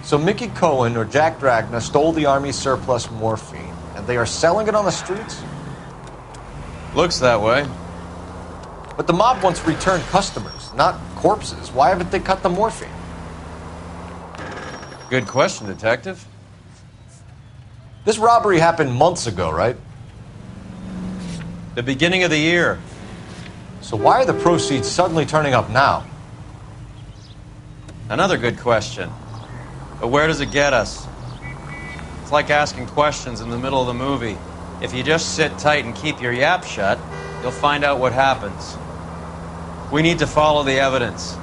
So Mickey Cohen or Jack Dragna stole the Army's surplus morphine, and they are selling it on the streets? Looks that way. But the mob wants return customers, not corpses. Why haven't they cut the morphine? Good question, Detective. This robbery happened months ago, right? The beginning of the year. So why are the proceeds suddenly turning up now? Another good question. But where does it get us? It's like asking questions in the middle of the movie. If you just sit tight and keep your yap shut, you'll find out what happens. We need to follow the evidence.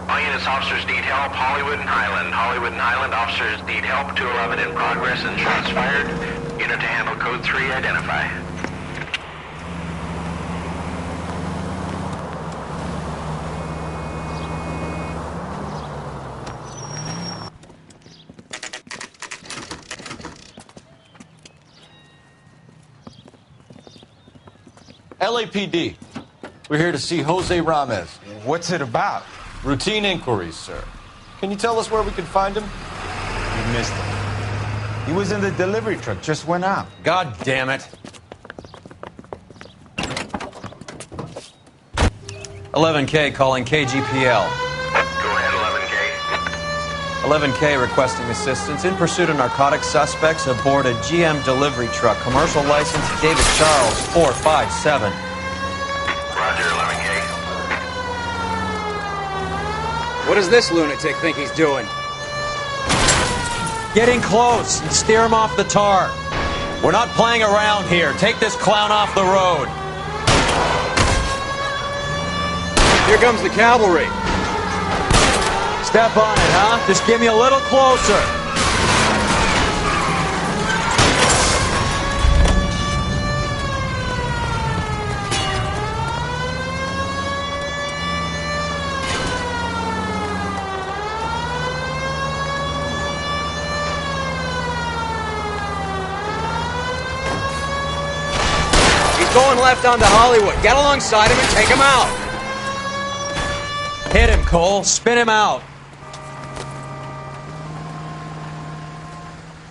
All units, officers need help. Hollywood and Highland. Hollywood and Highland officers need help. 211 in progress and shots fired. Unit to handle code 3, identify. LAPD. We're here to see Jose Ramez. What's it about? Routine inquiries, sir. Can you tell us where we can find him? You missed him. He was in the delivery truck, just went out. God damn it. 11K calling KGPL. Go ahead, 11K. 11K requesting assistance in pursuit of narcotic suspects aboard a GM delivery truck. Commercial license David Charles 457. Roger, 11K. What does this lunatic think he's doing? Getting close and steer him off the tar. We're not playing around here. Take this clown off the road. Here comes the cavalry. Step on it, huh? Just give me a little closer. He's going left onto Hollywood. Get alongside him and take him out. Hit him, Cole. Spin him out.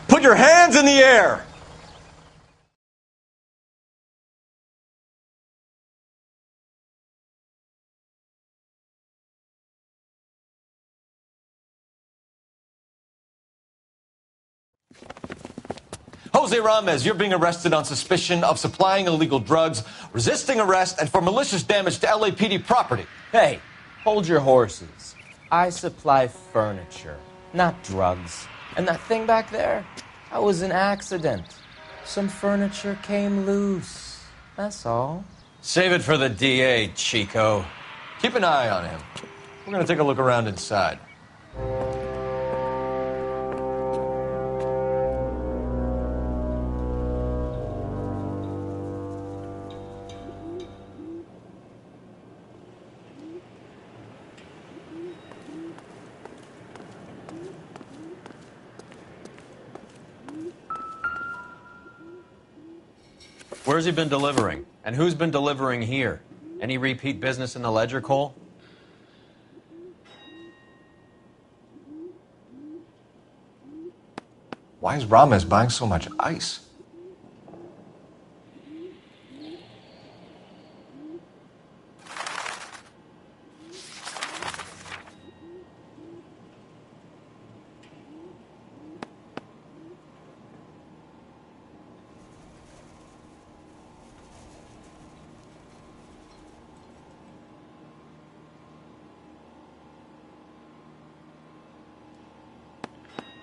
Put your hands in the air! Jose Ramez, you're being arrested on suspicion of supplying illegal drugs, resisting arrest, and for malicious damage to LAPD property. Hey, hold your horses. I supply furniture, not drugs. And that thing back there, that was an accident. Some furniture came loose. That's all. Save it for the DA, Chico. Keep an eye on him. We're going to take a look around inside. Where's he been delivering? And who's been delivering here? Any repeat business in the ledger, Cole? Why is Ramez buying so much ice?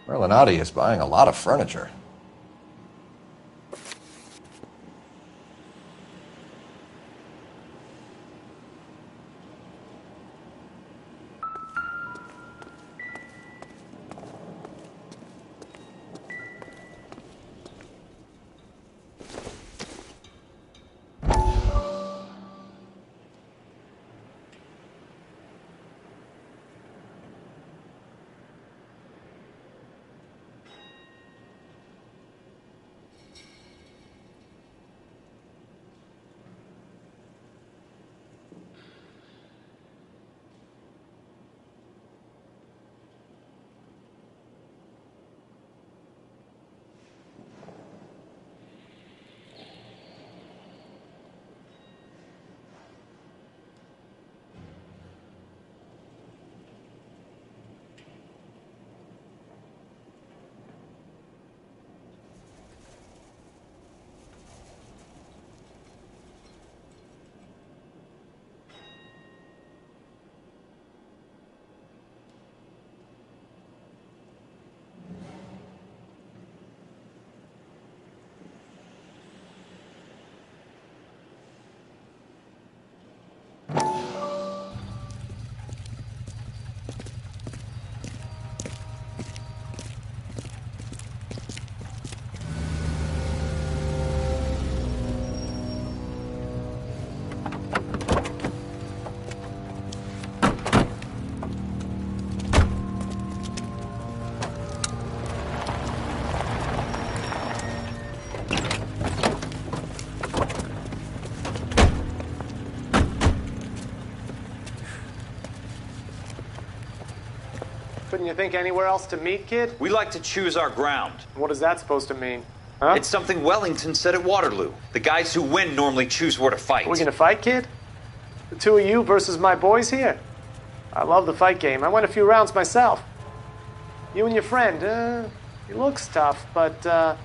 Merlinati is buying a lot of furniture. Wouldn't you think anywhere else to meet, kid? We like to choose our ground. What is that supposed to mean? Huh? It's something Wellington said at Waterloo. The guys who win normally choose where to fight. We gonna fight, kid? The two of you versus my boys here? I love the fight game. I went a few rounds myself. You and your friend, he looks tough, but I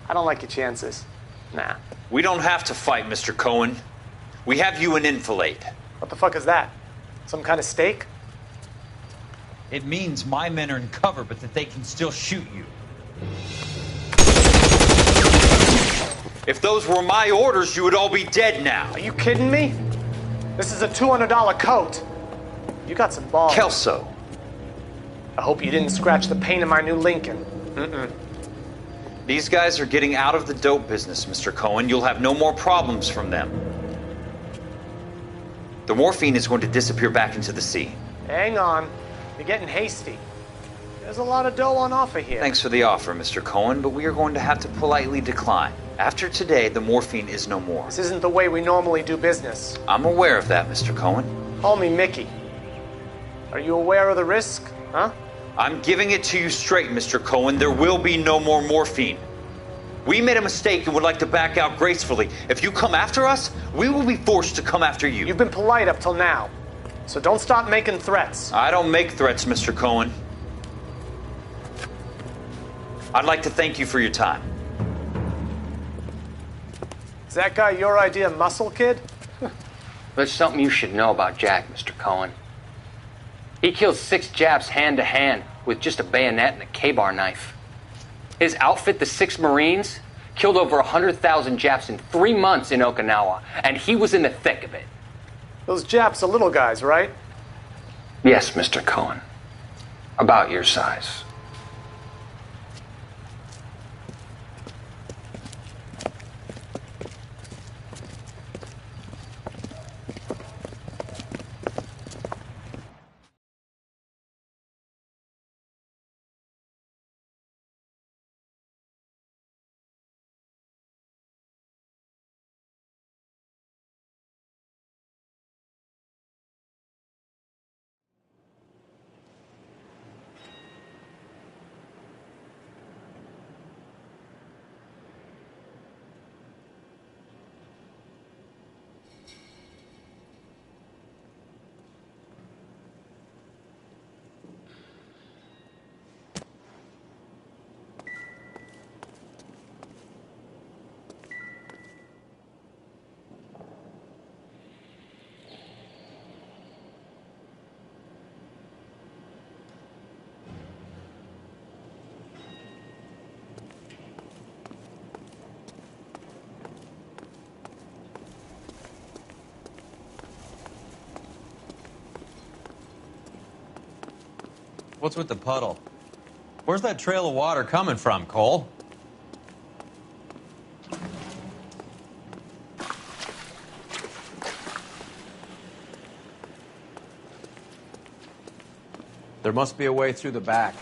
don't like your chances. Nah. We don't have to fight, Mr. Cohen. We have you an enfilade. What the fuck is that? Some kind of steak? It means my men are in cover, but that they can still shoot you. If those were my orders, you would all be dead now. Are you kidding me? This is a $200 coat. You got some balls. Kelso. I hope you didn't scratch the paint of my new Lincoln. Mm-mm. These guys are getting out of the dope business, Mr. Cohen. You'll have no more problems from them. The morphine is going to disappear back into the sea. Hang on. You're getting hasty. There's a lot of dough on offer here. Thanks for the offer, Mr. Cohen, but we are going to have to politely decline. After today, the morphine is no more. This isn't the way we normally do business. I'm aware of that, Mr. Cohen. Call me Mickey. Are you aware of the risk, huh? I'm giving it to you straight, Mr. Cohen. There will be no more morphine. We made a mistake and would like to back out gracefully. If you come after us, we will be forced to come after you. You've been polite up till now, so don't stop making threats. I don't make threats, Mr. Cohen. I'd like to thank you for your time. Is that guy your idea of muscle, kid? There's something you should know about Jack, Mr. Cohen. He killed 6 Japs hand to hand with just a bayonet and a K-bar knife. His outfit, the 6 Marines, killed over 100,000 Japs in 3 months in Okinawa, and he was in the thick of it. Those Japs are little guys, right? Yes, Mr. Cohen. About your size. What's with the puddle? Where's that trail of water coming from, Cole? There must be a way through the back.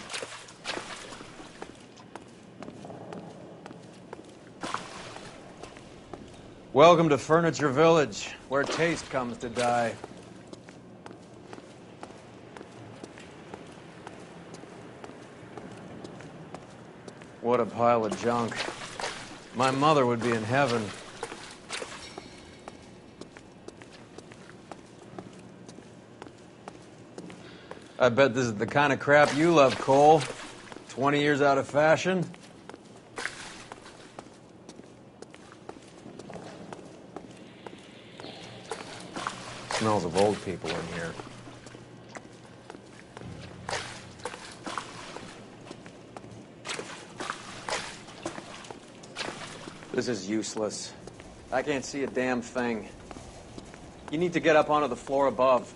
Welcome to Furniture Village, where taste comes to die. What a pile of junk. My mother would be in heaven. I bet this is the kind of crap you love, Cole. 20 years out of fashion. Smells of old people in here. This is useless. I can't see a damn thing. You need to get up onto the floor above.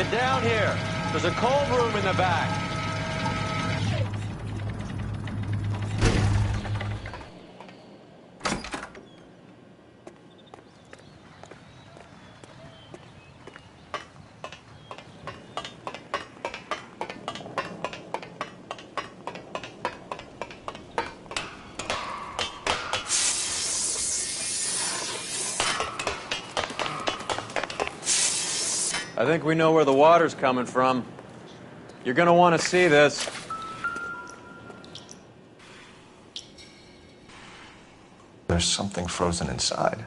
Get down here. There's a cold room in the back. I think we know where the water's coming from. You're gonna want to see this. There's something frozen inside.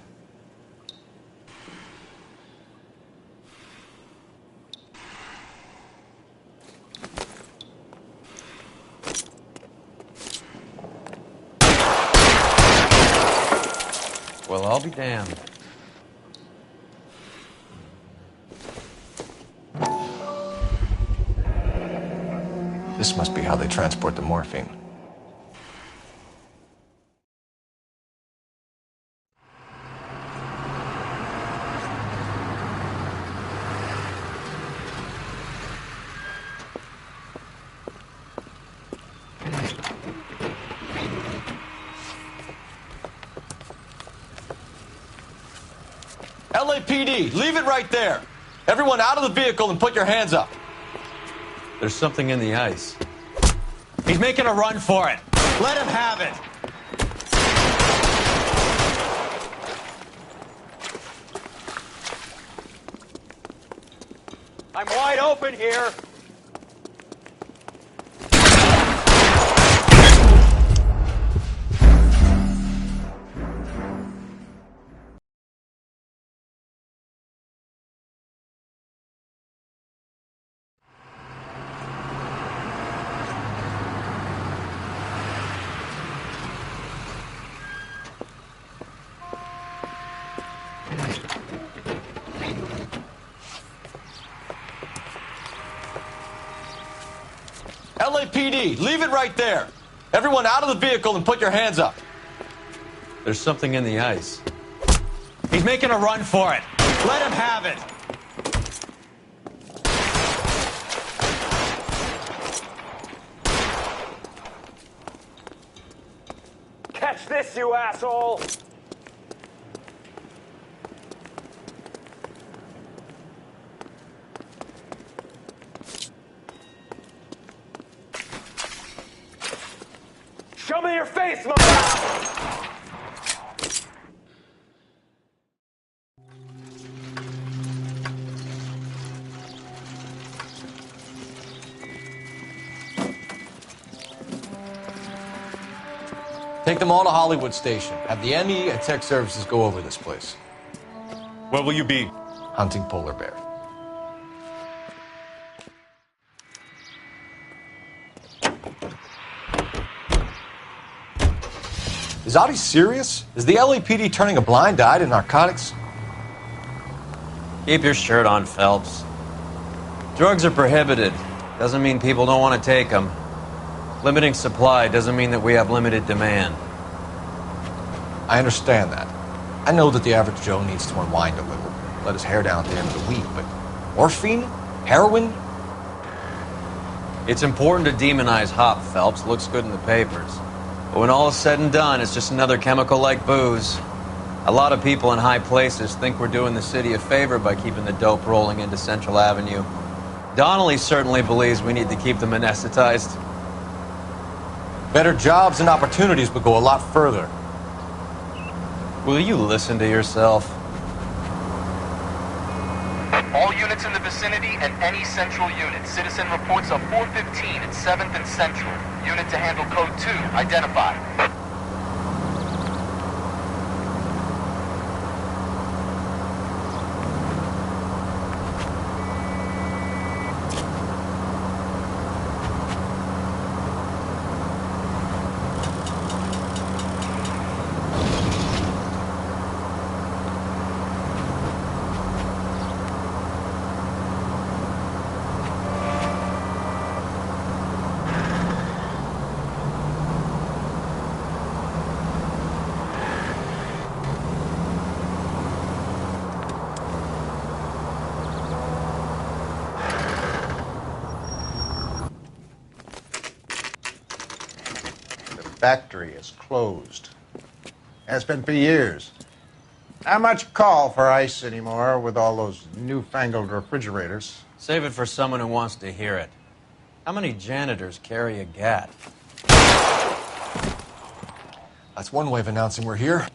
Well, I'll be damned. This must be how they transport the morphine. LAPD, leave it right there. Everyone out of the vehicle and put your hands up. There's something in the ice. He's making a run for it. Let him have it. I'm wide open here. LAPD, leave it right there. Everyone out of the vehicle and put your hands up. There's something in the ice. He's making a run for it. Let him have it. Catch this, you asshole! Show me your face, mother! Take them all to Hollywood Station. Have the ME and Tech Services go over this place. Where will you be? Hunting polar bear. Is Audie serious? Is the LAPD turning a blind eye to narcotics? Keep your shirt on, Phelps. Drugs are prohibited. Doesn't mean people don't want to take them. Limiting supply doesn't mean that we have limited demand. I understand that. I know that the average Joe needs to unwind a little, let his hair down at the end of the week, but morphine? Heroin? It's important to demonize hop, Phelps. Looks good in the papers. But when all is said and done, it's just another chemical like booze. A lot of people in high places think we're doing the city a favor by keeping the dope rolling into Central Avenue. Donnelly certainly believes we need to keep them anesthetized. Better jobs and opportunities would go a lot further. Will you listen to yourself? All units in the vicinity and any central unit. Citizen reports of 415 at 7th and Central. Unit to handle code 2. Identify. factory is closed. Has been for years. Not much call for ice anymore with all those newfangled refrigerators. Save it for someone who wants to hear it. How many janitors carry a gat? That's one way of announcing we're here.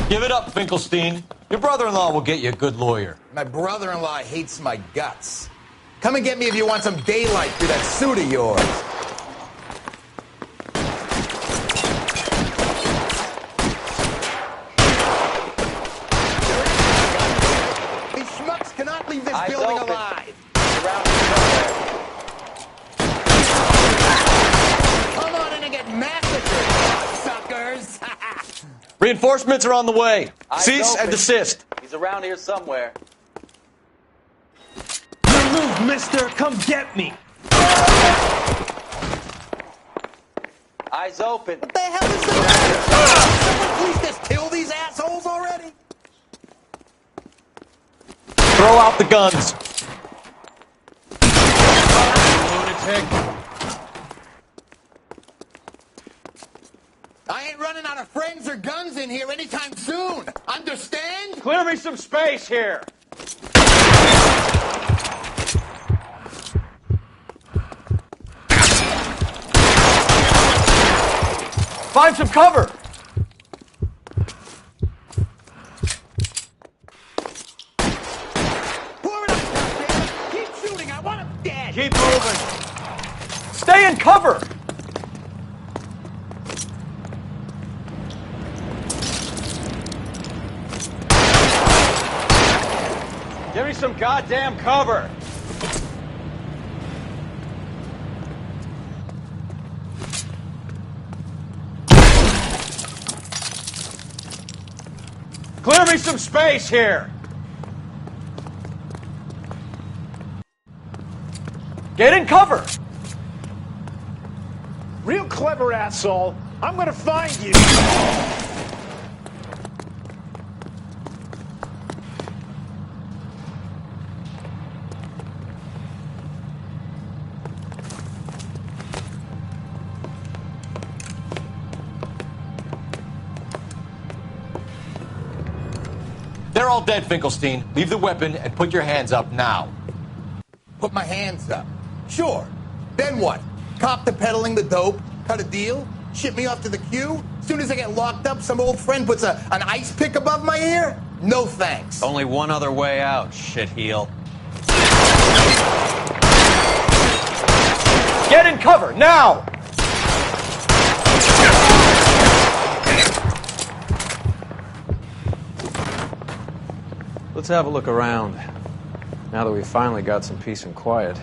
Give it up, Finkelstein. Your brother-in-law will get you a good lawyer. My brother-in-law hates my guts. Come and get me if you want some daylight through that suit of yours. These schmucks cannot leave this building alive. Come on in and get massacred, suckers. Reinforcements are on the way. Cease and desist. He's around here somewhere. Good move, mister. Come get me. Eyes open. What the hell is the matter? Someone please just kill these assholes already? Throw out the guns. Lunatic. I ain't running out of friends or guns in here anytime soon. Understand? Clear me some space here. Find some cover. Pour it up, goddammit. Keep shooting. I want him dead. Keep moving. Stay in cover. Give me some goddamn cover. Clear me some space here. Get in cover. Real clever, asshole. I'm gonna find you. They're all dead, Finkelstein. Leave the weapon and put your hands up now. Put my hands up. Sure. Then what? Cop to peddling the dope? Cut a deal? Ship me off to the queue? Soon as I get locked up, some old friend puts an ice pick above my ear? No thanks. Only one other way out, shitheel. Get in cover, now! Let's have a look around, now that we've finally got some peace and quiet.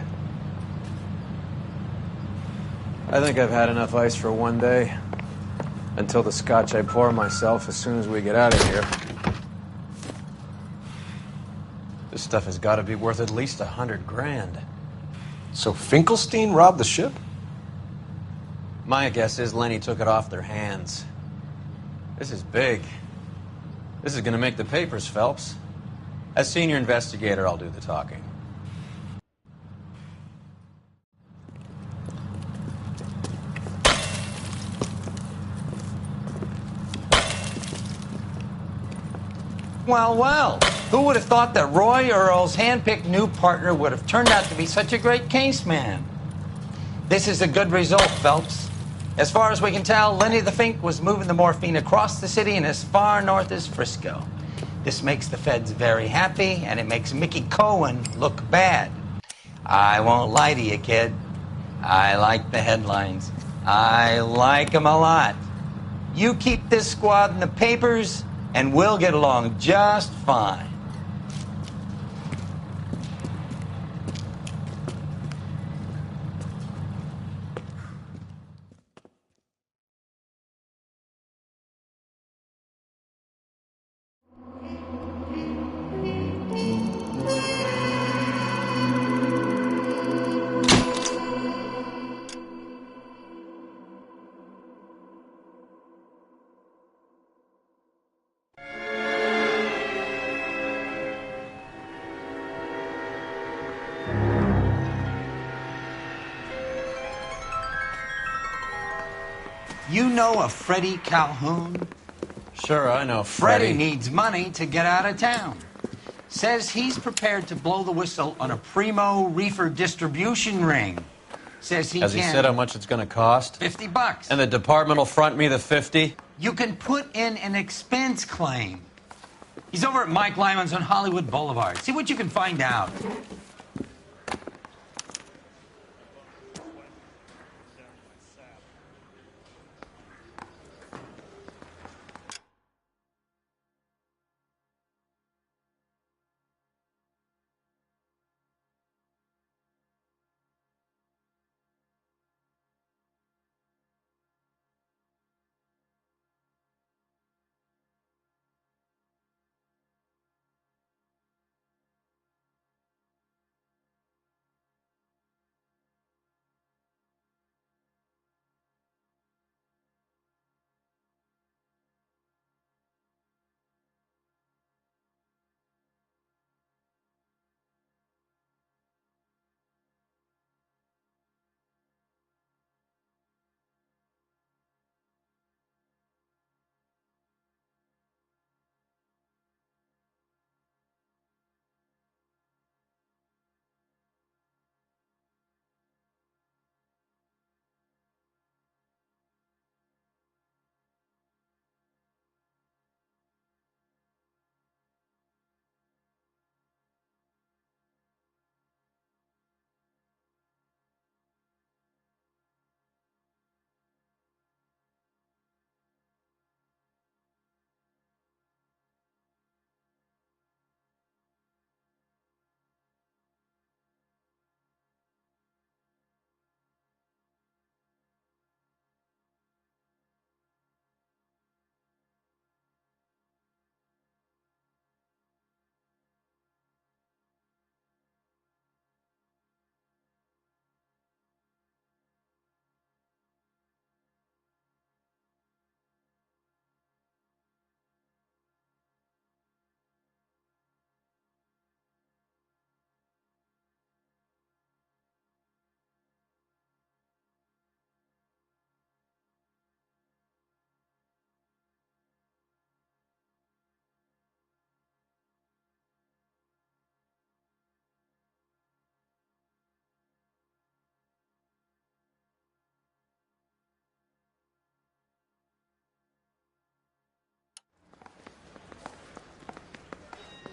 I think I've had enough ice for one day, until the scotch I pour myself as soon as we get out of here. This stuff has got to be worth at least $100 grand. So Finkelstein robbed the ship? My guess is Lenny took it off their hands. This is big. This is going to make the papers, Phelps. As senior investigator, I'll do the talking. Well, well, who would have thought that Roy Earl's hand-picked new partner would have turned out to be such a great case man? This is a good result, Phelps. As far as we can tell, Lenny the Fink was moving the morphine across the city and as far north as Frisco. This makes the feds very happy, and it makes Mickey Cohen look bad. I won't lie to you, kid. I like the headlines. I like them a lot. You keep this squad in the papers, and we'll get along just fine. know a Freddie Calhoun? Sure, I know Freddie Freddie. needs money to get out of town. Says he's prepared to blow the whistle on a primo reefer distribution ring. Says he Has he said how much it's going to cost? $50. And the department will front me the 50? You can put in an expense claim. He's over at Mike Lyman's on Hollywood Boulevard. See what you can find out.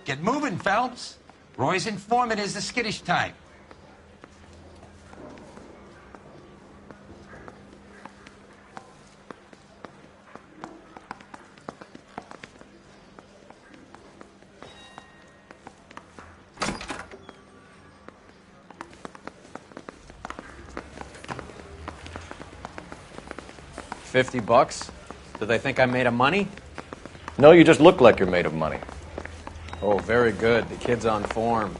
Get moving, Phelps. Roy's informant is the skittish type. $50? Do they think I'm made of money? No, you just look like you're made of money. Oh, very good. The kid's on form.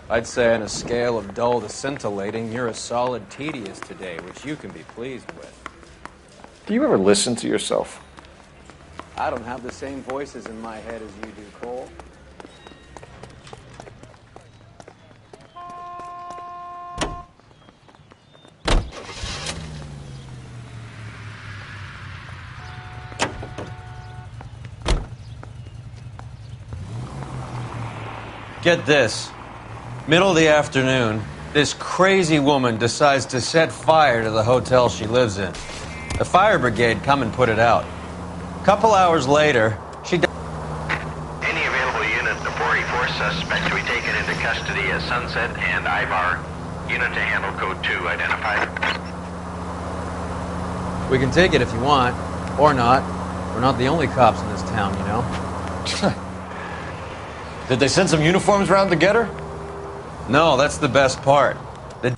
I'd say on a scale of dull to scintillating, you're a solid tedious today, which you can be pleased with. Do you ever listen to yourself? I don't have the same voices in my head as you do, Cole. Get this. Middle of the afternoon, this crazy woman decides to set fire to the hotel she lives in. The fire brigade come and put it out. A couple hours later, she... Any available unit of 44 suspect to be taken into custody at Sunset and Ibar. Unit to handle code 2 identified. We can take it if you want, or not. We're not the only cops in this town, you know. Did they send some uniforms around to get her? No, that's the best part. The...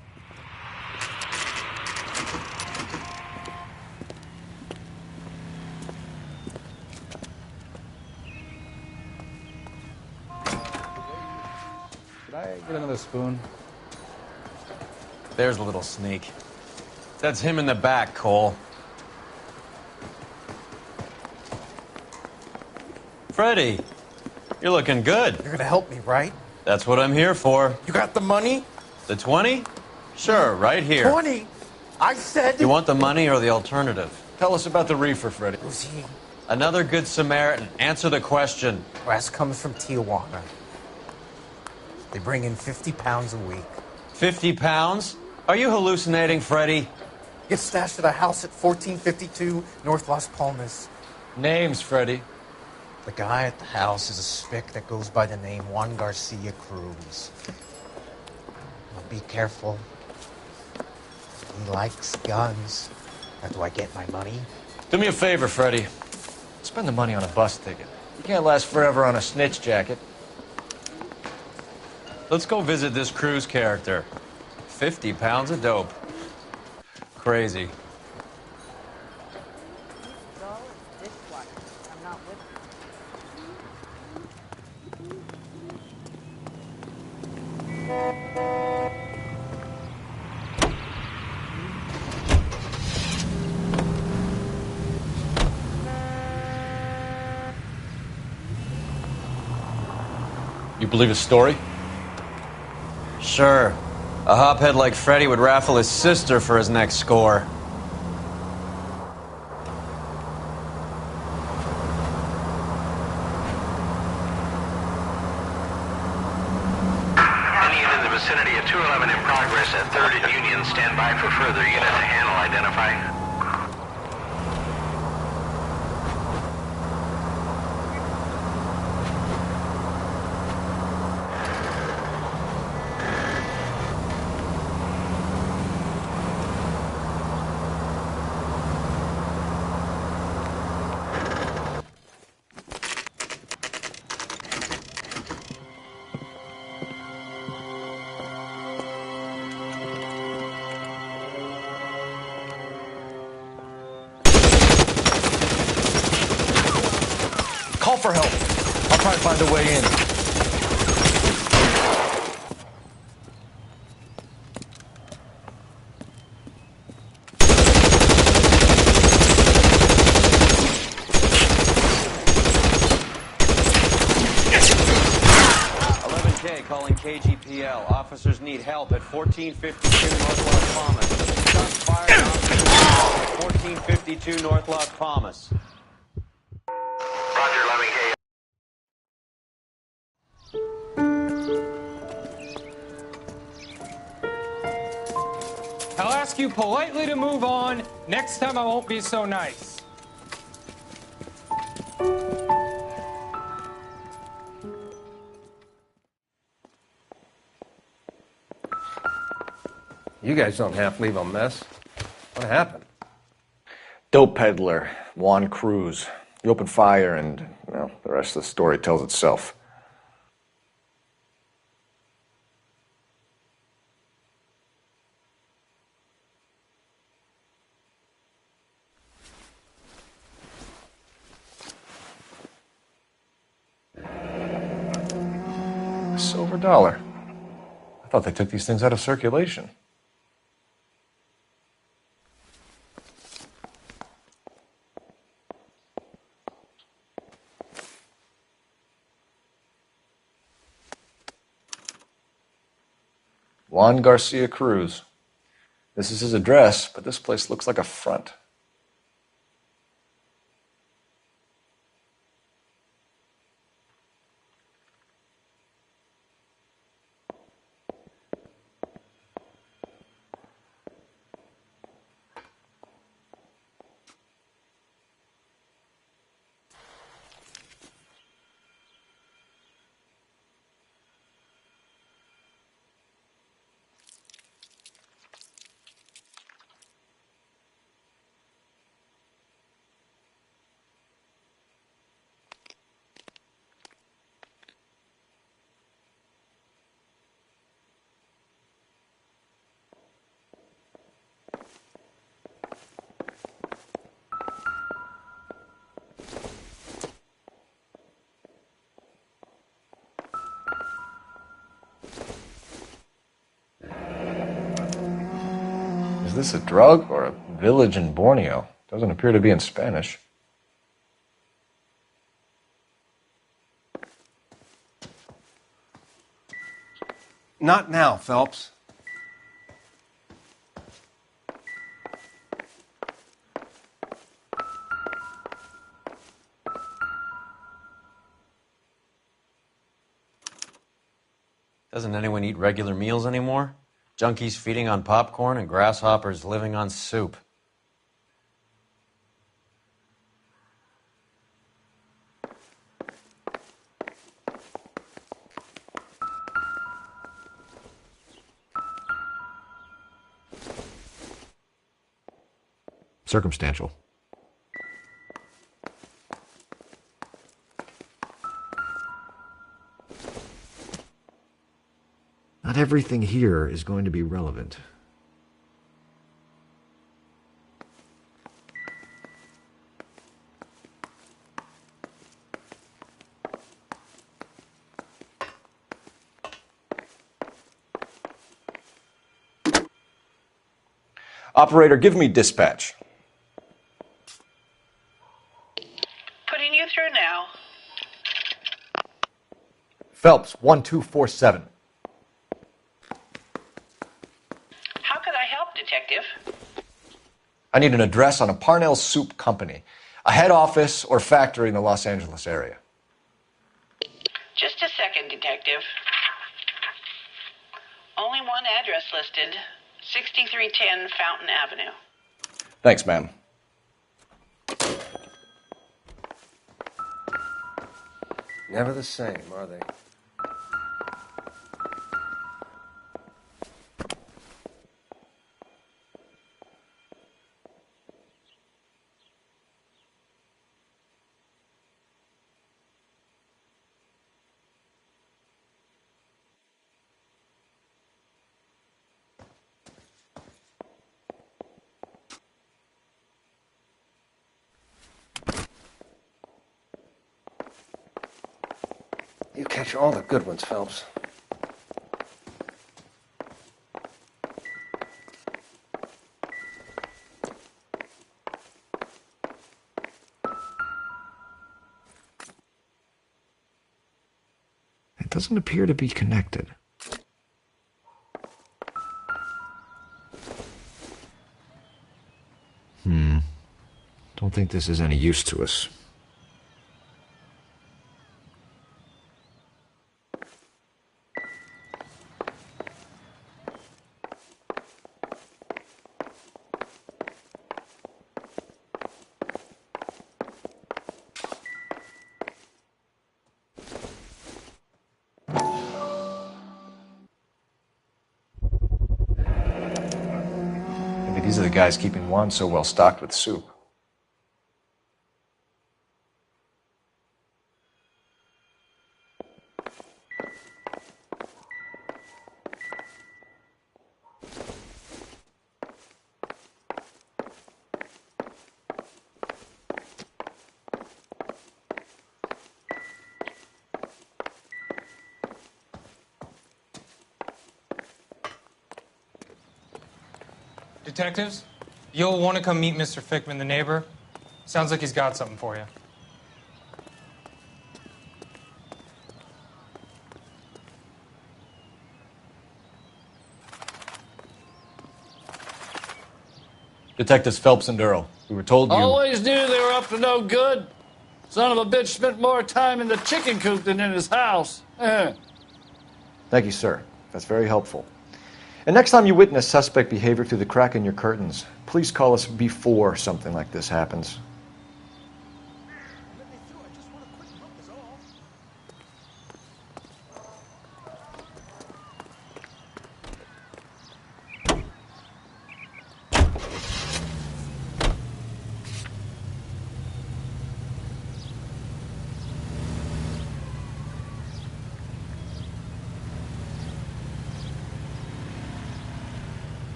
Could I get another spoon? There's a little sneak. That's him in the back, Cole. Freddie, you're looking good. You're gonna help me, right? That's what I'm here for. You got the money? The 20? Sure, right here. 20? I said... You want the money or the alternative? Tell us about the reefer, Freddy. Who's he? Another good Samaritan. Answer the question. Brass comes from Tijuana. They bring in 50 pounds a week. 50 pounds? Are you hallucinating, Freddy? Gets stashed at a house at 1452 North Las Palmas. Names, Freddy. The guy at the house is a spick that goes by the name Juan Garcia Cruz. Now be careful. He likes guns. Now, do I get my money? Do me a favor, Freddy. Spend the money on a bus ticket. You can't last forever on a snitch jacket. Let's go visit this Cruz character. 50 pounds of dope. Crazy. You believe his story? Sure. A hophead like Freddy would raffle his sister for his next score. Any unit in the vicinity of 211 in progress at 3rd and Union. Stand by for further unit to handle. Identify. Call for help. I'll try to find a way in. Calling KGPL. Officers need help at 1452 North Las Palmas. Shots fired at officers at 1452 North Las Palmas. Roger, 11K. I'll ask you politely to move on. Next time I won't be so nice. You guys don't half leave a mess. What happened? Dope peddler, Juan Cruz. He opened fire and, well, the rest of the story tells itself. A silver dollar. I thought they took these things out of circulation. Juan Garcia Cruz. This is his address, but this place looks like a front. Is this a drug or a village in Borneo? Doesn't appear to be in Spanish. Not now, Phelps. Doesn't anyone eat regular meals anymore? Junkies feeding on popcorn and grasshoppers living on soup. Circumstantial. Not everything here is going to be relevant. Operator, give me dispatch. Putting you through now. Phelps, 1247. How could I help, Detective? I need an address on a Parnell Soup Company, a head office or factory in the Los Angeles area. Just a second, Detective. Only one address listed. 6310 Fountain Avenue. Thanks, ma'am. Never the same, are they? You catch all the good ones, Phelps. It doesn't appear to be connected. Don't think this is any use to us. Maybe these are the guys keeping Juan so well stocked with soup. Detectives, you'll want to come meet Mr. Fickman, the neighbor. Sounds like he's got something for you. Detectives Phelps and Durrell. We were told you... Always knew they were up to no good. Son of a bitch spent more time in the chicken coop than in his house. Thank you, sir. That's very helpful. And next time you witness suspect behavior through the crack in your curtains, please call us before something like this happens.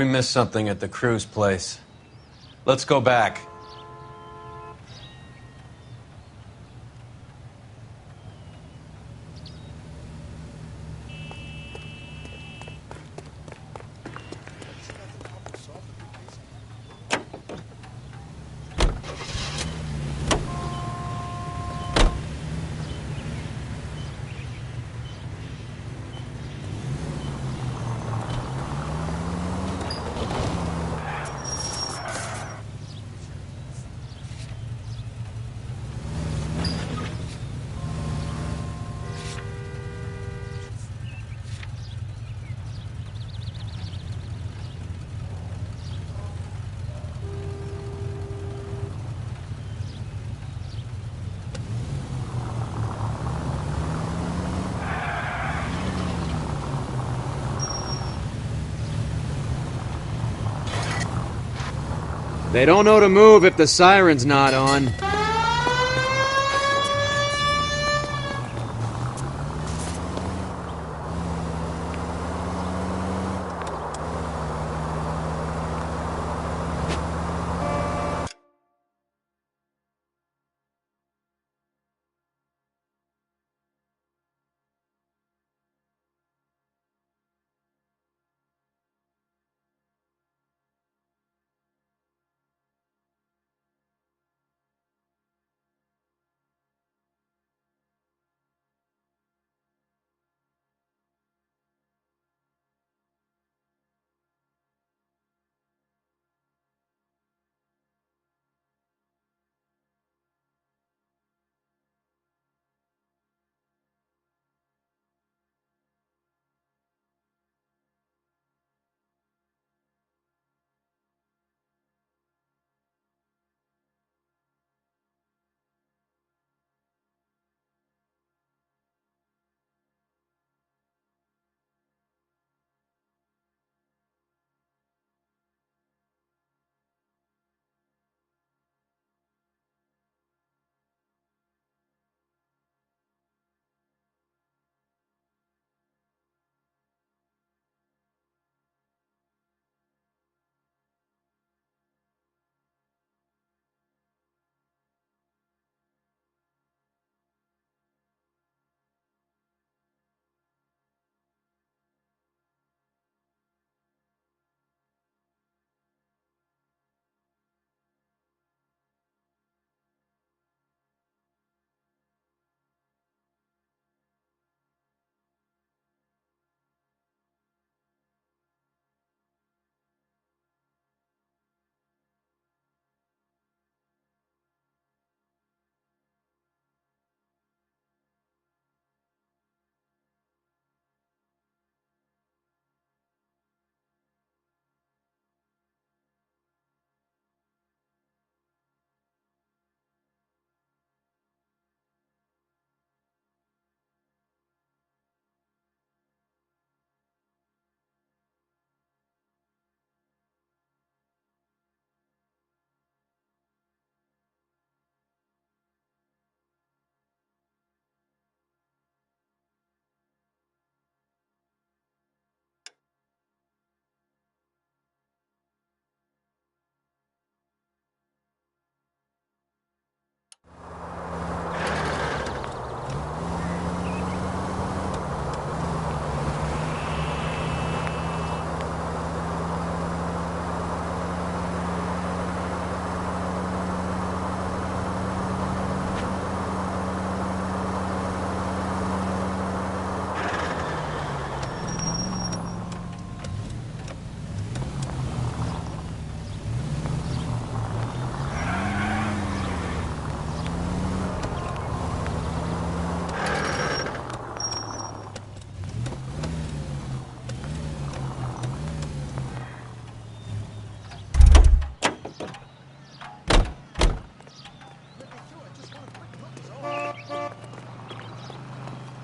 We missed something at the cruise place. Let's go back. They don't know to move if the siren's not on.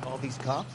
All these cops?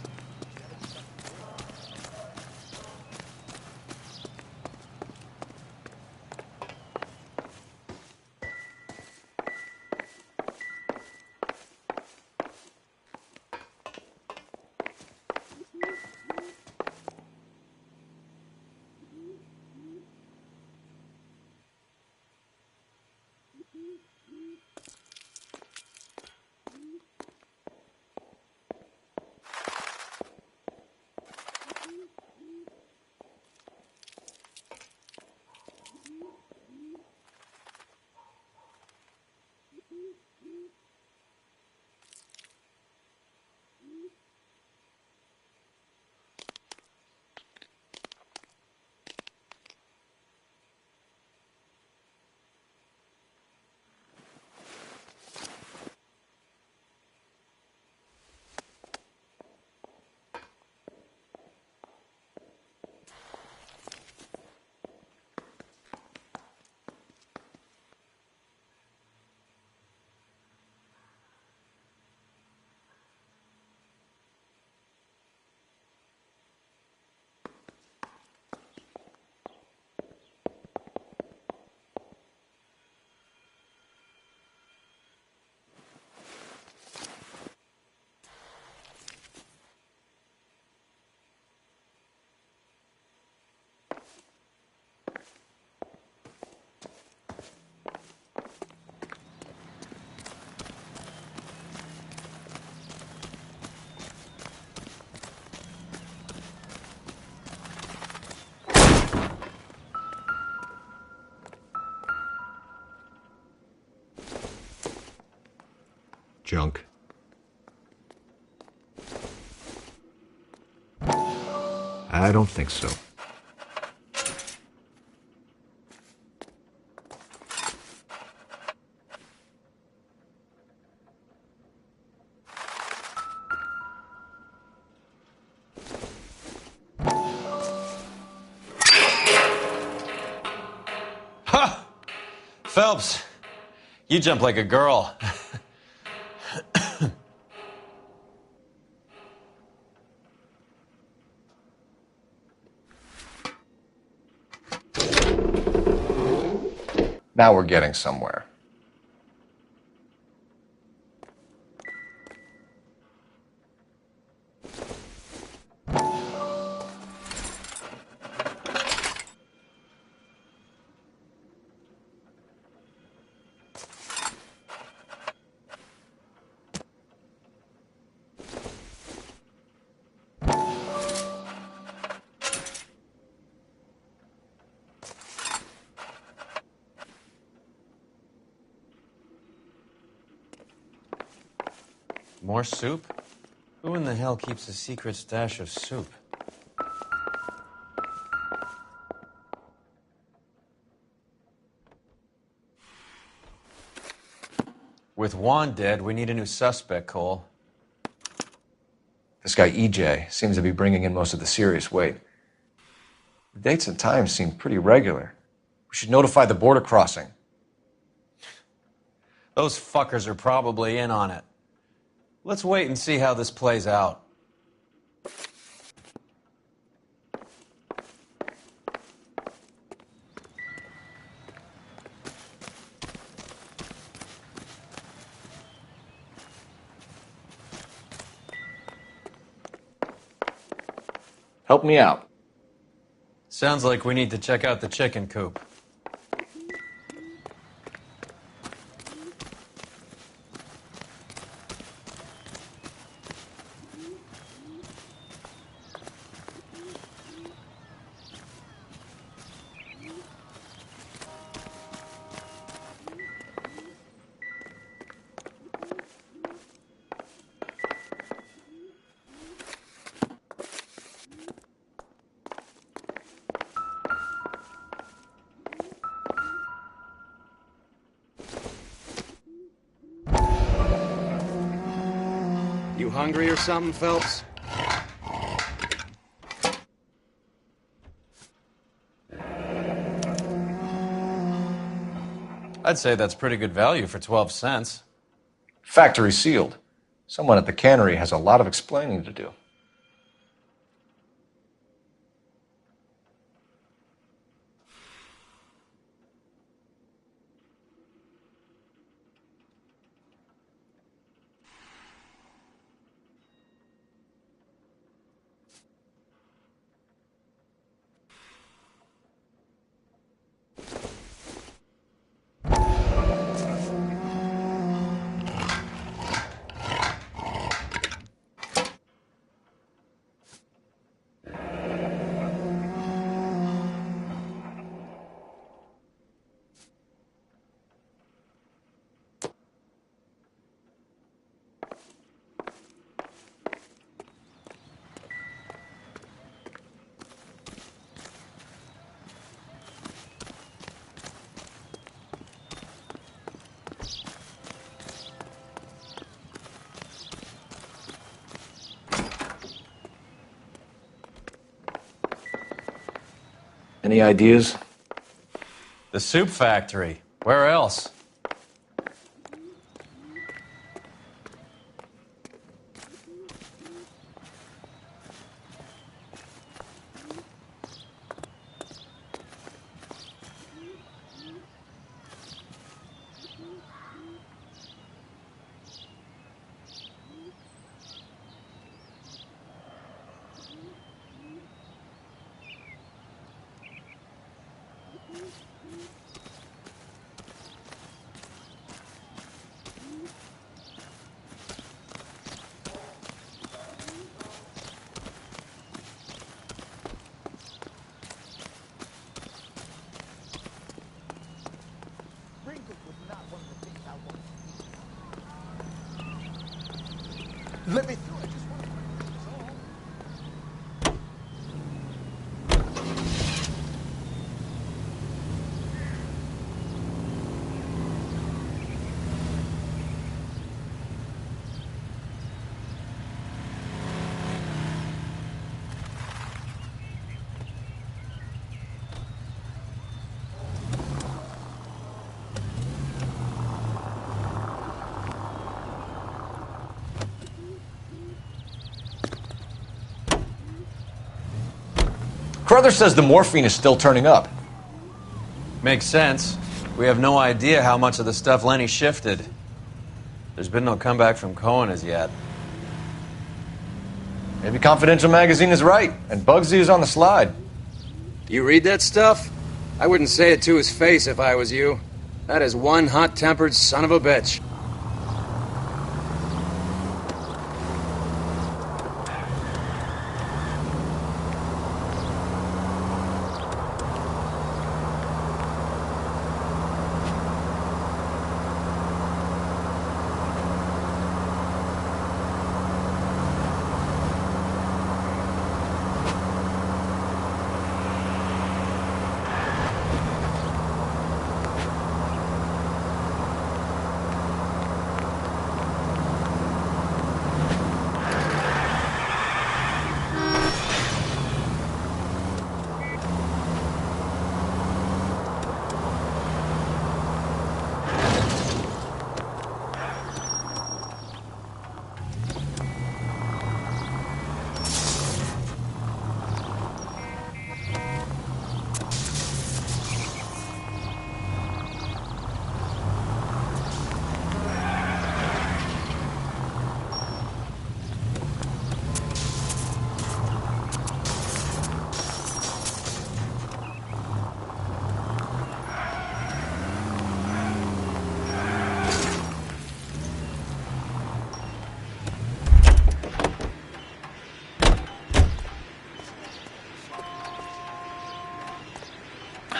junk. I don't think so. Ha! Phelps, you jump like a girl. Now we're getting somewhere. More soup? Who in the hell keeps a secret stash of soup? With Juan dead, we need a new suspect, Cole. This guy EJ seems to be bringing in most of the serious weight. The dates and times seem pretty regular. We should notify the border crossing. Those fuckers are probably in on it. Let's wait and see how this plays out. Help me out. Sounds like we need to check out the chicken coop. You hungry or something, Phelps? I'd say that's pretty good value for 12 cents. Factory sealed. Someone at the cannery has a lot of explaining to do. Any ideas? The soup factory. Where else? let me through. I just want Carruthers says the morphine is still turning up. Makes sense. We have no idea how much of the stuff Lenny shifted. There's been no comeback from Cohen as yet. Maybe Confidential Magazine is right, and Bugsy is on the slide. You read that stuff? I wouldn't say it to his face if I was you. That is one hot-tempered son of a bitch.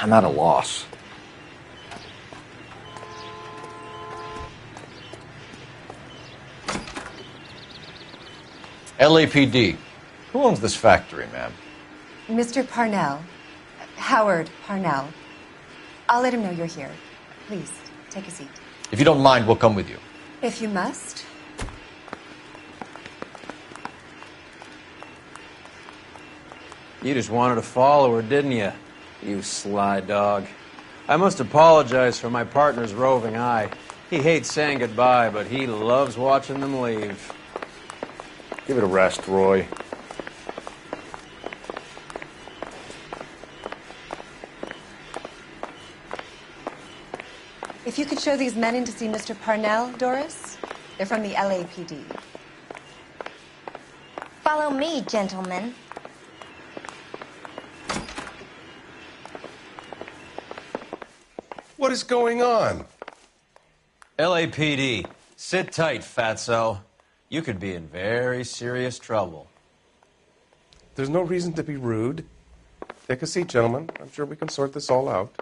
I'm at a loss. LAPD. Who owns this factory, ma'am? Mr. Parnell. Howard Parnell. I'll let him know you're here. Please, take a seat. If you don't mind, we'll come with you. If you must. You just wanted to follow her, didn't you? You sly dog. I must apologize for my partner's roving eye. He hates saying goodbye, but he loves watching them leave. Give it a rest, Roy. If you could show these men in to see Mr. Parnell, Doris. They're from the LAPD. Follow me, gentlemen. What is going on? LAPD, sit tight, fatso. You could be in very serious trouble. There's no reason to be rude. Take a seat, gentlemen. I'm sure we can sort this all out.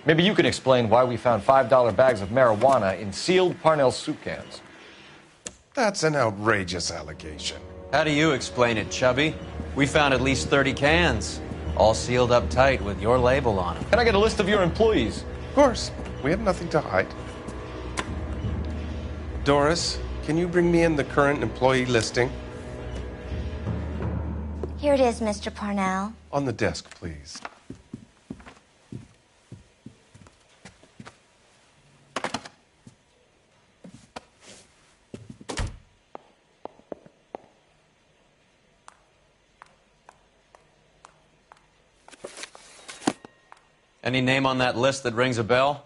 Maybe you can explain why we found $5 bags of marijuana in sealed Parnell soup cans. That's an outrageous allegation. How do you explain it, Chubby? We found at least 30 cans, all sealed up tight with your label on them. Can I get a list of your employees? Of course. We have nothing to hide. Doris, can you bring me in the current employee listing? Here it is, Mr. Parnell. On the desk, please. Any name on that list that rings a bell?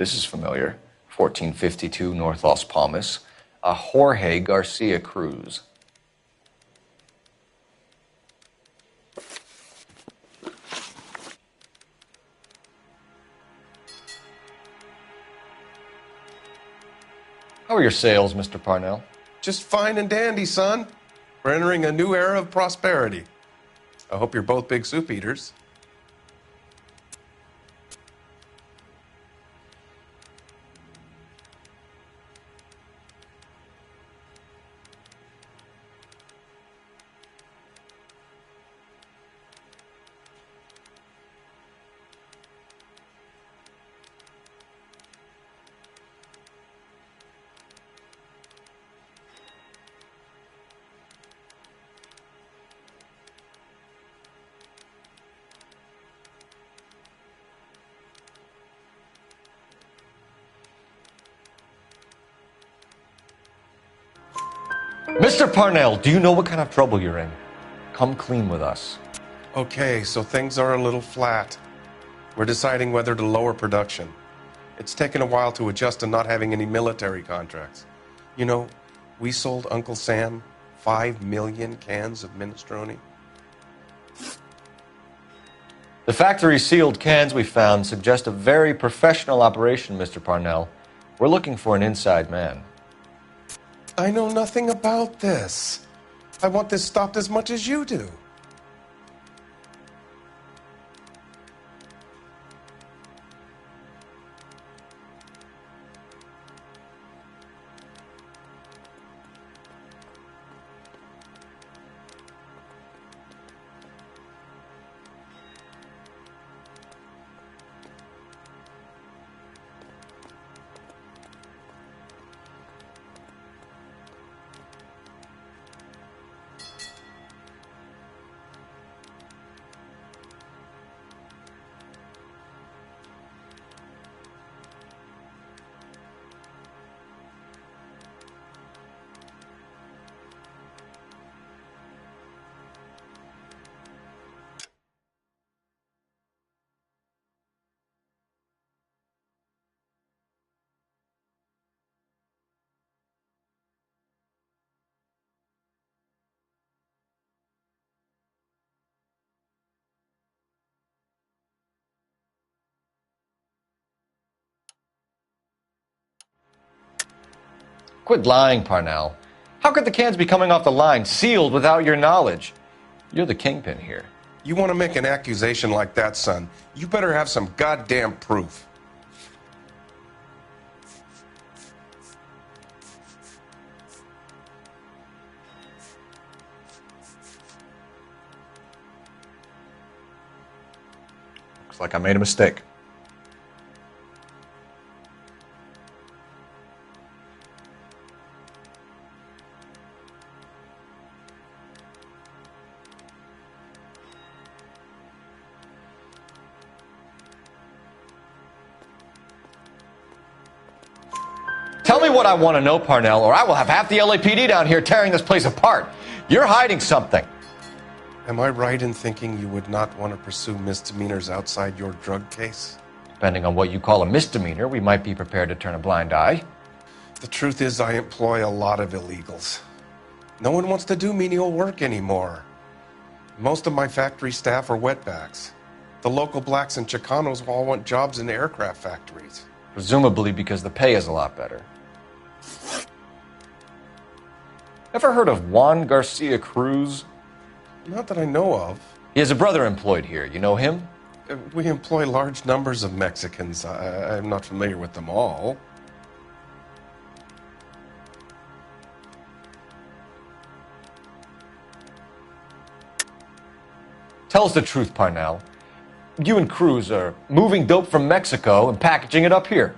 This is familiar. 1452 North Las Palmas. A Jorge Garcia Cruz. How are your sales, Mr. Parnell? Just fine and dandy, son. We're entering a new era of prosperity. I hope you're both big soup eaters. Mr. Parnell, do you know what kind of trouble you're in? Come clean with us. Okay, so things are a little flat. We're deciding whether to lower production. It's taken a while to adjust to not having any military contracts. You know, we sold Uncle Sam 5 million cans of minestrone. The factory sealed cans we found suggest a very professional operation, Mr. Parnell. We're looking for an inside man. I know nothing about this. I want this stopped as much as you do. Quit lying, Parnell. How could the cans be coming off the line sealed without your knowledge? You're the kingpin here. You want to make an accusation like that, son, you better have some goddamn proof. Looks like I made a mistake. Tell me what I want to know, Parnell, or I will have half the LAPD down here tearing this place apart. You're hiding something. Am I right in thinking you would not want to pursue misdemeanors outside your drug case? Depending on what you call a misdemeanor, we might be prepared to turn a blind eye. The truth is, I employ a lot of illegals. No one wants to do menial work anymore. Most of my factory staff are wetbacks. The local blacks and Chicanos all want jobs in aircraft factories. Presumably because the pay is a lot better. Ever heard of Juan Garcia Cruz? Not that I know of. He has a brother employed here. You know him? We employ large numbers of Mexicans. I'm not familiar with them all. Tell us the truth, Parnell. You and Cruz are moving dope from Mexico and packaging it up here.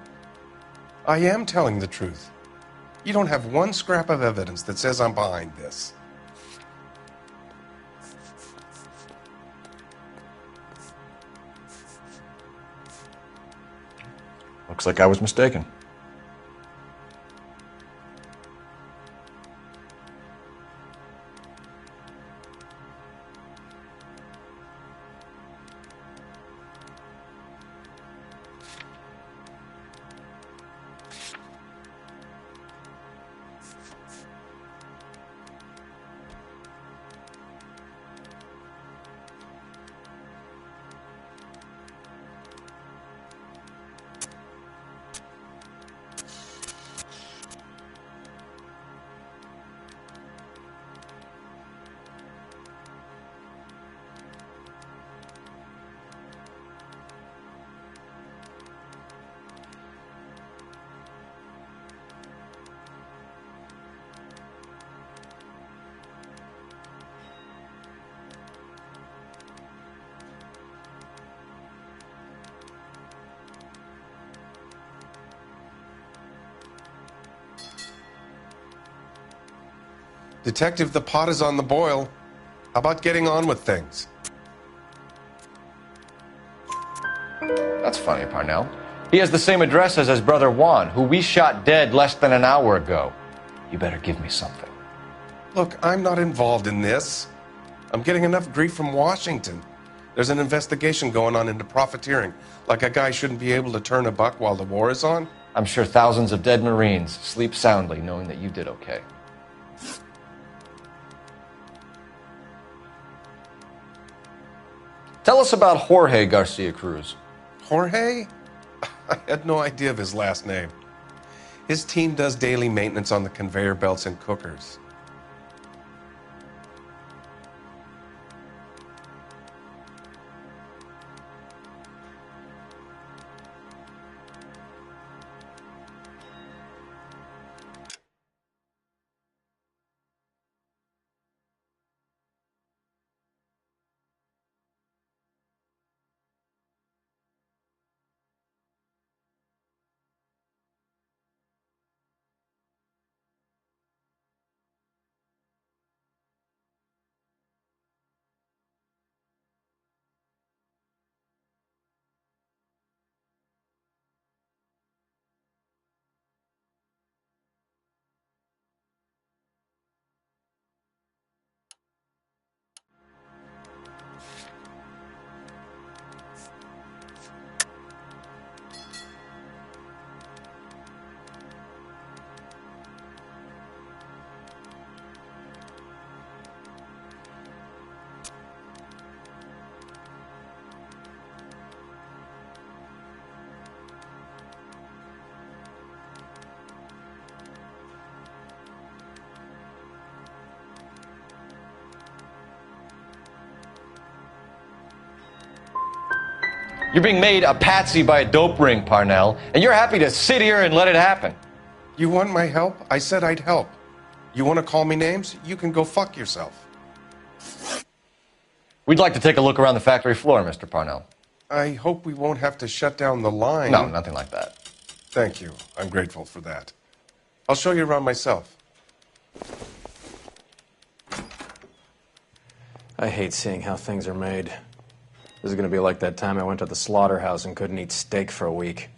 I am telling the truth. You don't have one scrap of evidence that says I'm behind this. Looks like I was mistaken. Detective, the pot is on the boil. How about getting on with things? That's funny, Parnell. He has the same address as his brother Juan, who we shot dead less than an hour ago. You better give me something. Look, I'm not involved in this. I'm getting enough grief from Washington. There's an investigation going on into profiteering. Like a guy shouldn't be able to turn a buck while the war is on. I'm sure thousands of dead Marines sleep soundly knowing that you did okay. Tell us about Jorge Garcia Cruz. Jorge? I had no idea of his last name. His team does daily maintenance on the conveyor belts and cookers. You're being made a patsy by a dope ring, Parnell, and you're happy to sit here and let it happen. You want my help? I said I'd help. You want to call me names? You can go fuck yourself. We'd like to take a look around the factory floor, Mr. Parnell. I hope we won't have to shut down the line. No, nothing like that. Thank you. I'm grateful for that. I'll show you around myself. I hate seeing how things are made. This is going to be like that time I went to the slaughterhouse and couldn't eat steak for a week.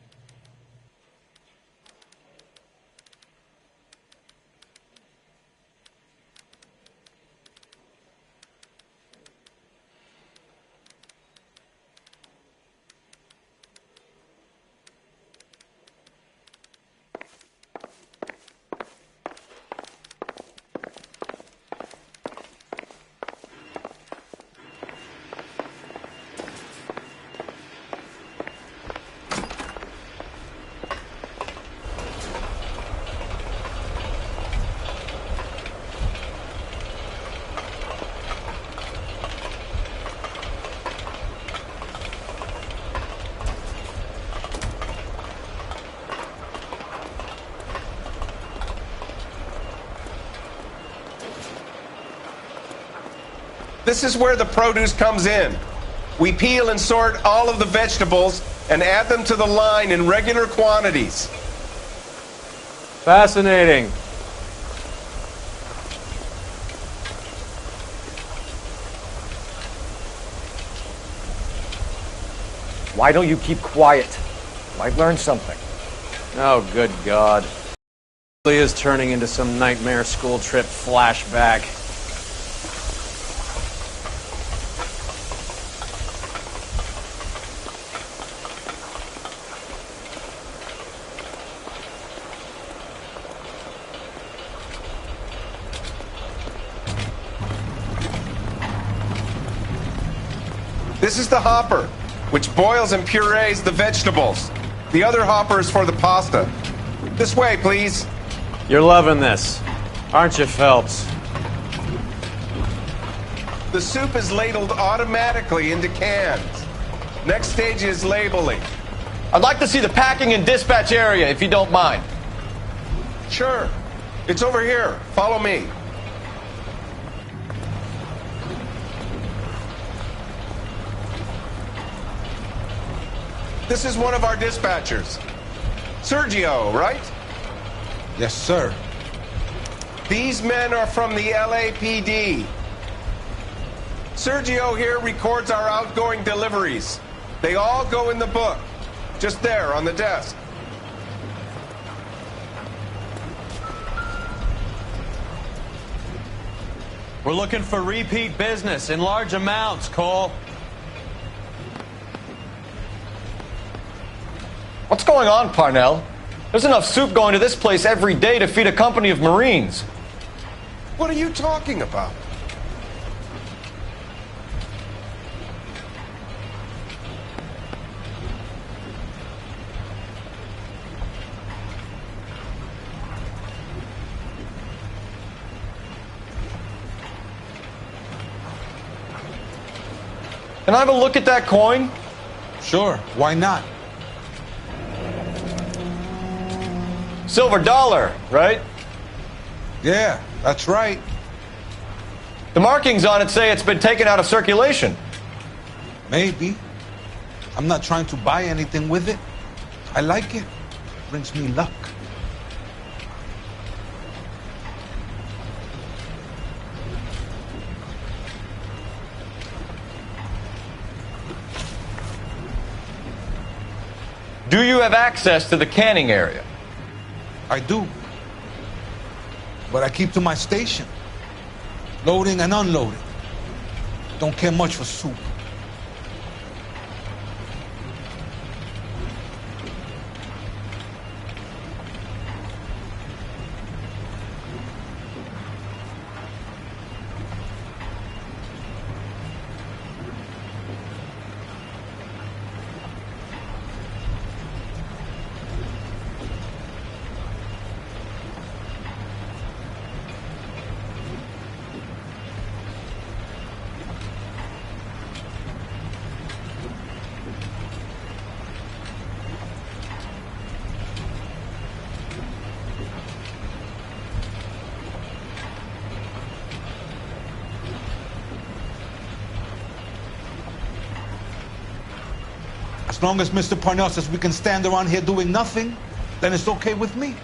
This is where the produce comes in. We peel and sort all of the vegetables and add them to the line in regular quantities. Fascinating. Why don't you keep quiet? Might learn something. Oh, good God. It really is turning into some nightmare school trip flashback. This is the hopper, which boils and purees the vegetables. The other hopper is for the pasta. This way, please. You're loving this, aren't you, Phelps? The soup is ladled automatically into cans. Next stage is labeling. I'd like to see the packing and dispatch area, if you don't mind. Sure. It's over here. Follow me. This is one of our dispatchers. Sergio, right? Yes, sir. These men are from the LAPD. Sergio here records our outgoing deliveries. They all go in the book. Just there on the desk. We're looking for repeat business in large amounts, Cole. What's going on, Parnell? There's enough soup going to this place every day to feed a company of Marines. What are you talking about? Can I have a look at that coin? Sure, why not? Silver dollar, right? Yeah, that's right. The markings on it say it's been taken out of circulation. Maybe. I'm not trying to buy anything with it. I like it. Brings me luck. Do you have access to the canning area? I do. But I keep to my station. Loading and unloading. Don't care much for soup. As long as Mr. Parnell says we can stand around here doing nothing, then it's okay with me.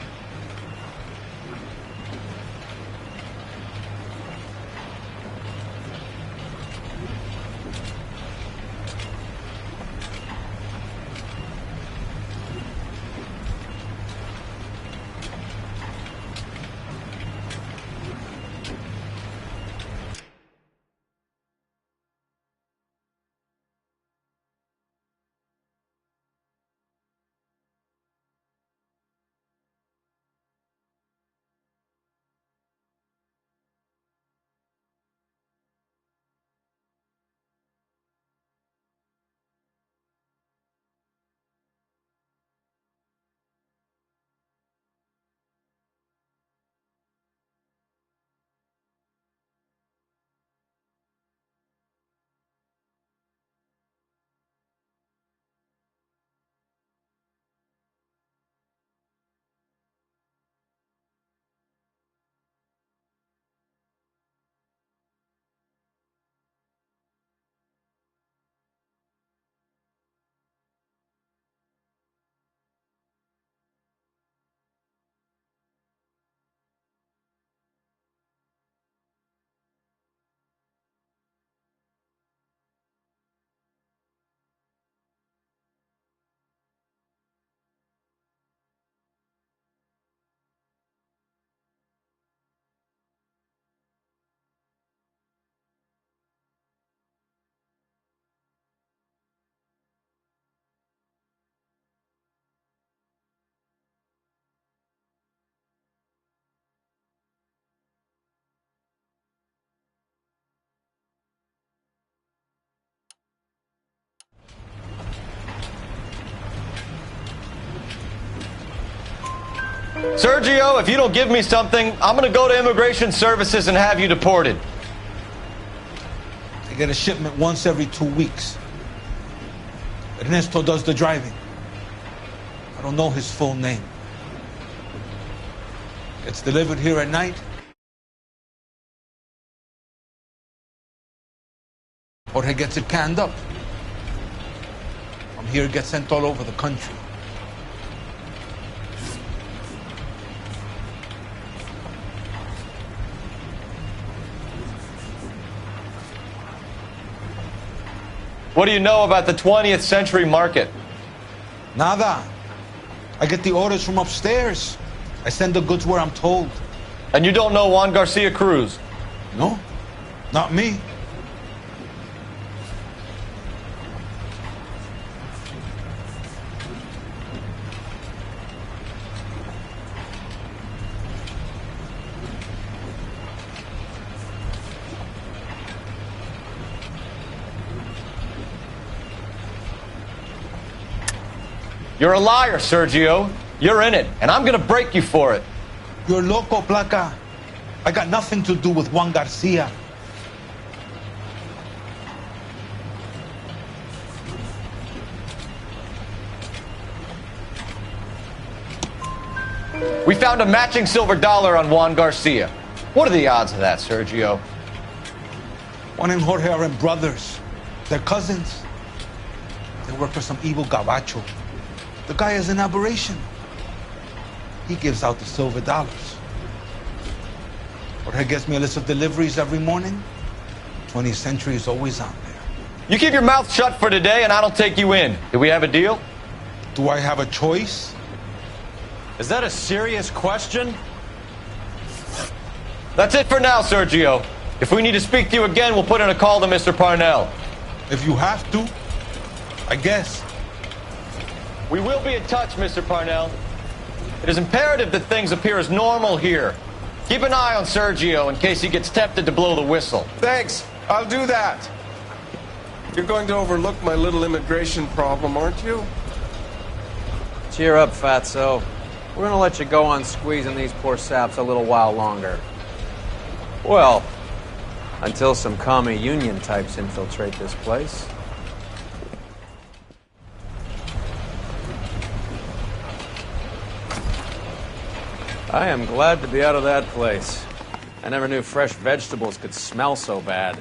Sergio, if you don't give me something, I'm going to go to Immigration Services and have you deported. I get a shipment once every 2 weeks. Ernesto does the driving. I don't know his full name. Gets delivered here at night. Jorge gets it canned up. From here, it gets sent all over the country. What do you know about the 20th century market? Nada. I get the orders from upstairs. I send the goods where I'm told. And you don't know Juan Garcia Cruz? No, not me. You're a liar, Sergio. You're in it, and I'm gonna break you for it. You're loco, Placa. I got nothing to do with Juan Garcia. We found a matching silver dollar on Juan Garcia. What are the odds of that, Sergio? Juan and Jorge are brothers. They're cousins. They work for some evil gabacho. The guy is an aberration. He gives out the silver dollars. Jorge gets me a list of deliveries every morning. 20th Century is always on there. You keep your mouth shut for today, and I don't take you in. Do we have a deal? Do I have a choice? Is that a serious question? That's it for now, Sergio. If we need to speak to you again, we'll put in a call to Mr. Parnell. If you have to, I guess. We will be in touch, Mr. Parnell. It is imperative that things appear as normal here. Keep an eye on Sergio in case he gets tempted to blow the whistle. Thanks. I'll do that. You're going to overlook my little immigration problem, aren't you? Cheer up, fatso. We're gonna let you go on squeezing these poor saps a little while longer. Well, until some commie union types infiltrate this place. I am glad to be out of that place. I never knew fresh vegetables could smell so bad.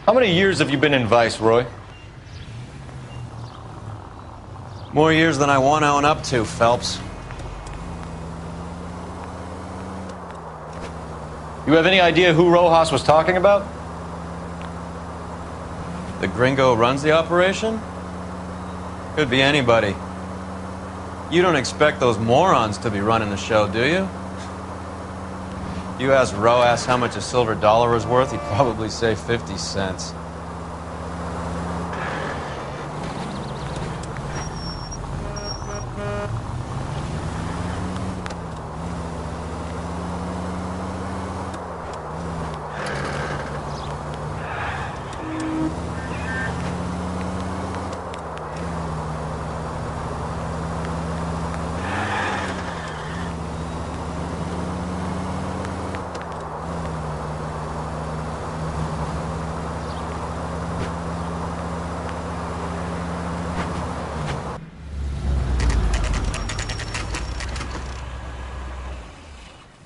How many years have you been in Viceroy? More years than I want to own up to, Phelps. You have any idea who Rojas was talking about? The gringo runs the operation? Could be anybody. You don't expect those morons to be running the show, do you? If you asked Rojas how much a silver dollar was worth, he'd probably say 50 cents.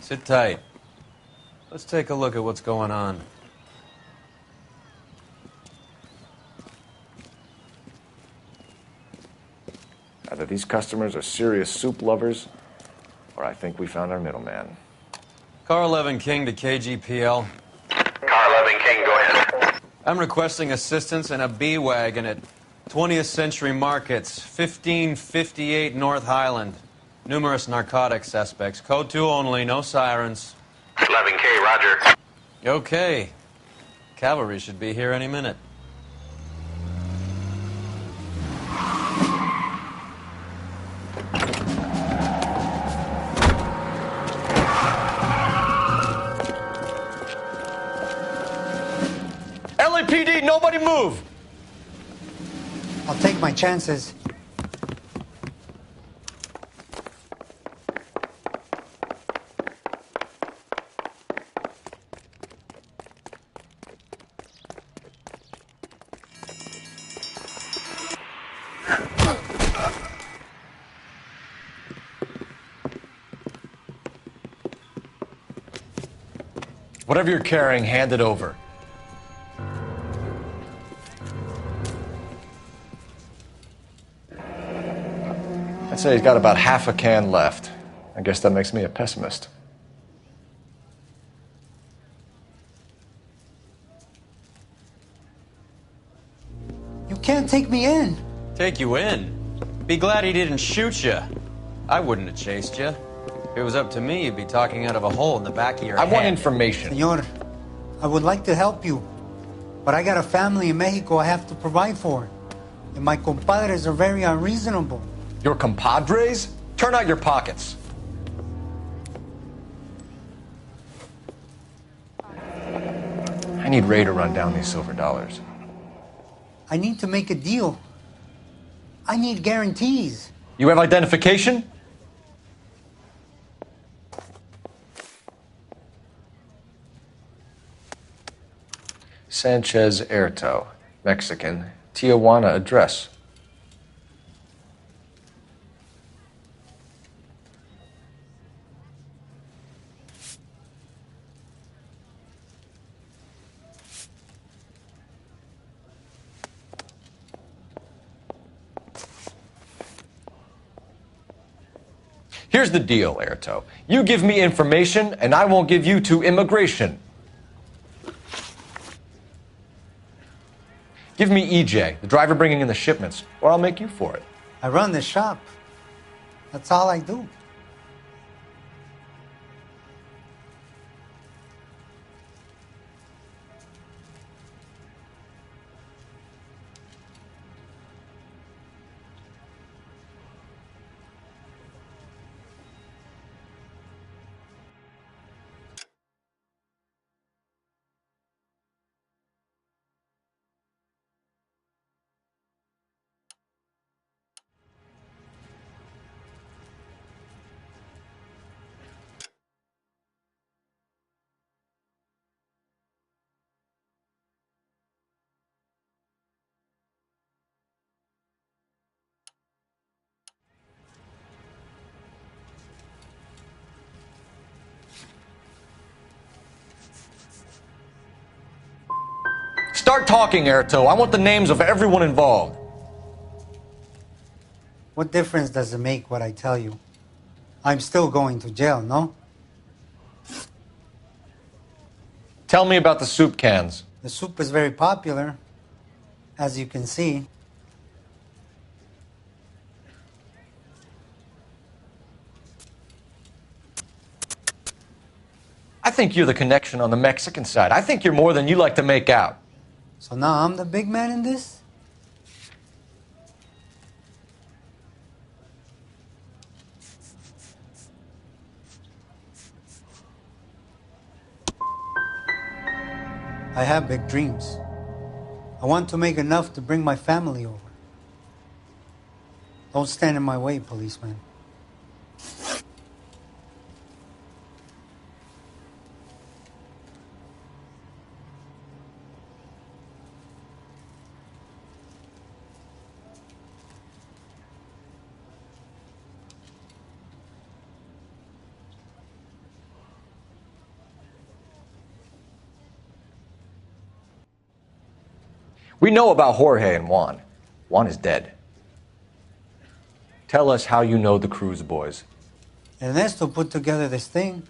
Sit tight. Let's take a look at what's going on. Either these customers are serious soup lovers, or I think we found our middleman. Car 11 King to KGPL. Car 11 King, go ahead. I'm requesting assistance in a B-Wagon at 20th Century Markets, 1558 North Highland. Numerous narcotic suspects. Code 2 only, no sirens. 11K, roger. Okay. Cavalry should be here any minute. LAPD, nobody move! I'll take my chances. Whatever you're carrying, hand it over. I'd say he's got about half a can left. I guess that makes me a pessimist. You can't take me in. Take you in? Be glad he didn't shoot you. I wouldn't have chased you. If it was up to me, you'd be talking out of a hole in the back of your head. I want information. Senor, I would like to help you, but I got a family in Mexico I have to provide for. And my compadres are very unreasonable. Your compadres? Turn out your pockets. I need Ray to run down these silver dollars. I need to make a deal. I need guarantees. You have identification? Sanchez Erto, Mexican, Tijuana address. Here's the deal, Erto. You give me information, and I won't give you to immigration. Give me EJ, the driver bringing in the shipments, or I'll make you for it. I run the shop. That's all I do. Start talking, Erto. I want the names of everyone involved. What difference does it make what I tell you? I'm still going to jail, no? Tell me about the soup cans. The soup is very popular, as you can see. I think you're the connection on the Mexican side. I think you're more than you like to make out. So now I'm the big man in this? I have big dreams. I want to make enough to bring my family over. Don't stand in my way, policeman. We know about Jorge and Juan. Juan is dead. Tell us how you know the Cruz boys. Ernesto put together this thing.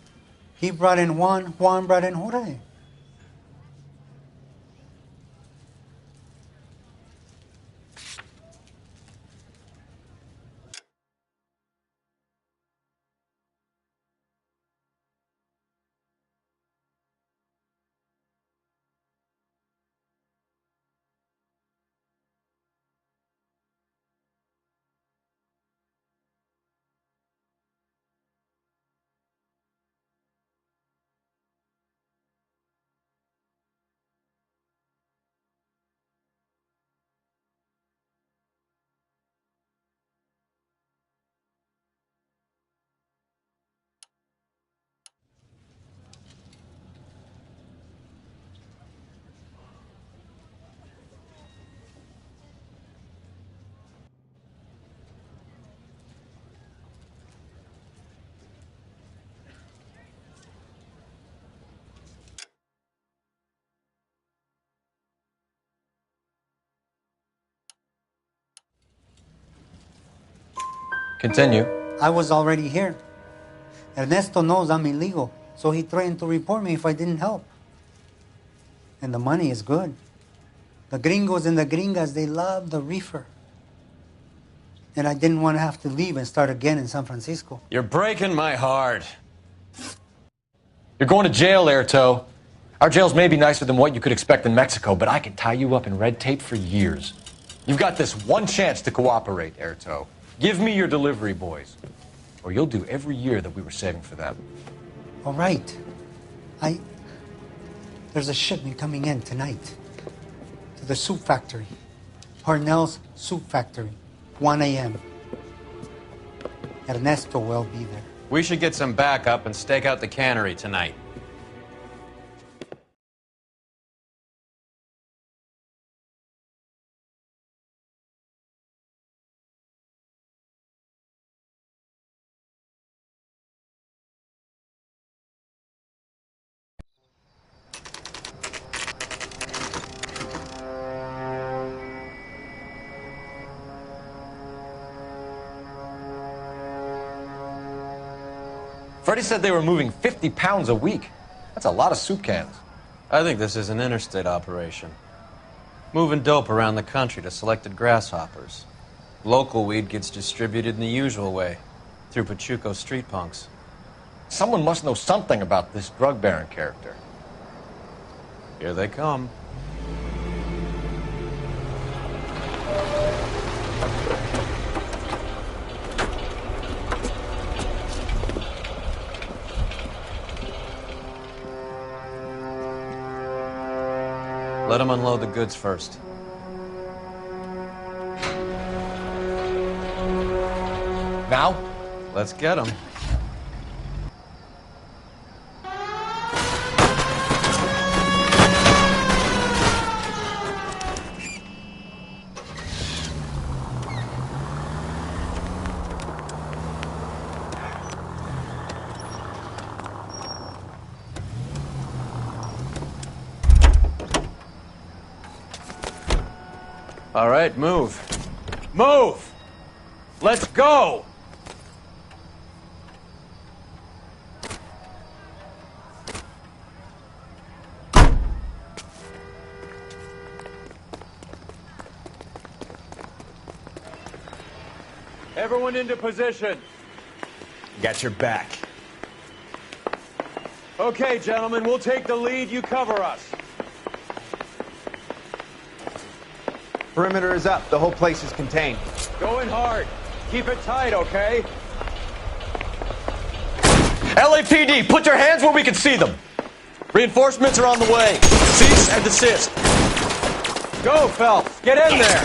He brought in Juan, Juan brought in Jorge. Continue. I was already here. Ernesto knows I'm illegal, so he threatened to report me if I didn't help. And the money is good. The gringos and the gringas, they love the reefer. And I didn't want to have to leave and start again in San Francisco. You're breaking my heart. You're going to jail, Airto. Our jails may be nicer than what you could expect in Mexico, but I can tie you up in red tape for years. You've got this one chance to cooperate, Airto. Give me your delivery boys, or you'll do every year that we were saving for them. All right. There's a shipment coming in tonight to the soup factory. Parnell's Soup Factory, 1 a.m. Ernesto will be there. We should get some backup and stake out the cannery tonight. Freddie said they were moving 50 pounds a week. That's a lot of soup cans. I think this is an interstate operation. Moving dope around the country to selected grasshoppers. Local weed gets distributed in the usual way, through Pachuco street punks. Someone must know something about this drug baron character. Here they come. Let them unload the goods first. Now? Let's get them. All right, move. Move! Let's go! Everyone into position. Got your back. Okay, gentlemen, we'll take the lead. You cover us. Perimeter is up. The whole place is contained. Go in hard. Keep it tight, okay? LAPD, put your hands where we can see them. Reinforcements are on the way. Cease and desist. Go, Phelps. Get in there.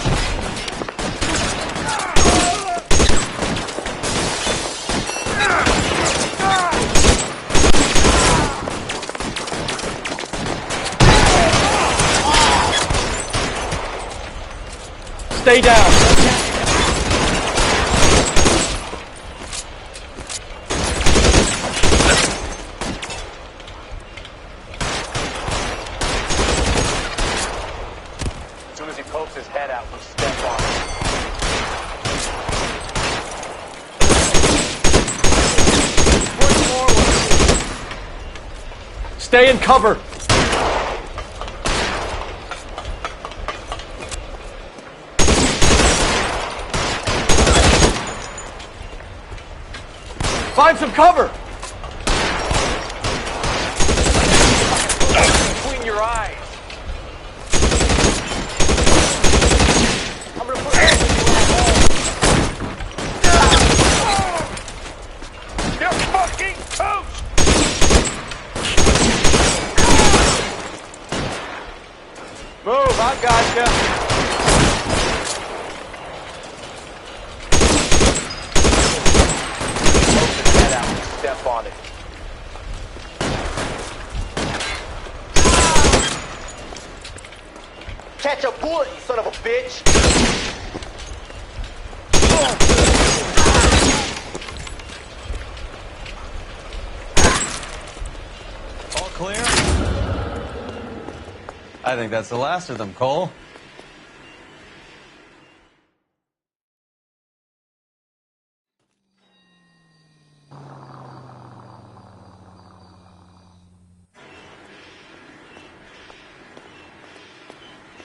Stay down. As soon as he pokes his head out, we step on it. Stay in cover. Find some cover! between your eyes. I'm gonna put You're fucking toast! Move, I gotcha. Step on it. Catch a bullet, you son of a bitch! All clear? I think that's the last of them, Cole.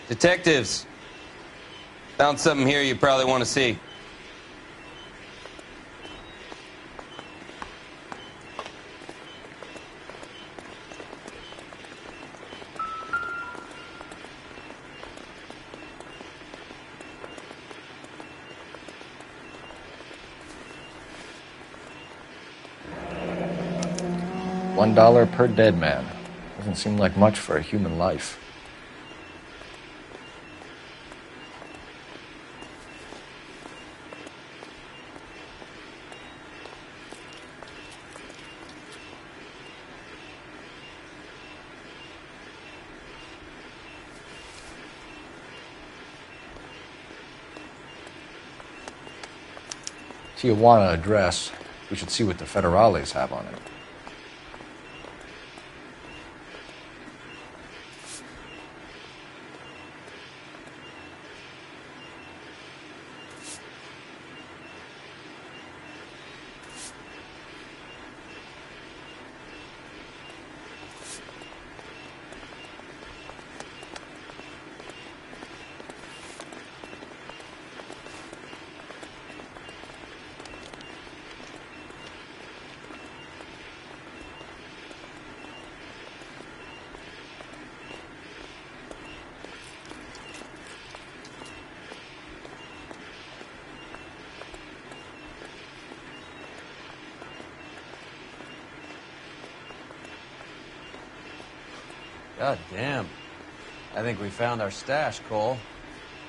Detectives, found something here you probably want to see. $1 per dead man. Doesn't seem like much for a human life. Tijuana address. We should see what the federales have on it. God damn. I think we found our stash, Cole.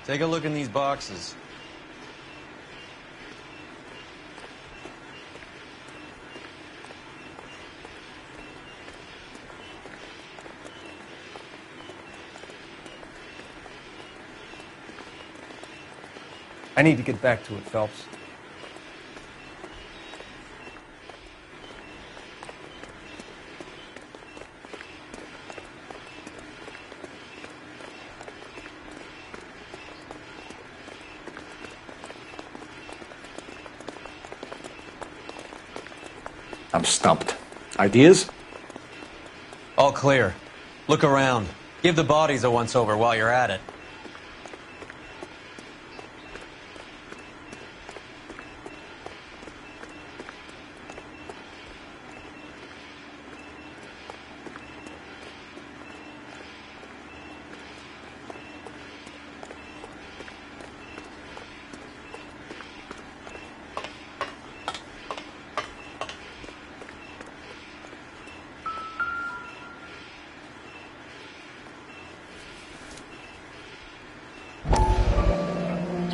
Take a look in these boxes. I need to get back to it, Phelps. I'm stumped. Ideas? All clear. Look around. Give the bodies a once-over while you're at it.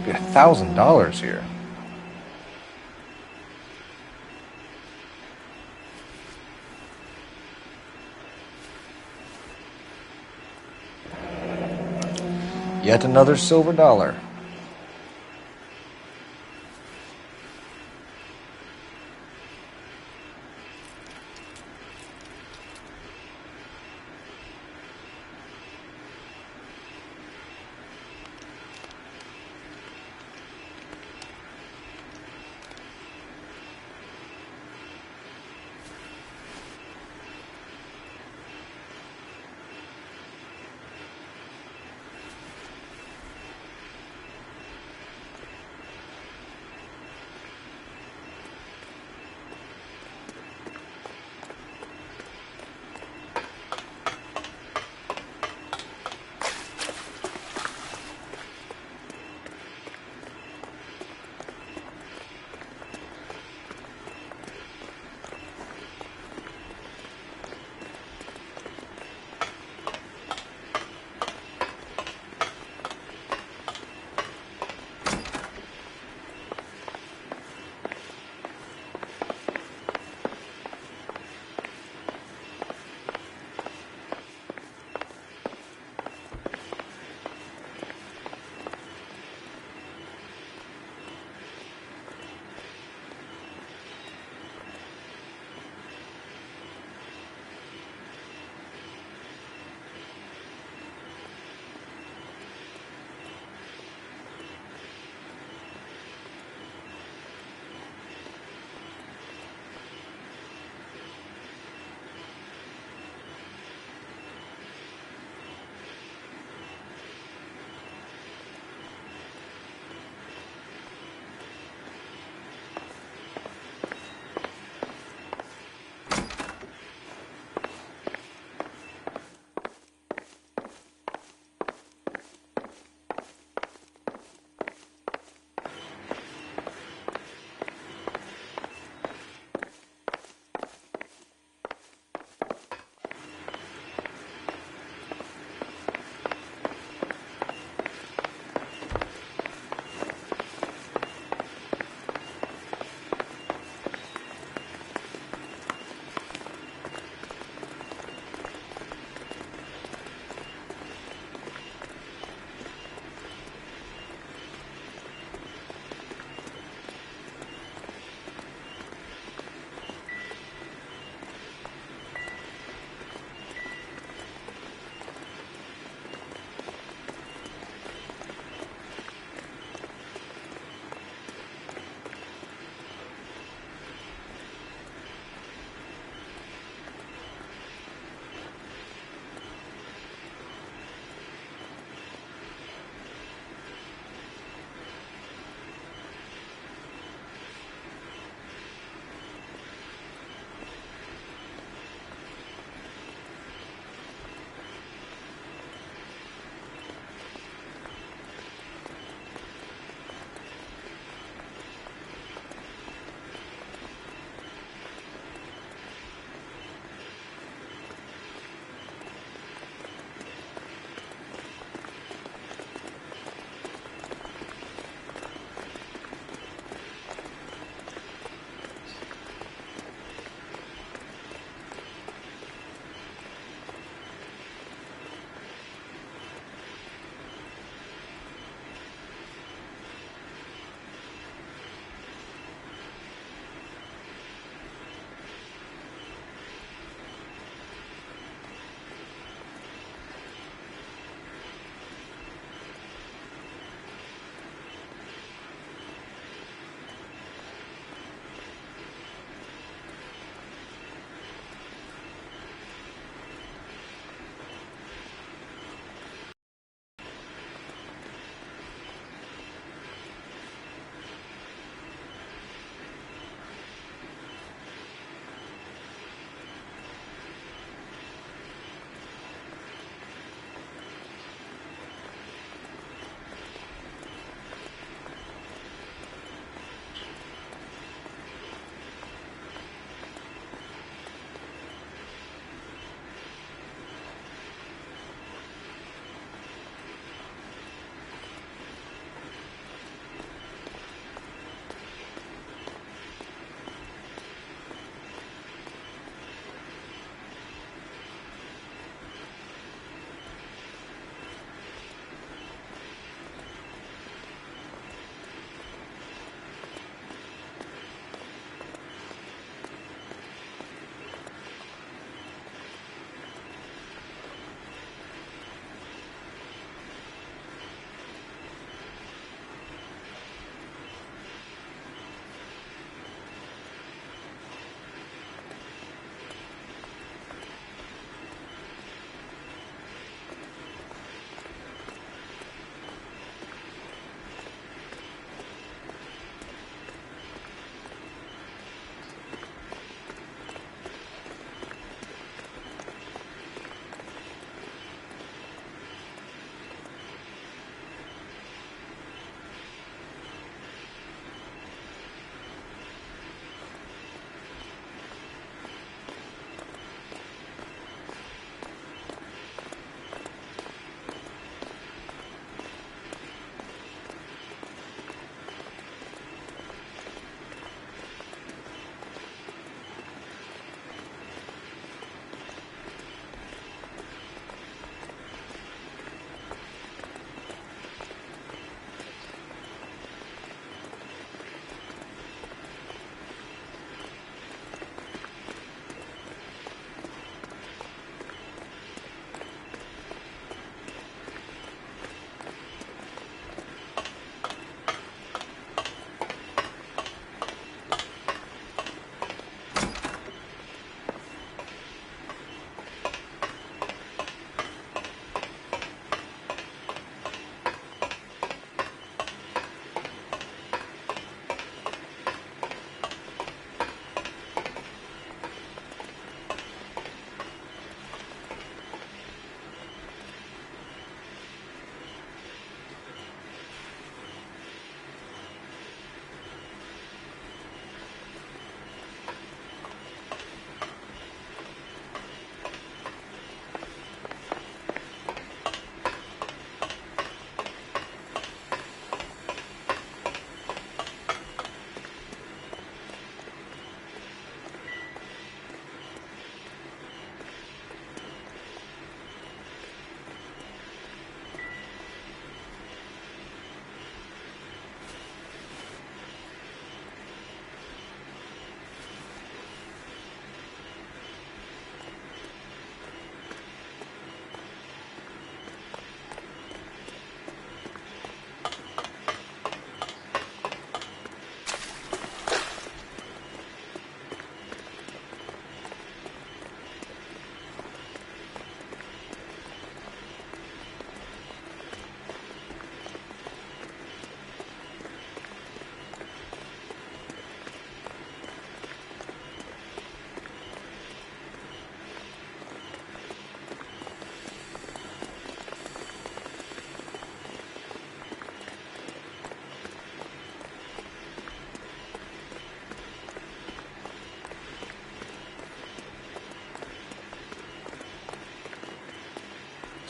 Be $1,000 here. Yet another silver dollar.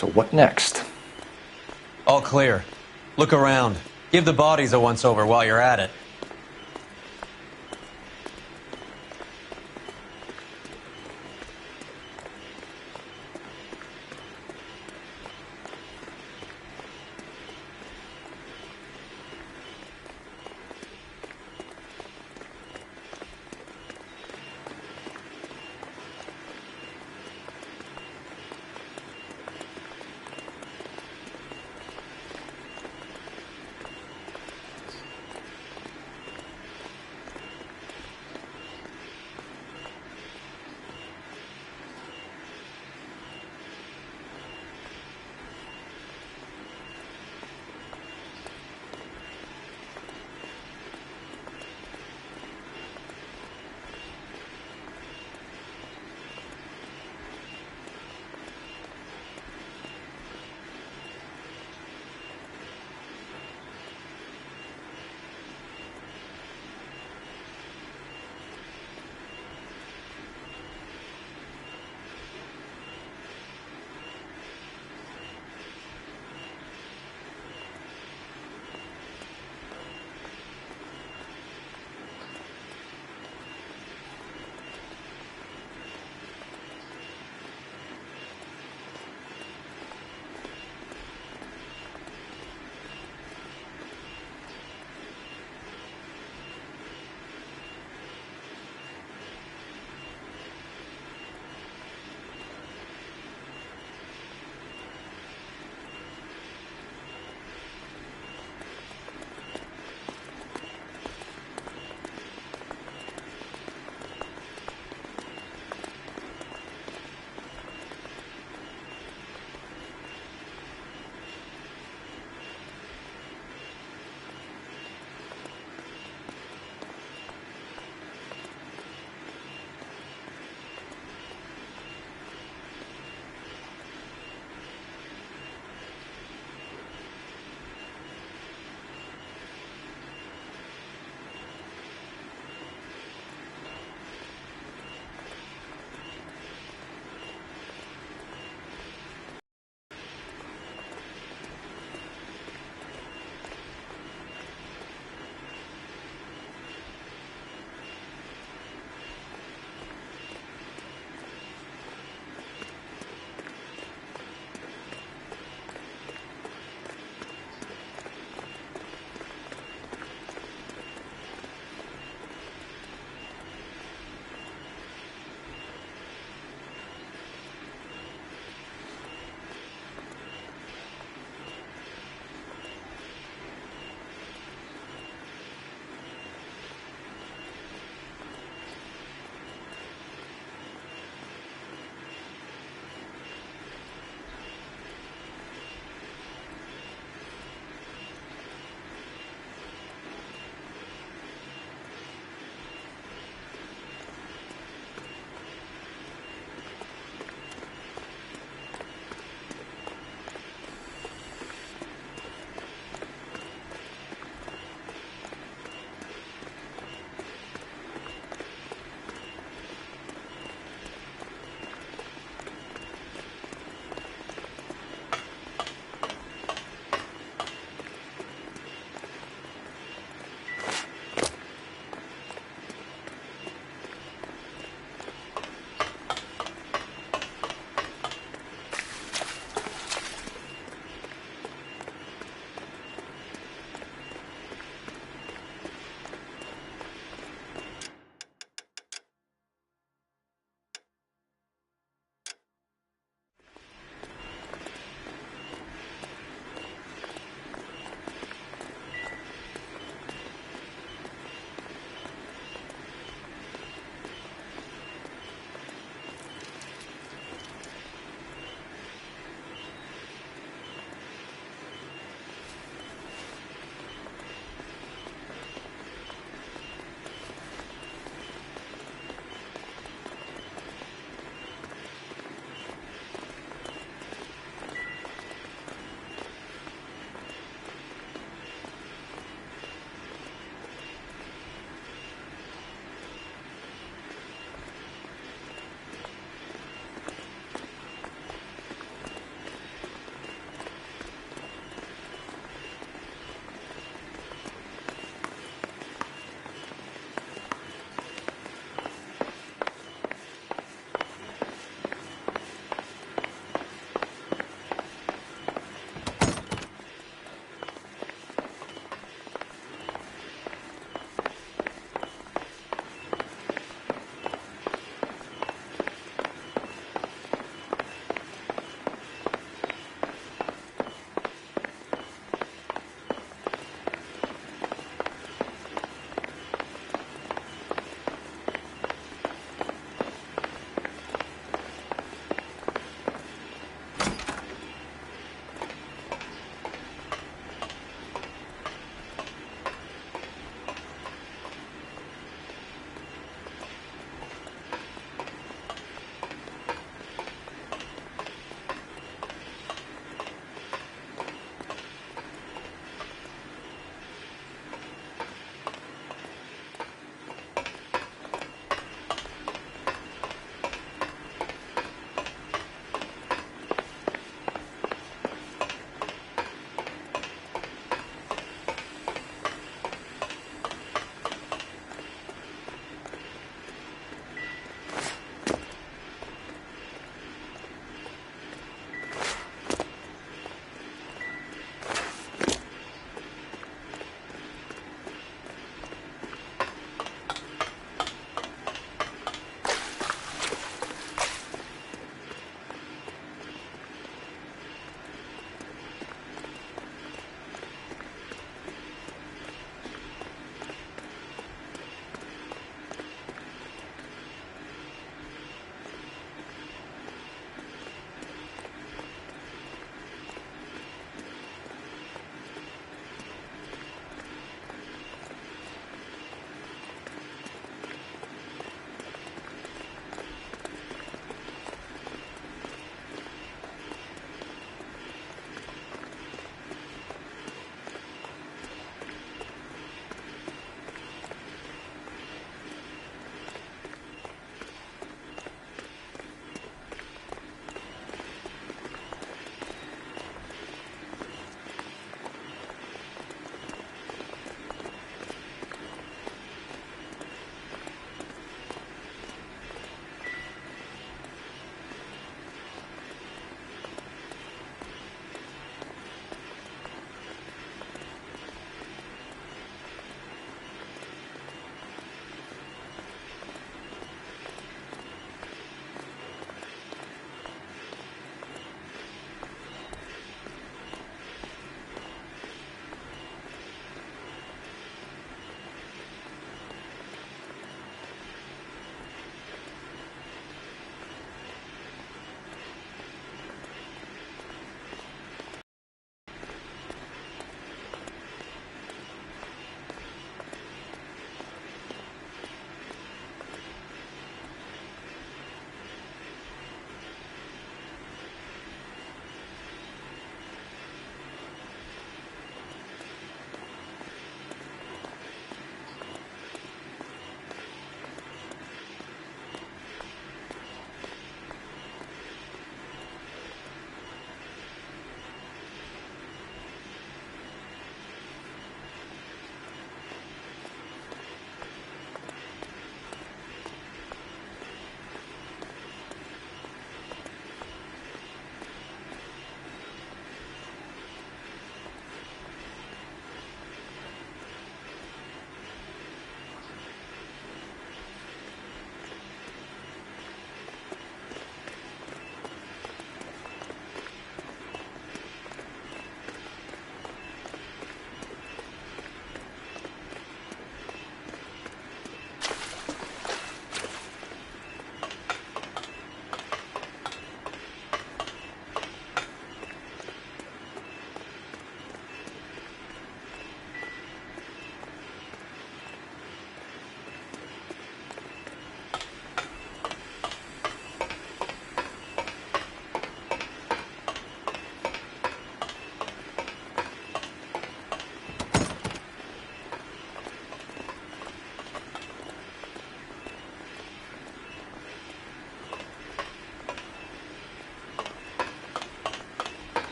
So what next? All clear. Look around. Give the bodies a once-over while you're at it.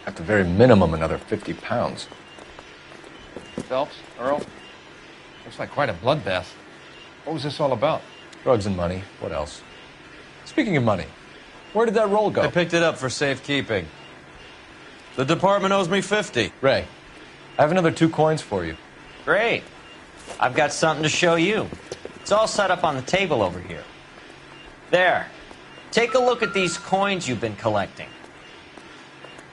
At the very minimum, another 50 pounds. Phelps, Earl, looks like quite a bloodbath. What was this all about? Drugs and money. What else? Speaking of money, where did that roll go? I picked it up for safekeeping. The department owes me 50. Ray, I have another 2 coins for you. Great. I've got something to show you. It's all set up on the table over here. There. Take a look at these coins you've been collecting.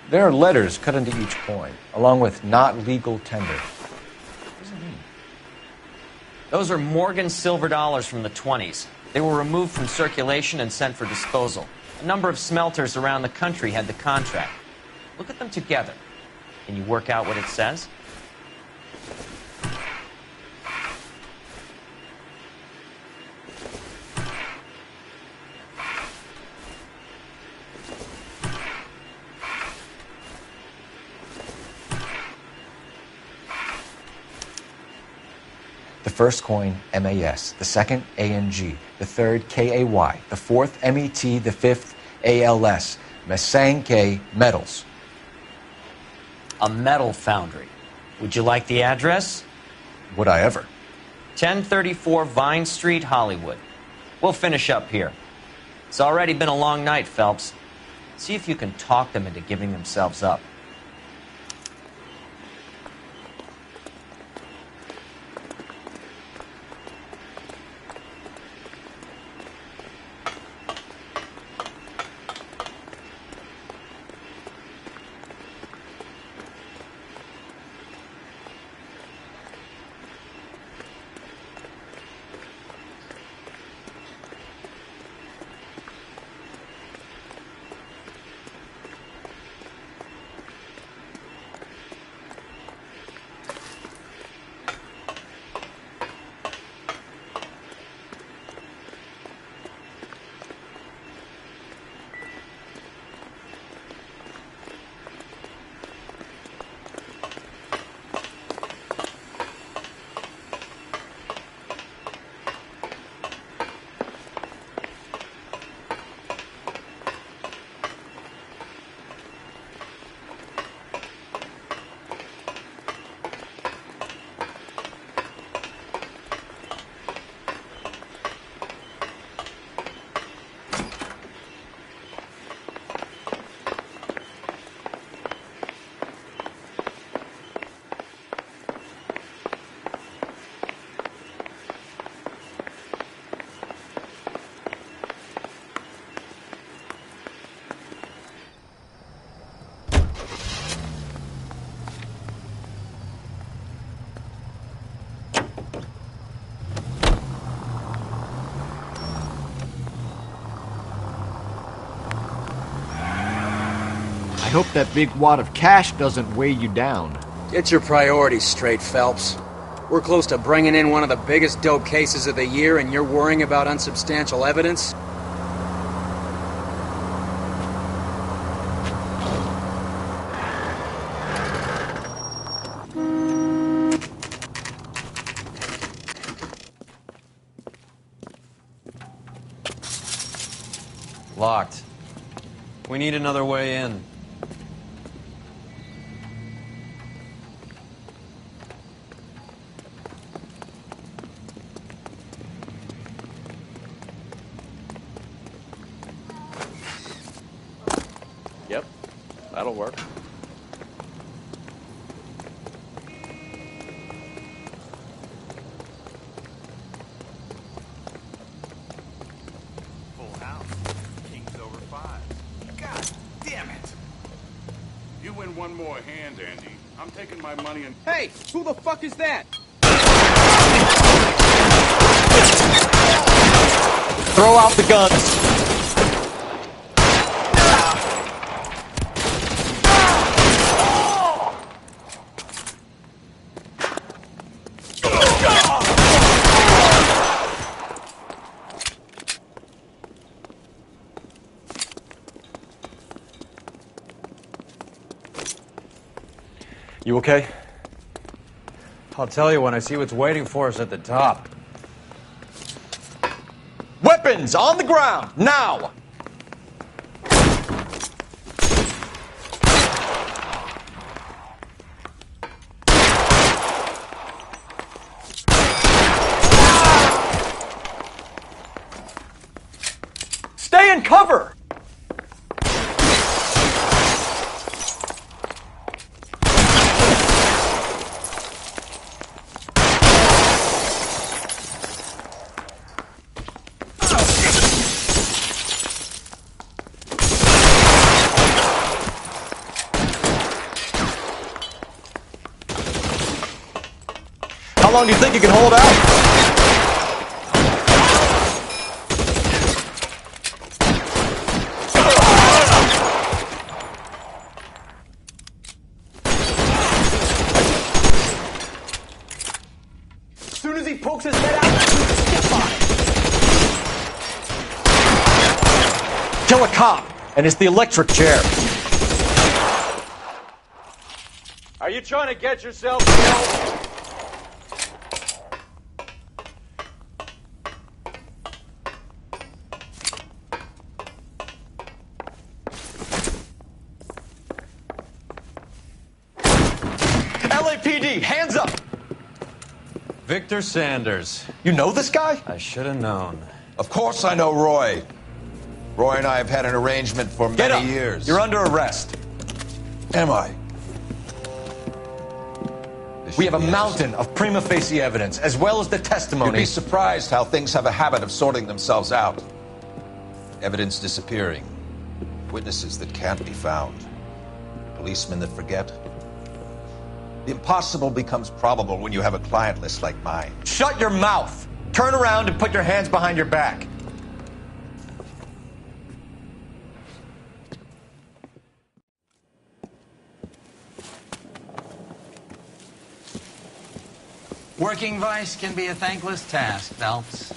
There are letters cut into each coin, along with not legal tender. What does it mean? Those are Morgan silver dollars from the 20s. They were removed from circulation and sent for disposal. A number of smelters around the country had the contract. Look at them together. Can you work out what it says? The first coin, MAS. The second, ANG. The third, KAY. The fourth, MET. The fifth, ALS. Masanke Metals. A metal foundry. Would you like the address? Would I ever? 1034 Vine Street, Hollywood. We'll finish up here. It's already been a long night, Phelps. See if you can talk them into giving themselves up. I hope that big wad of cash doesn't weigh you down. Get your priorities straight, Phelps. We're close to bringing in one of the biggest dope cases of the year, and you're worrying about unsubstantial evidence? Locked. We need another way in. Yep, that'll work. Full house. King's over 5. God damn it! You win one more hand, Andy. I'm taking my money and... Hey, who the fuck is that? Throw out the guns. You okay? I'll tell you when I see what's waiting for us at the top. Weapons on the ground, now! long do you think you can hold out? As soon as he pokes his head out, step on it. Kill a cop, and it's the electric chair. Are you trying to get yourself killed? LAPD, hands up! Victor Sanders. You know this guy? I should have known. Of course I know Roy. Roy and I have had an arrangement for Get many up. years. You're under arrest. Am I? We have a mountain of prima facie evidence, as well as the testimony. You'd be surprised how things have a habit of sorting themselves out. Evidence disappearing. Witnesses that can't be found. Policemen that forget. The impossible becomes probable when you have a client list like mine. Shut your mouth! Turn around and put your hands behind your back. Working vice can be a thankless task, Phelps.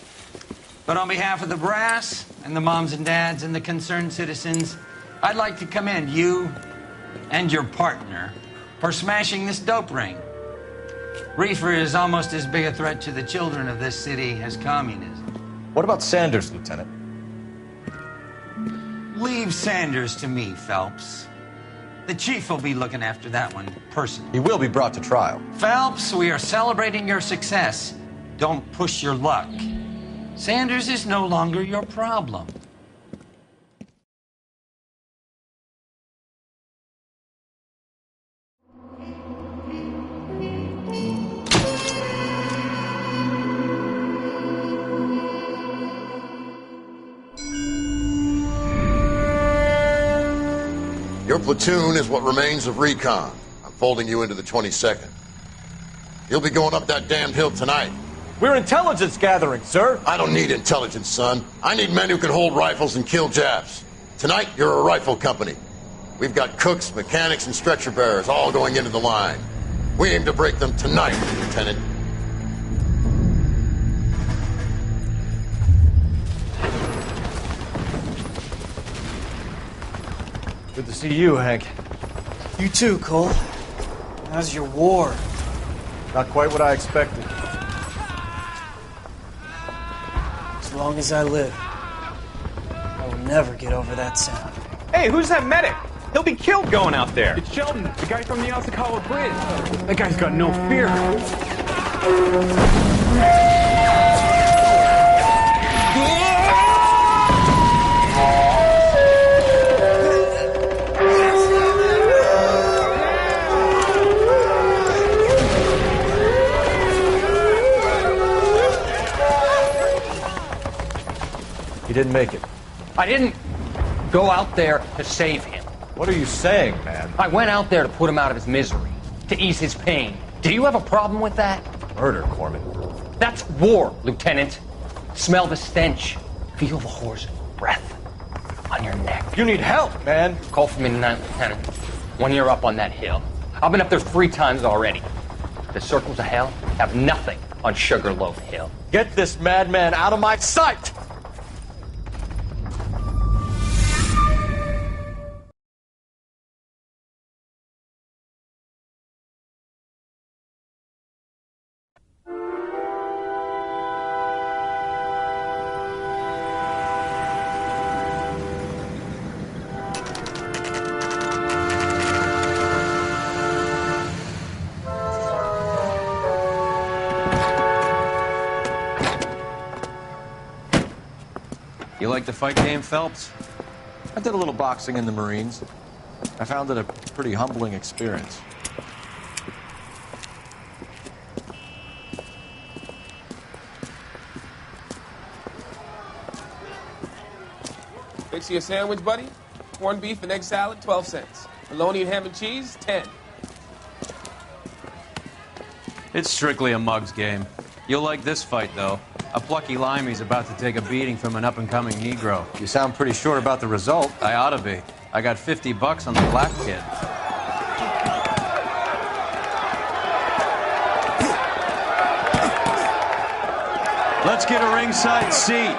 But on behalf of the brass and the moms and dads and the concerned citizens, I'd like to commend you and your partner for smashing this dope ring. Reefer is almost as big a threat to the children of this city as communism. What about Sanders, Lieutenant? Leave Sanders to me, Phelps. The chief will be looking after that one personally. He will be brought to trial. Phelps, we are celebrating your success. Don't push your luck. Sanders is no longer your problem. Your platoon is what remains of recon. I'm folding you into the 22nd. You'll be going up that damned hill tonight. We're intelligence gathering, sir. I don't need intelligence, son. I need men who can hold rifles and kill Japs. Tonight, you're a rifle company. We've got cooks, mechanics, and stretcher bearers all going into the line. We aim to break them tonight, Lieutenant. Good to see you, Hank. You too, Cole. How's your war? Not quite what I expected. As long as I live, I will never get over that sound. Hey, who's that medic? He'll be killed going out there. It's Sheldon, the guy from the Osakawa Bridge. That guy's got no fear. He didn't make it. I didn't go out there to save him. What are you saying, man? I went out there to put him out of his misery, to ease his pain. Do you have a problem with that? Murder, Corman. That's war, Lieutenant. Smell the stench. Feel the horse's breath on your neck. You need help, man. Call for me tonight, Lieutenant, when you're up on that hill. I've been up there 3 times already. The circles of hell have nothing on Sugarloaf Hill. Get this madman out of my sight! You like the fight game, Phelps? I did a little boxing in the Marines. I found it a pretty humbling experience. Fix you a sandwich, buddy? Corned beef and egg salad, 12 cents. Bologna and ham and cheese, 10. It's strictly a mug's game. You'll like this fight, though. A plucky limey's about to take a beating from an up-and-coming Negro. You sound pretty sure about the result. I ought to be. I got $50 on the black kid. Let's get a ringside seat.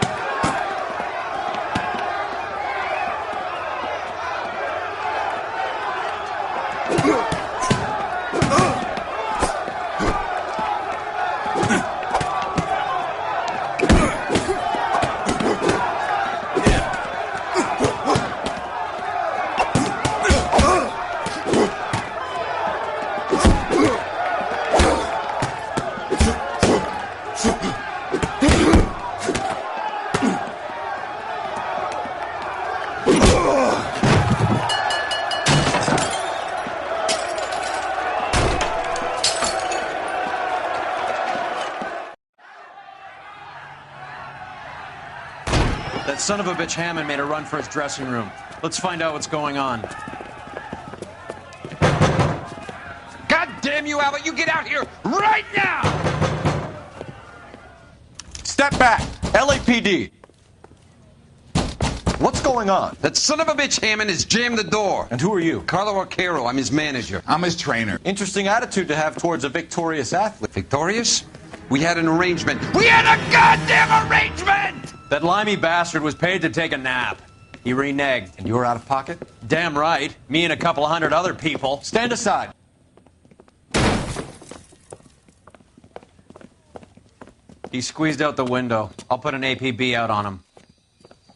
That son of a bitch Hammond made a run for his dressing room. Let's find out what's going on. God damn you, Albert! You get out here right now! Step back! LAPD! What's going on? That son of a bitch Hammond has jammed the door. And who are you? Carlo Arcaro. I'm his manager. I'm his trainer. Interesting attitude to have towards a victorious athlete. Victorious? We had an arrangement. We had a goddamn arrangement! That limey bastard was paid to take a nap. He reneged. And you were out of pocket? Damn right. Me and a couple of hundred other people. Stand aside. He squeezed out the window. I'll put an APB out on him.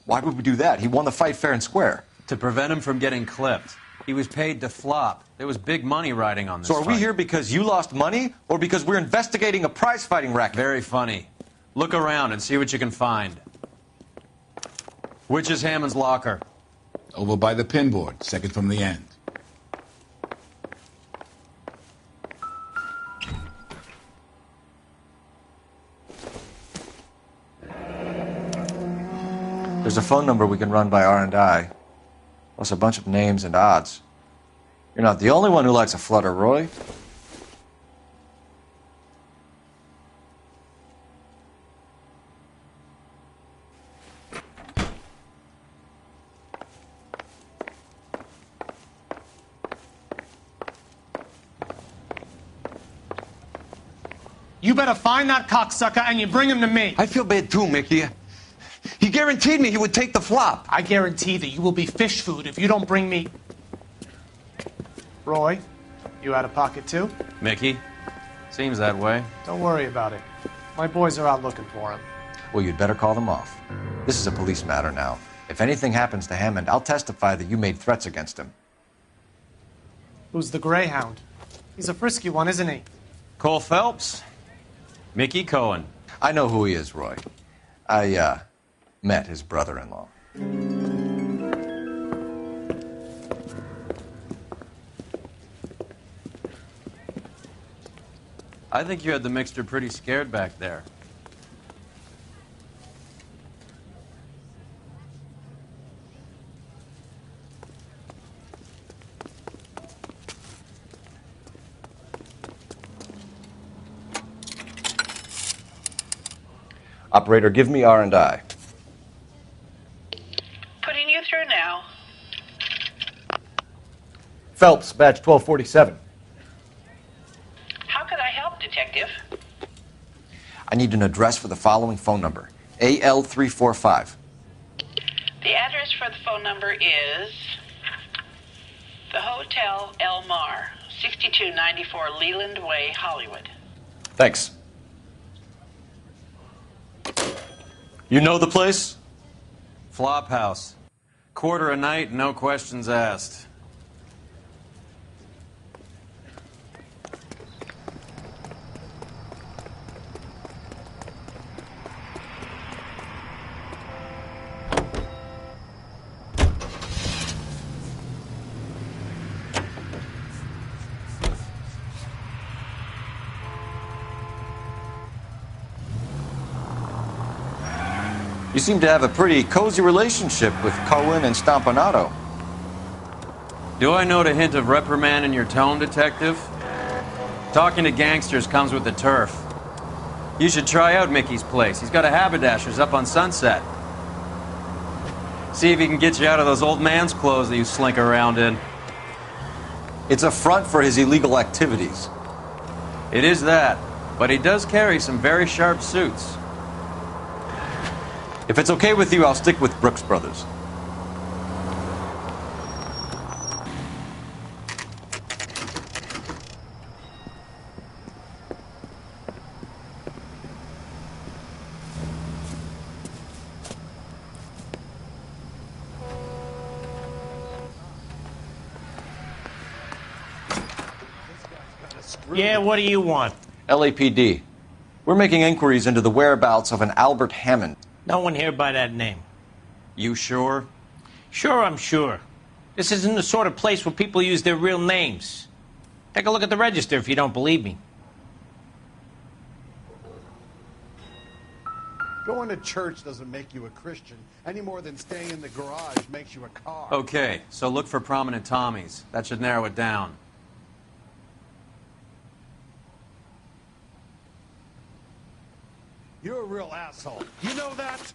Why would we do that? He won the fight fair and square. To prevent him from getting clipped. He was paid to flop. There was big money riding on this So are we fight. here because you lost money, or because we're investigating a prize-fighting racket? Very funny. Look around and see what you can find. Which is Hammond's locker? Over by the pinboard, second from the end. There's a phone number we can run by R&I, plus a bunch of names and odds. You're not the only one who likes a flutter, Roy. You better find that cocksucker and you bring him to me. I feel bad too, Mickey. He guaranteed me he would take the flop. I guarantee that you will be fish food if you don't bring me... Roy, you out of pocket too? Mickey? Seems that way. Don't worry about it. My boys are out looking for him. Well, you'd better call them off. This is a police matter now. If anything happens to Hammond, I'll testify that you made threats against him. Who's the Greyhound? He's a frisky one, isn't he? Cole Phelps? Mickey Cohen. I know who he is, Roy. I, met his brother-in-law. I think you had the mixture pretty scared back there. Operator, give me R&I. Putting you through now. Phelps, badge 1247. How could I help, Detective? I need an address for the following phone number. AL345. The address for the phone number is the Hotel El Mar, 6294 Leland Way, Hollywood. Thanks. You know the place? Flop house. Quarter a night, no questions asked. You seem to have a pretty cozy relationship with Cohen and Stompanato. Do I note a hint of reprimand in your tone, Detective? Talking to gangsters comes with the turf. You should try out Mickey's place. He's got a haberdasher's up on Sunset. See if he can get you out of those old man's clothes that you slink around in. It's a front for his illegal activities. It is that, but he does carry some very sharp suits. If it's okay with you, I'll stick with Brooks Brothers. Yeah, what do you want? LAPD. We're making inquiries into the whereabouts of an Albert Hammond. No one here by that name. You sure? Sure, I'm sure. This isn't the sort of place where people use their real names. Take a look at the register if you don't believe me. Going to church doesn't make you a Christian any more than staying in the garage makes you a car. Okay, so look for prominent Tommies. That should narrow it down. You're a real asshole. You know that?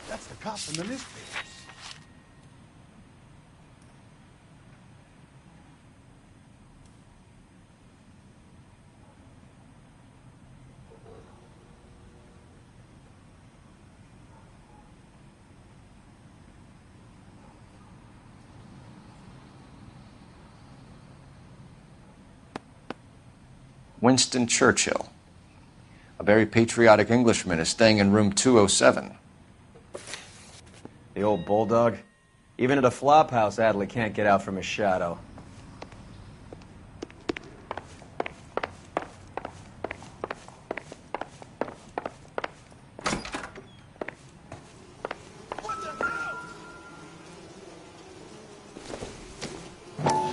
That's the cop in the newspapers. Winston Churchill. A very patriotic Englishman is staying in room 207. The old bulldog. Even at a flop house, Adley can't get out from his shadow.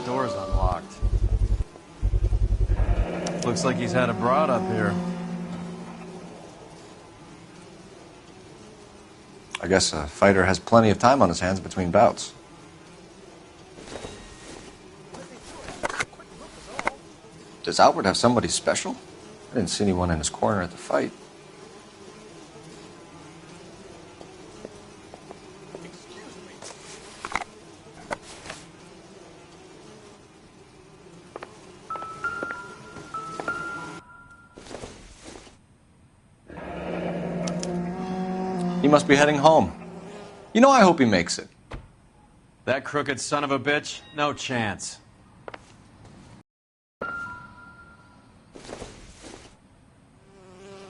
Door's unlocked. Looks like he's had a broad up here. I guess a fighter has plenty of time on his hands between bouts. Does Albert have somebody special? I didn't see anyone in his corner at the fight. He must be heading home. You know, I hope he makes it. That crooked son of a bitch? No chance.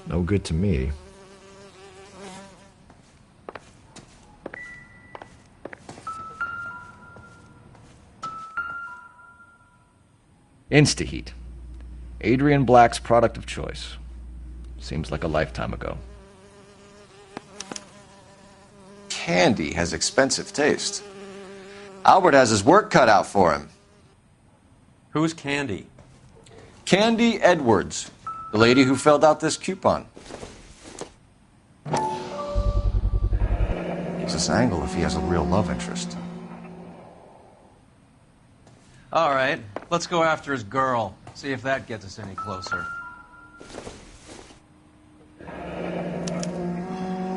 No good to me. Instaheat. Adrian Black's product of choice. Seems like a lifetime ago. Candy has expensive taste. Albert has his work cut out for him. Who's Candy? Candy Edwards, the lady who filled out this coupon. Gives us angle if he has a real love interest. All right, let's go after his girl. See if that gets us any closer.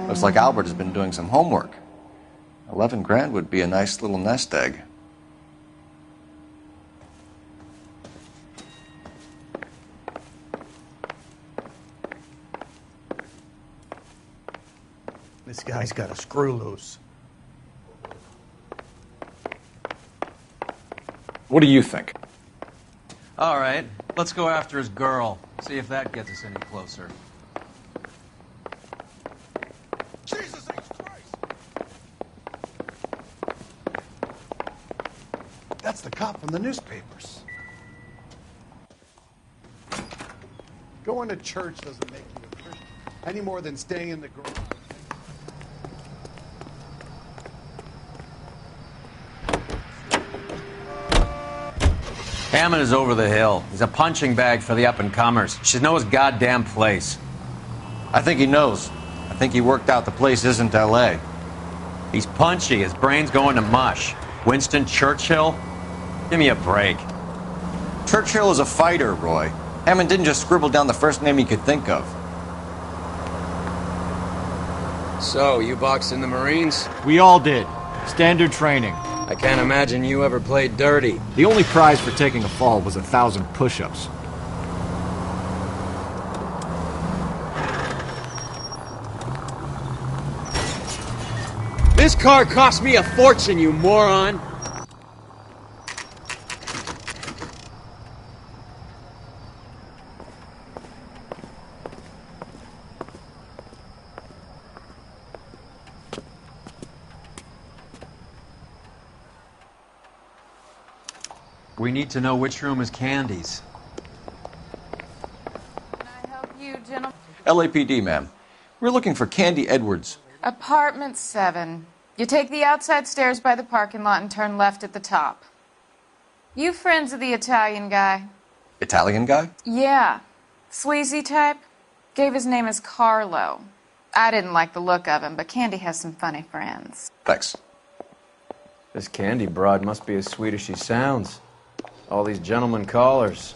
Looks like Albert has been doing some homework. 11 grand would be a nice little nest egg. This guy's got a screw loose. What do you think? All right, let's go after his girl. See if that gets us any closer. Jesus H. Christ! That's the cop from the newspapers. Going to church doesn't make you a Christian any more than staying in the garage. Hammond is over the hill. He's a punching bag for the up-and-comers. Should know his goddamn place. I think he knows. I think he worked out the place isn't L.A. He's punchy. His brain's going to mush. Winston Churchill? Give me a break. Churchill is a fighter, Roy. Hammond didn't just scribble down the first name he could think of. So, you boxed in the Marines? We all did. Standard training. I can't imagine you ever played dirty. The only prize for taking a fall was 1,000 push-ups. This car cost me a fortune, you moron! We need to know which room is Candy's. Can I help you, gentlemen? LAPD, ma'am. We're looking for Candy Edwards. Apartment 7. You take the outside stairs by the parking lot and turn left at the top. You friends of the Italian guy? Italian guy? Yeah. Sleazy type? Gave his name as Carlo. I didn't like the look of him, but Candy has some funny friends. Thanks. This Candy broad must be as sweet as she sounds. All these gentlemen callers.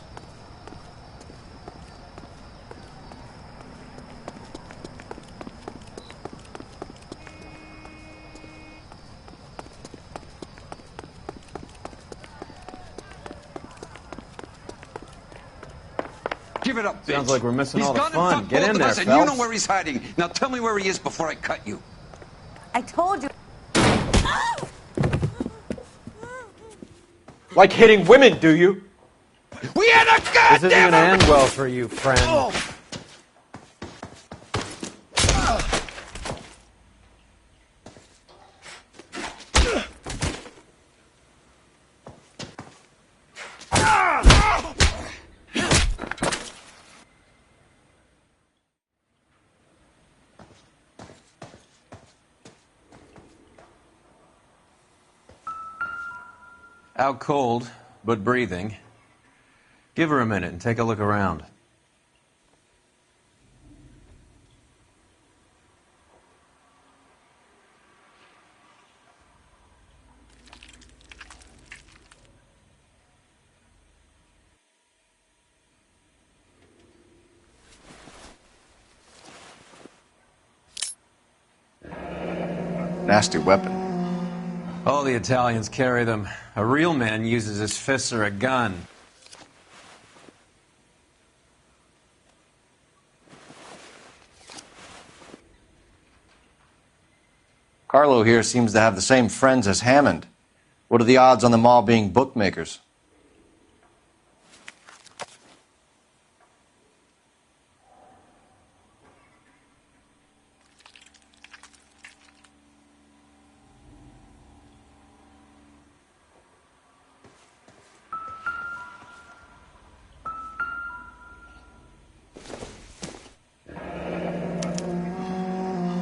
Give it up, bitch. Sounds like we're missing all the He's fun. gonna fuck Get both in of there, us, and you know Phelps. where he's hiding. Now tell me where he is before I cut you. I told you. Like hitting women, do you? We had a goddamn... This isn't gonna end well for you, friend. Oh. Out cold, but breathing. Give her a minute and take a look around. Nasty weapon. Oh, the Italians carry them. A real man uses his fists or a gun. Carlo here seems to have the same friends as Hammond. What are the odds on them all being bookmakers?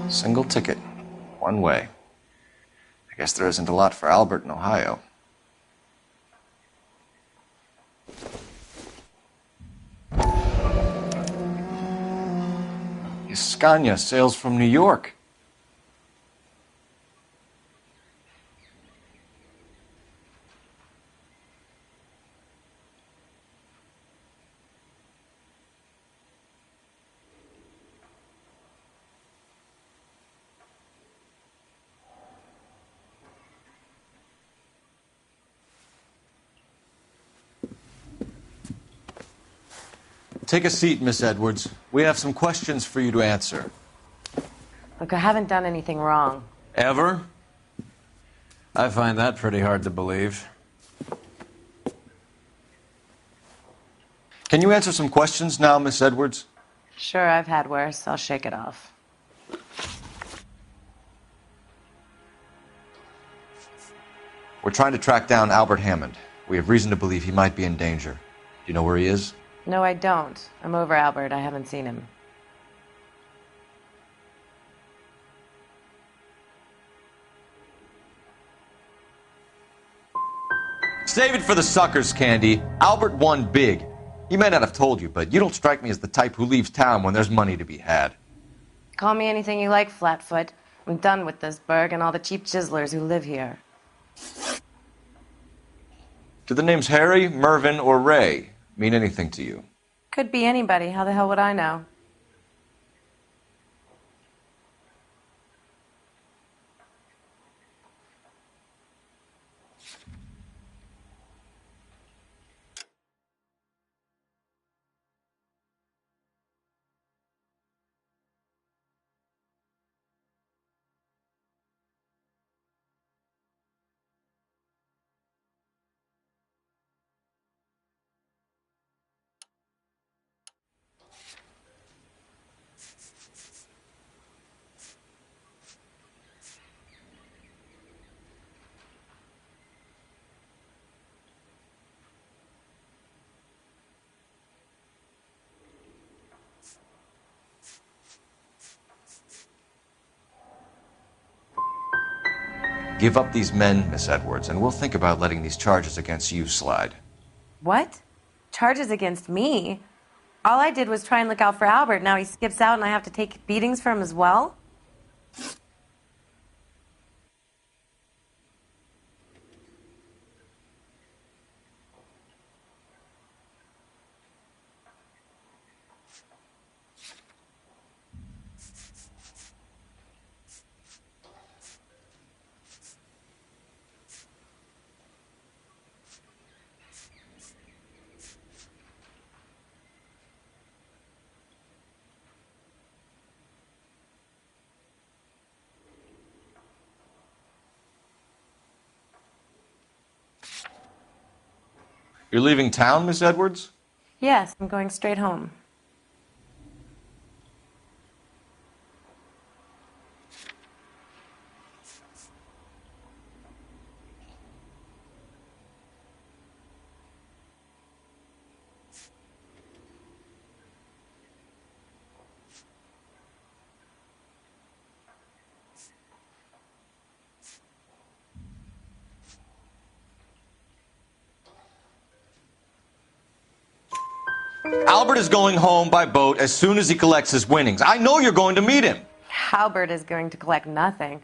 Single ticket, one way. I guess there isn't a lot for Albert in Ohio. Scania sails from New York. Take a seat, Miss Edwards. We have some questions for you to answer. Look, I haven't done anything wrong. Ever? I find that pretty hard to believe. Can you answer some questions now, Miss Edwards? Sure, I've had worse. I'll shake it off. We're trying to track down Albert Hammond. We have reason to believe he might be in danger. Do you know where he is? No, I don't. I'm over Albert. I haven't seen him. Save it for the suckers, Candy. Albert won big. He may not have told you, but you don't strike me as the type who leaves town when there's money to be had. Call me anything you like, Flatfoot. I'm done with this burg and all the cheap chiselers who live here. Do the names Harry, Mervyn, or Ray mean anything to you? Could be anybody. How the hell would I know? Give up these men, Miss Edwards, and we'll think about letting these charges against you slide. What? Charges against me? All I did was try and look out for Albert. Now he skips out and I have to take beatings for him as well? You're leaving town, Miss Edwards? Yes, I'm going straight home. Albert is going home by boat as soon as he collects his winnings. I know you're going to meet him. Albert is going to collect nothing.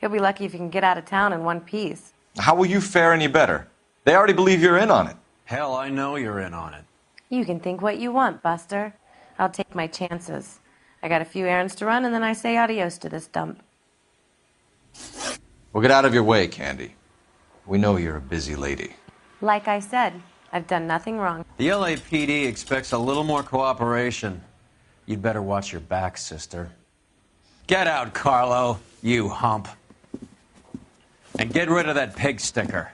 He'll be lucky if he can get out of town in one piece. How will you fare any better? They already believe you're in on it. Hell, I know you're in on it. You can think what you want, Buster. I'll take my chances. I got a few errands to run, and then I say adios to this dump. We'll get out of your way, Candy. We know you're a busy lady. Like I said, I've done nothing wrong. The LAPD expects a little more cooperation. You'd better watch your back, sister. Get out, Carlo, you hump. And get rid of that pig sticker.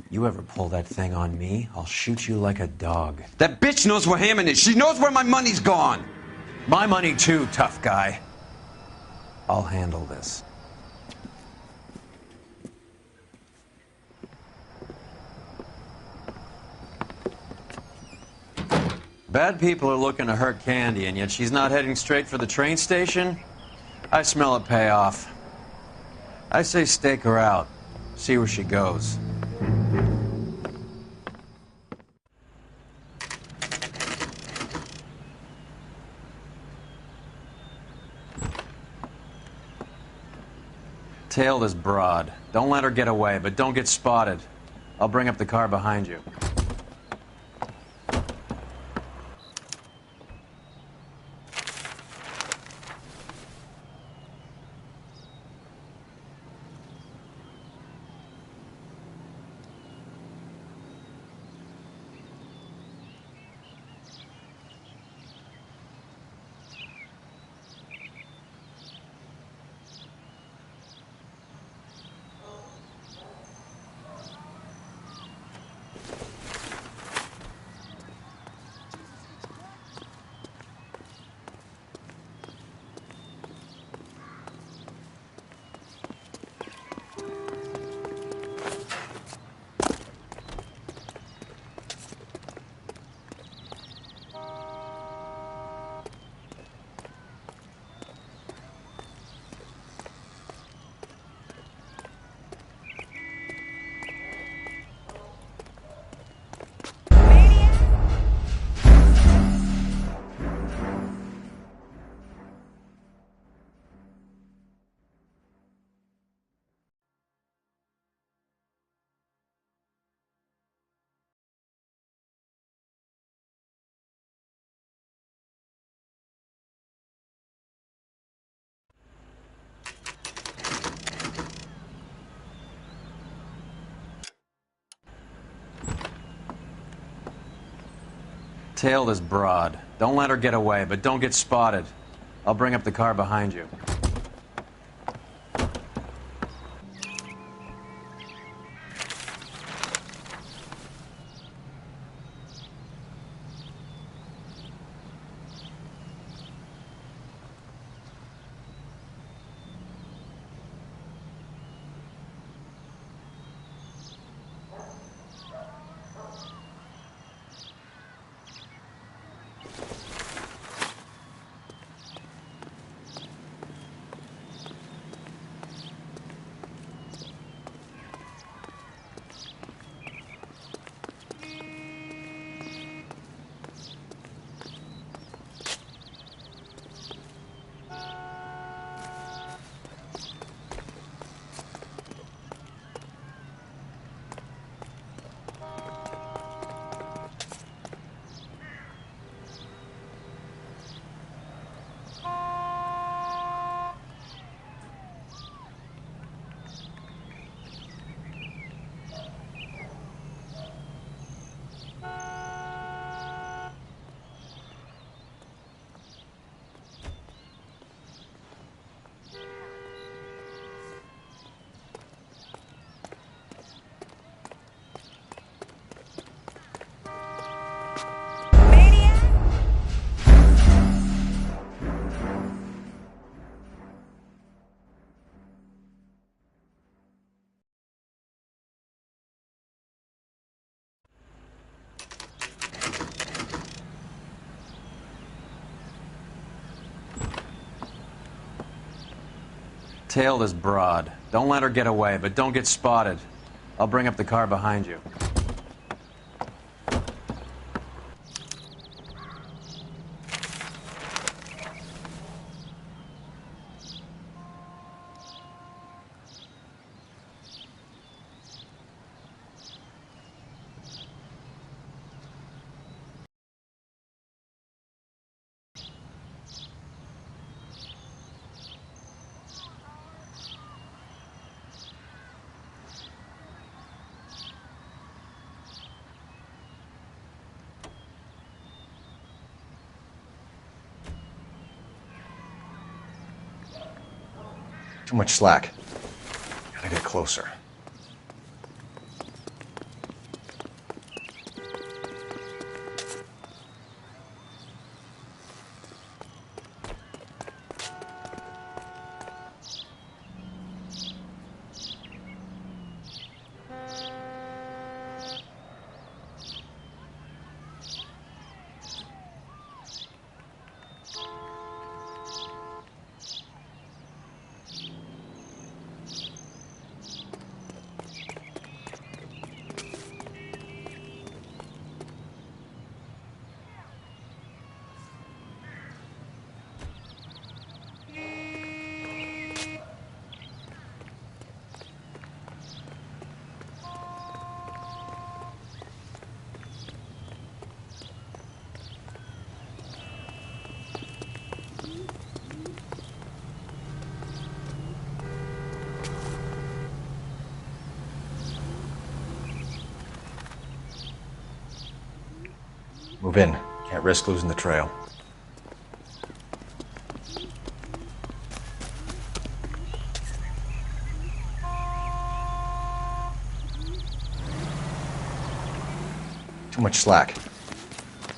You ever pull that thing on me, I'll shoot you like a dog. That bitch knows where Hammond is. She knows where my money's gone. My money too, tough guy. I'll handle this. Bad people are looking to hurt Candy, and yet she's not heading straight for the train station? I smell a payoff. I say stake her out. See where she goes. Tail this broad. Don't let her get away, but don't get spotted. I'll bring up the car behind you. Tail this broad. Don't let her get away, but don't get spotted. I'll bring up the car behind you. Tail this broad. Don't let her get away, but don't get spotted. I'll bring up the car behind you. Too much slack. Gotta get closer. Move in. Can't risk losing the trail. Too much slack.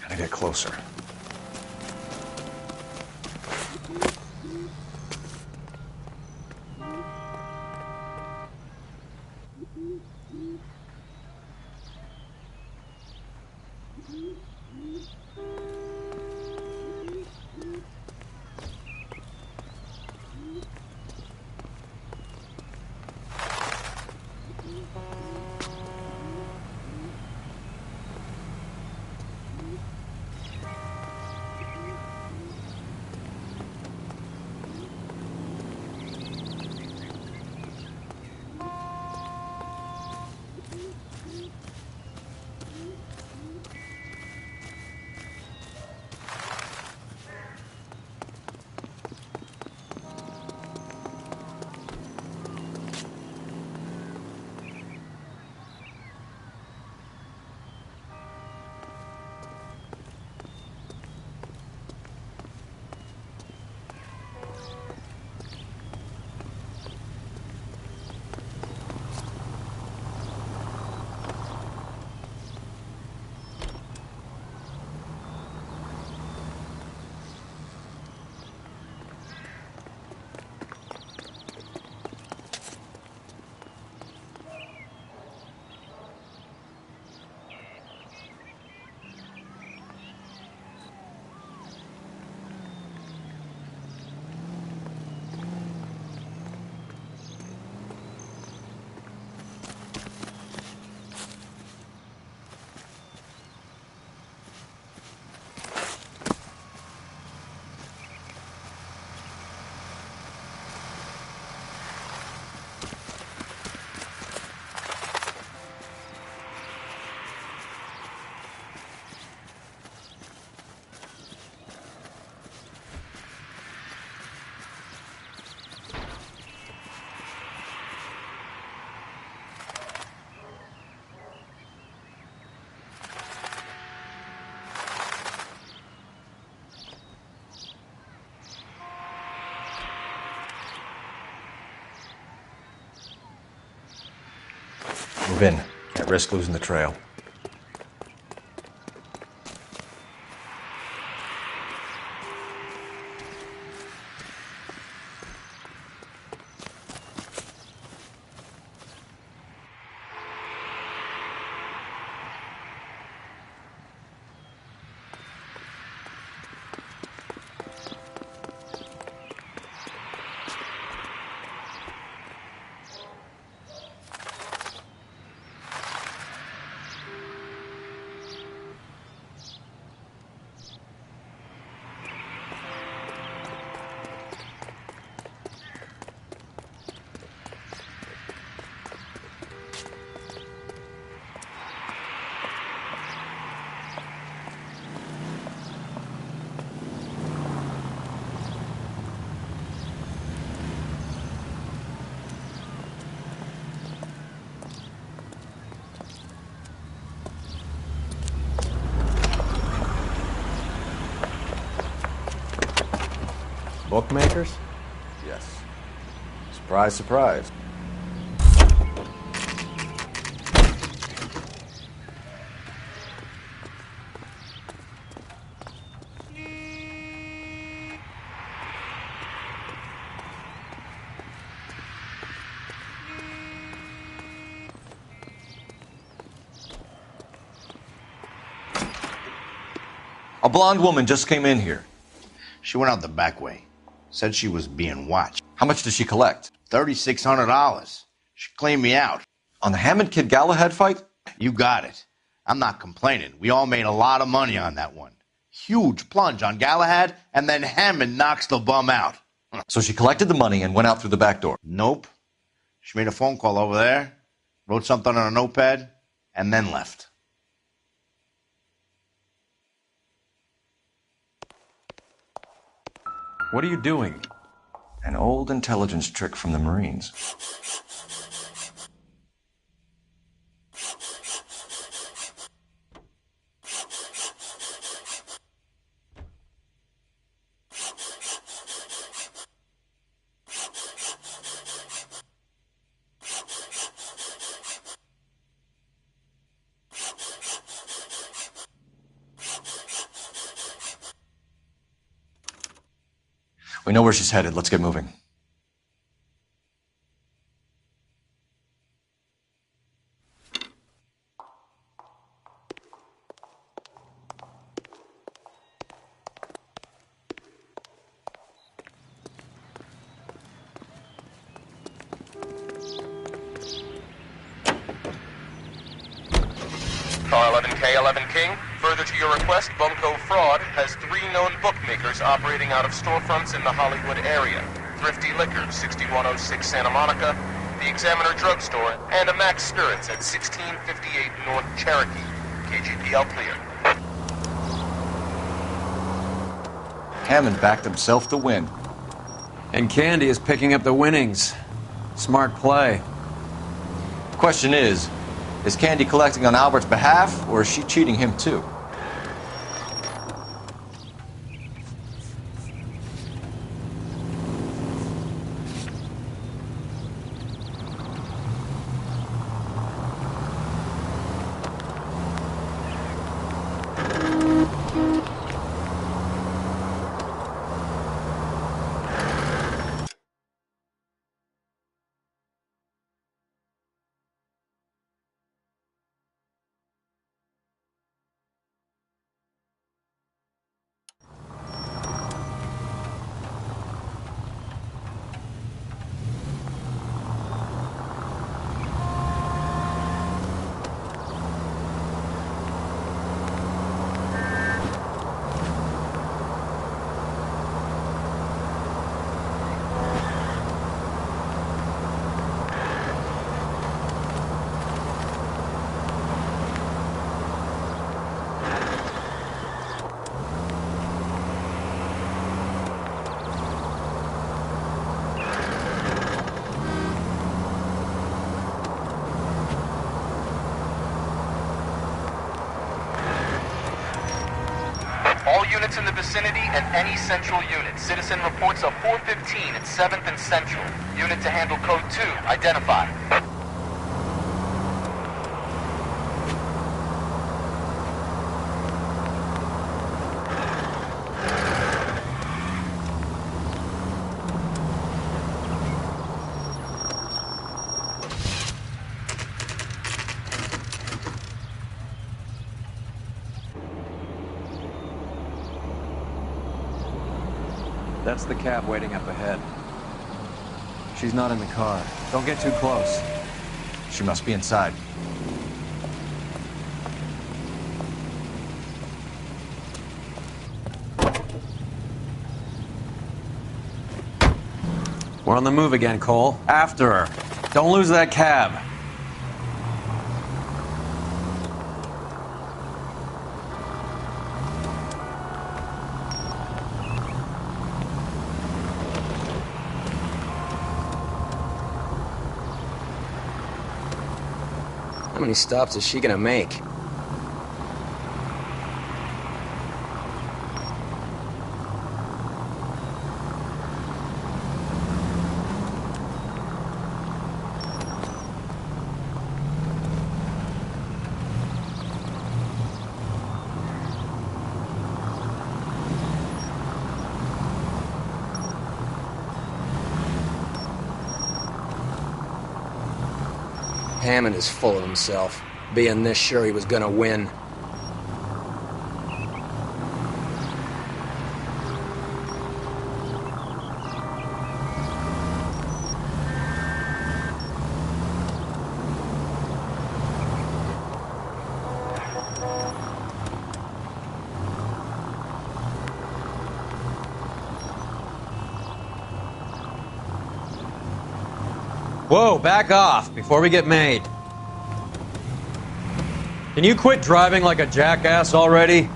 Gotta get closer. Move in. Can't risk losing the trail. Bookmakers? Yes. Surprise, surprise. A blonde woman just came in here. She went out the back way. Said she was being watched. How much did she collect? $3,600. She cleaned me out. On the Hammond Kid Galahad fight? You got it. I'm not complaining. We all made a lot of money on that one. Huge plunge on Galahad, and then Hammond knocks the bum out. So she collected the money and went out through the back door? Nope. She made a phone call over there, wrote something on a notepad, and then left. What are you doing? An old intelligence trick from the Marines. We know where she's headed. Let's get moving. Car 11K, 11 King. Further to your request, Bunko Fraud has 3 known bookmakers operating out of storefronts in the Hollywood area. Thrifty Liquor, 6106 Santa Monica, the Examiner Drugstore, and a Max Spirits at 1658 North Cherokee. KGPL clear. Hammond backed himself to win. And Candy is picking up the winnings. Smart play. Question is Candy collecting on Albert's behalf, or is she cheating him too? All units in the vicinity and any central unit. Citizen reports of 415 at 7th and Central. Unit to handle code 2. Identify. That's the cab waiting up ahead. She's not in the car. Don't get too close. She must be inside. We're on the move again, Cole. After her. Don't lose that cab. How many stops is she gonna make? Hammond is full of himself, being this sure he was gonna win. Whoa, back off before we get made. Can you quit driving like a jackass already?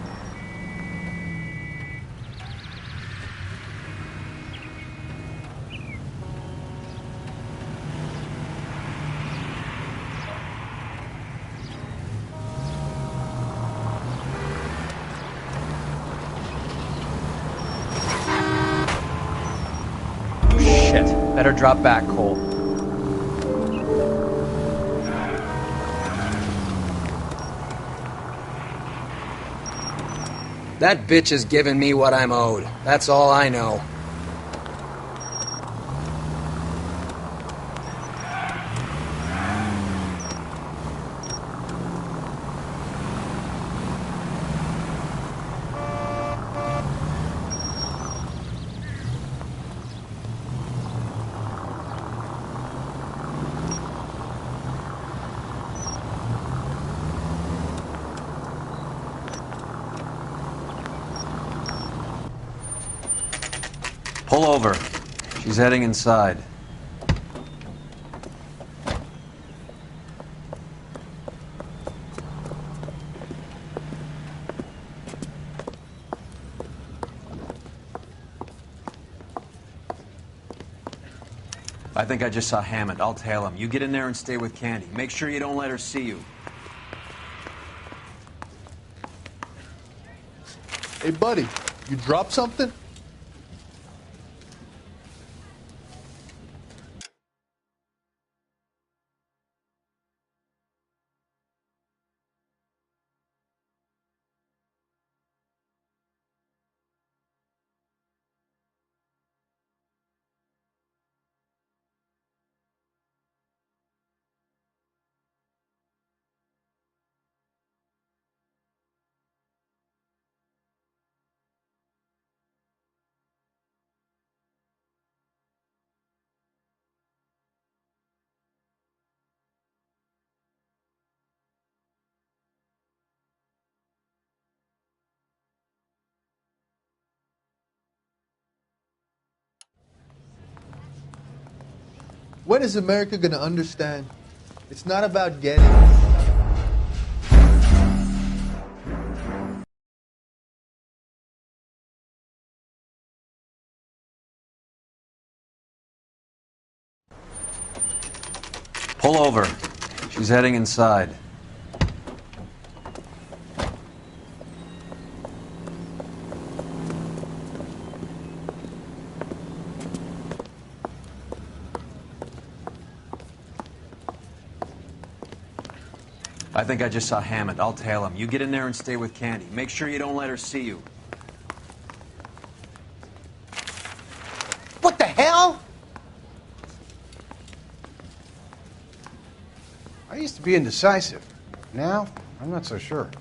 Shit. Better drop back, Cole. That bitch is giving me what I'm owed. That's all I know. Pull over. She's heading inside. I think I just saw Hammond. I'll tail him. You get in there and stay with Candy. Make sure you don't let her see you. Hey, buddy, you dropped something? When is America going to understand? It's not about getting. Pull over. She's heading inside. I think I just saw Hammond. I'll tail him. You get in there and stay with Candy. Make sure you don't let her see you. What the hell? I used to be indecisive. Now, I'm not so sure.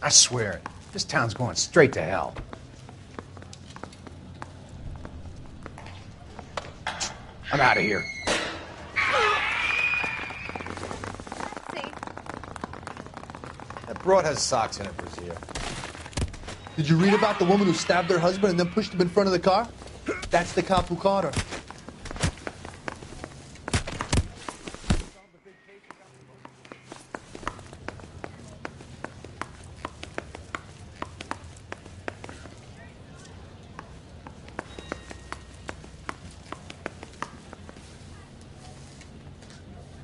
I swear it. This town's going straight to hell. I'm out of here. That broad has socks in it, Brazier. Did you read about the woman who stabbed her husband and then pushed him in front of the car? That's the cop who caught her.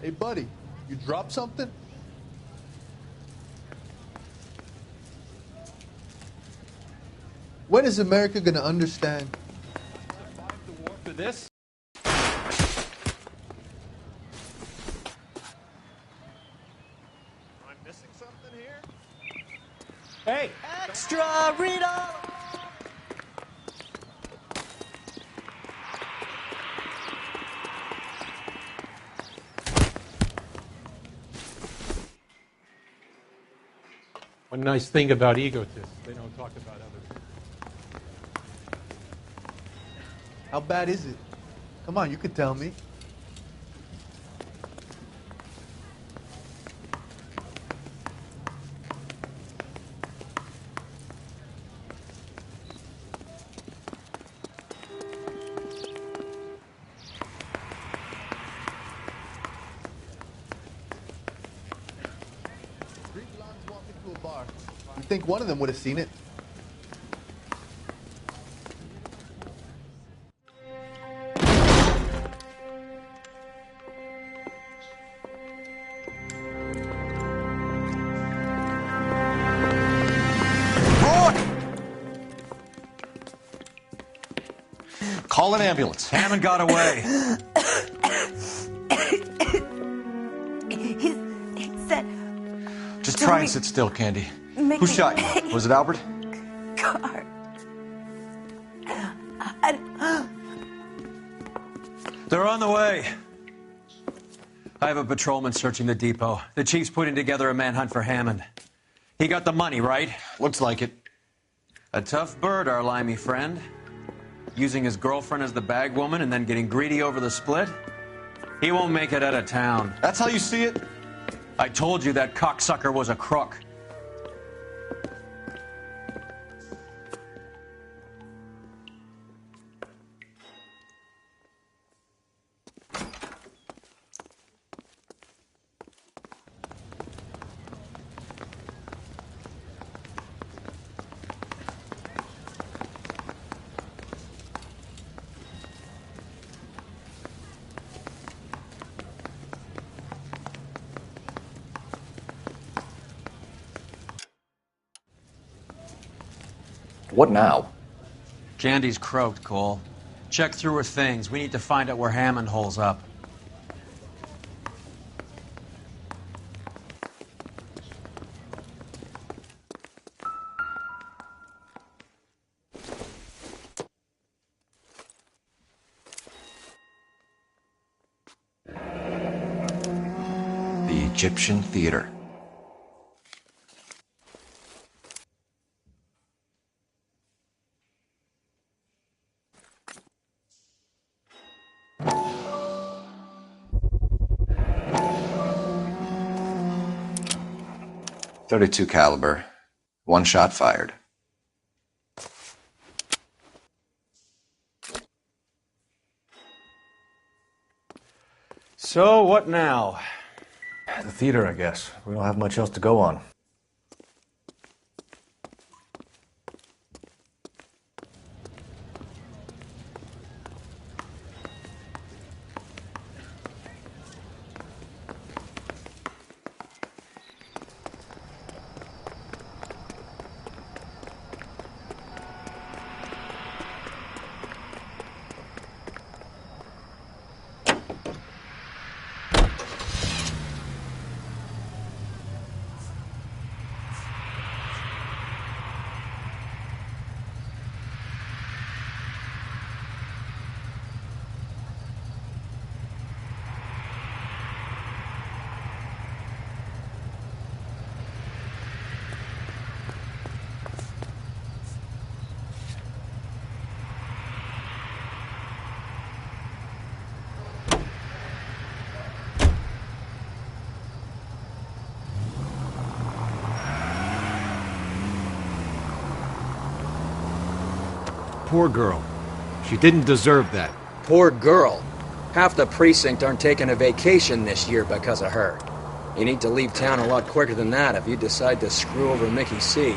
Hey, buddy, you dropped something? When is America going to understand? For this? Am I missing something here? Hey! Extra, Rita! One nice thing about egotists, they don't talk about others. How bad is it? Come on, you could tell me. Three blondes walk into a bar. You think one of them would have seen it? Call an ambulance. Hammond got away. He said, Just try and sit still, Candy. Make Who me- shot you? Was it Albert? car. They're on the way. I have a patrolman searching the depot. The chief's putting together a manhunt for Hammond. He got the money, right? Looks like it. A tough bird, our limey friend. Using his girlfriend as the bag woman and then getting greedy over the split. He won't make it out of town. That's how you see it? I told you that cocksucker was a crook. What now? Candy's croaked, Cole. Check through her things. We need to find out where Hammond holes up. The Egyptian Theater. .32 caliber. One shot fired. So, what now? The theater, I guess. We don't have much else to go on. poor girl. She didn't deserve that. Poor girl. Half the precinct aren't taking a vacation this year because of her. You need to leave town a lot quicker than that if you decide to screw over Mickey C.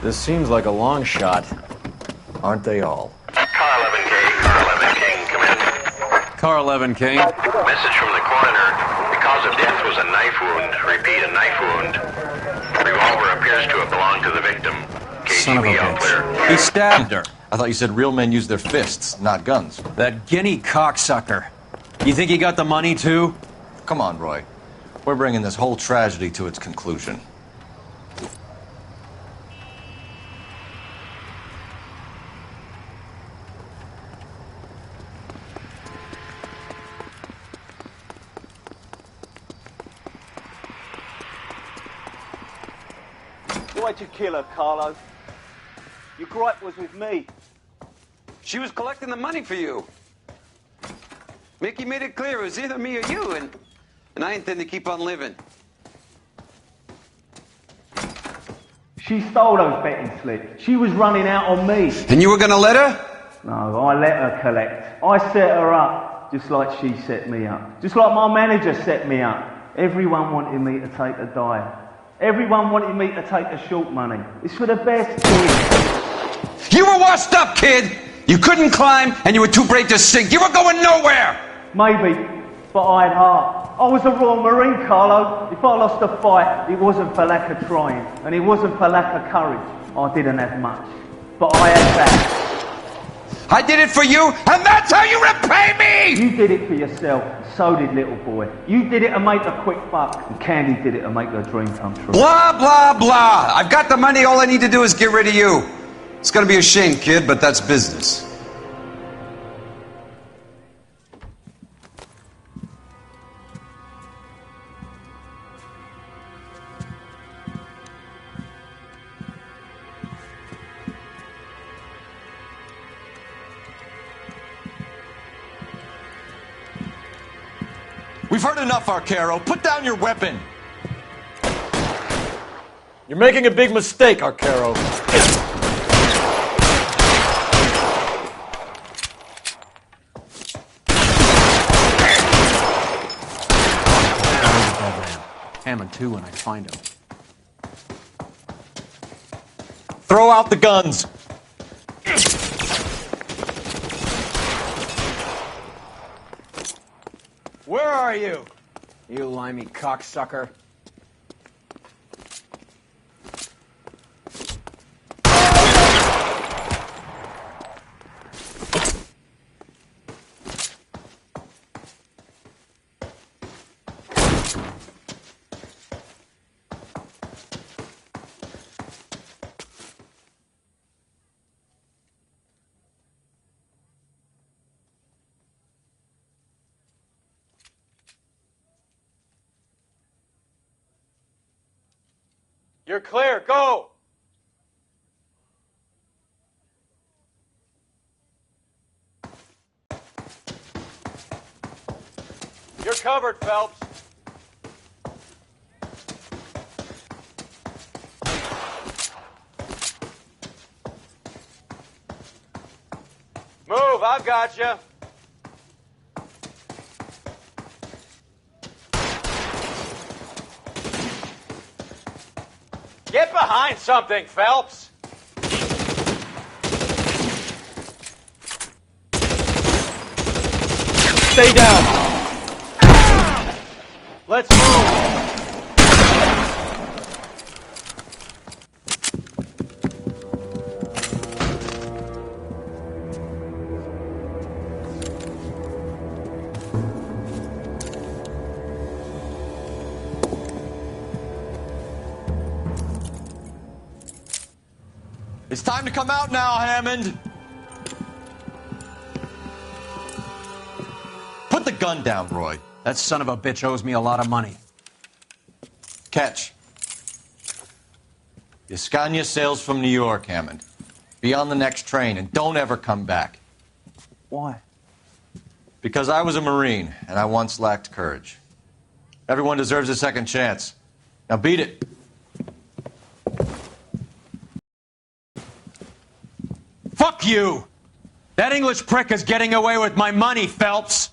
This seems like a long shot. Aren't they all? Car 11K, Car 11 King, come in. Car 11 King. Message from the coroner. The cause of death was a knife wound. Repeat, a knife wound. Revolver appears to have belonged to the victim. Son of a KGB all clear. bitch. He stabbed her. I thought you said real men use their fists, not guns. That guinea cocksucker. You think he got the money, too? Come on, Roy. We're bringing this whole tragedy to its conclusion. Why'd you kill her, Carlo? Your gripe was with me. She was collecting the money for you. Mickey made it clear it was either me or you, and I intend to keep on living. She stole those betting slips. She was running out on me. And you were gonna let her? No, I let her collect. I set her up, just like she set me up. Just like my manager set me up. Everyone wanted me to take a dive. Everyone wanted me to take the short money. It's for the best kid. You were washed up, kid! You couldn't climb, and you were too brave to sink. You were going nowhere! Maybe, but I had heart. I was a Royal Marine, Carlo. If I lost a fight, it wasn't for lack of trying, and it wasn't for lack of courage. I didn't have much, but I had that. I did it for you, and that's how you repay me! You did it for yourself, so did little boy. You did it to make a quick buck, and Candy did it to make her dream come true. Blah, blah, blah. I've got the money. All I need to do is get rid of you. It's gonna be a shame, kid, but that's business. We've heard enough, Arcaro. Put down your weapon. You're making a big mistake, Arcaro. Hammond, too, when I find him. Throw out the guns. Where are you? You limey cocksucker. You're clear. Go! You're covered, Phelps. Move, I've got you. Get behind something, Phelps. Stay down. Let's move. It's time to come out now, Hammond. Put the gun down, Roy. That son of a bitch owes me a lot of money. Catch. Escania sails from New York, Hammond. Be on the next train and don't ever come back. Why? Because I was a Marine and I once lacked courage. Everyone deserves a second chance. Now beat it. Fuck you! That English prick is getting away with my money, Phelps!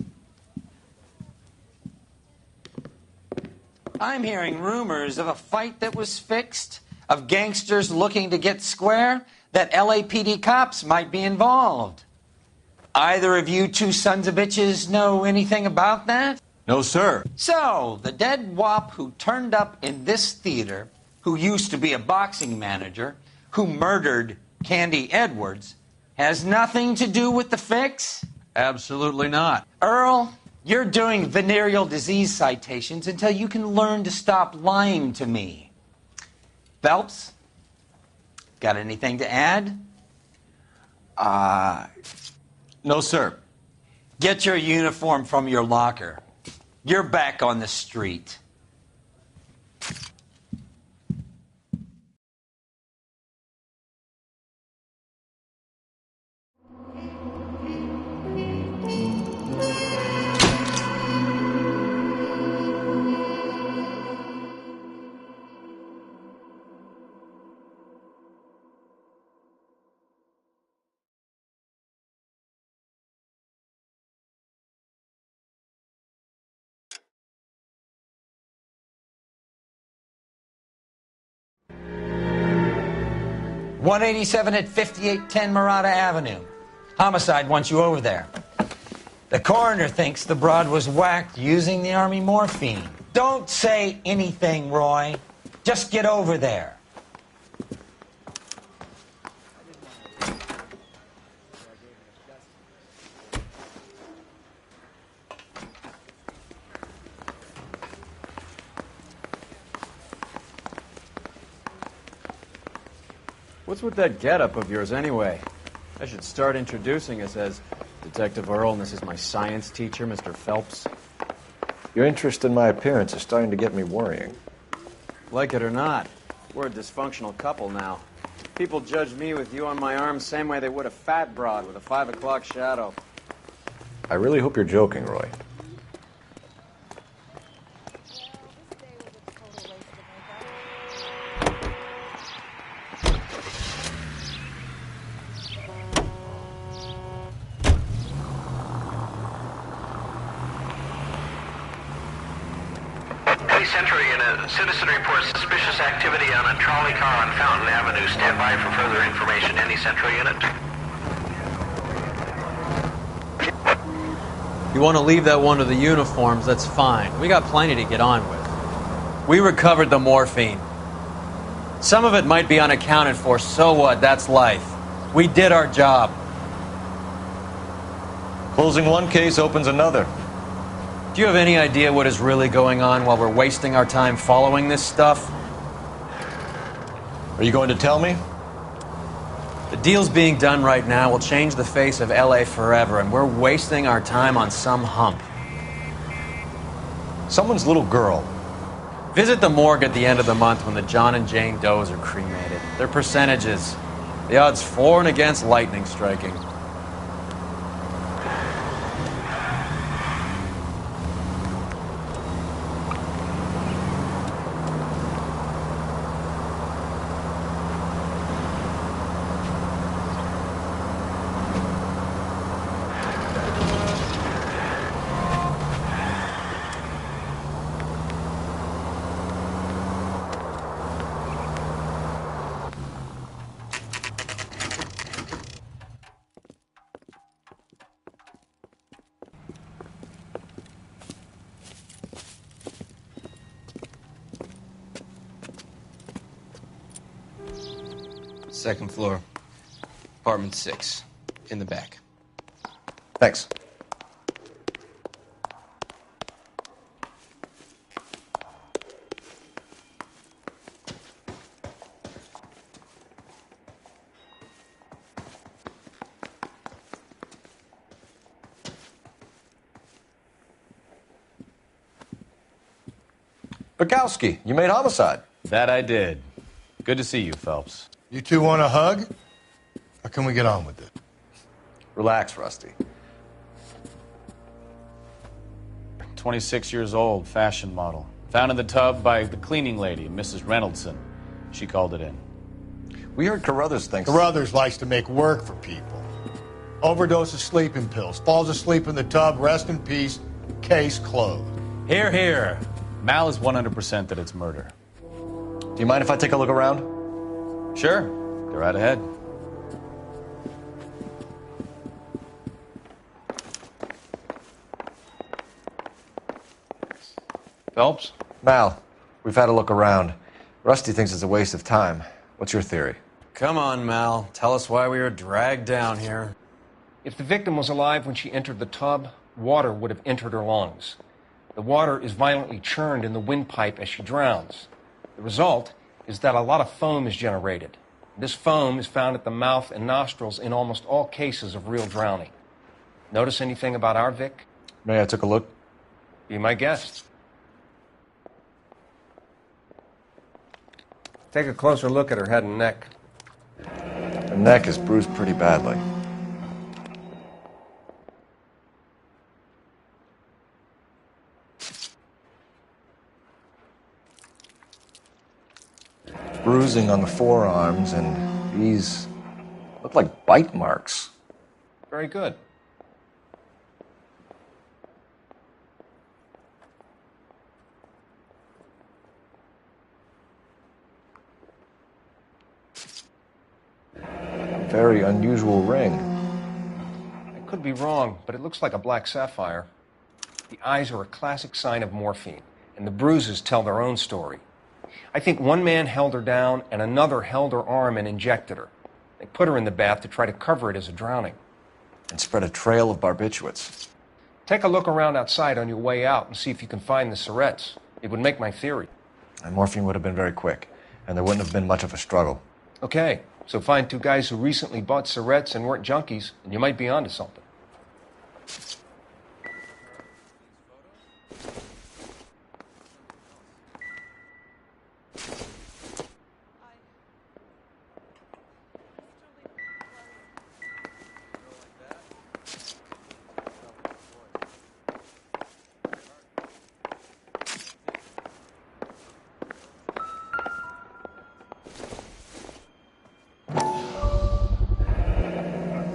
I'm hearing rumors of a fight that was fixed, of gangsters looking to get square, that LAPD cops might be involved. Either of you two sons of bitches know anything about that? No, sir. So, the dead wop who turned up in this theater, who used to be a boxing manager, who murdered Candy Edwards, has nothing to do with the fix? Absolutely not. Earl, you're doing venereal disease citations until you can learn to stop lying to me. Phelps, got anything to add? No, sir. Get your uniform from your locker. You're back on the street. .187 at 5810 Murata Avenue. Homicide wants you over there. The coroner thinks the broad was whacked using the Army morphine. Don't say anything, Roy. Just get over there. What's with that getup of yours, anyway? I should start introducing us as Detective Earl, and this is my science teacher, Mr. Phelps. Your interest in my appearance is starting to get me worrying. Like it or not, we're a dysfunctional couple now. People judge me with you on my arm same way they would a fat broad with a 5 o'clock shadow. I really hope you're joking, Roy. Century, and a citizen reports suspicious activity on a trolley car on Fountain Avenue. Stand by for further information. Any Central unit? You want to leave that one to the uniforms, that's fine. We got plenty to get on with. We recovered the morphine. Some of it might be unaccounted for, so what? That's life. We did our job. Closing one case opens another. Do you have any idea what is really going on while we're wasting our time following this stuff? Are you going to tell me? The deals being done right now will change the face of LA forever, and we're wasting our time on some hump. Someone's little girl. Visit the morgue at the end of the month when the John and Jane Does are cremated. Their percentages. The odds for and against lightning striking. Second floor, apartment 6, in the back. Thanks. Bukowski, you made homicide. That I did. Good to see you, Phelps. You two want a hug? A can we get on with it? Relax, Rusty. 26 years old, fashion model. Found in the tub by the cleaning lady, Mrs. Reynoldson. She called it in. We heard Carruthers thinks... Carruthers likes to make work for people. Overdose of sleeping pills. Falls asleep in the tub. Rest in peace. Case closed. Here, here. Mal is 100% that it's murder. Do you mind if I take a look around? Sure. Go right ahead. Phelps? Mal, we've had a look around. Rusty thinks it's a waste of time. What's your theory? Come on, Mal. Tell us why we were dragged down here. If the victim was alive when she entered the tub, water would have entered her lungs. The water is violently churned in the windpipe as she drowns. The result is that a lot of foam is generated. This foam is found at the mouth and nostrils in almost all cases of real drowning. Notice anything about our Vic? May I take a look? Be my guest. Take a closer look at her head and neck. Her neck is bruised pretty badly. Bruising on the forearms, and these look like bite marks. Very good. Very unusual ring. I could be wrong, but it looks like a black sapphire. The eyes are a classic sign of morphine, and the bruises tell their own story. I think one man held her down and another held her arm and injected her. They put her in the bath to try to cover it as a drowning. And spread a trail of barbiturates. Take a look around outside on your way out and see if you can find the syrettes. It would make my theory. And morphine would have been very quick, and there wouldn't have been much of a struggle. Okay, so find two guys who recently bought syrettes and weren't junkies, and you might be onto something.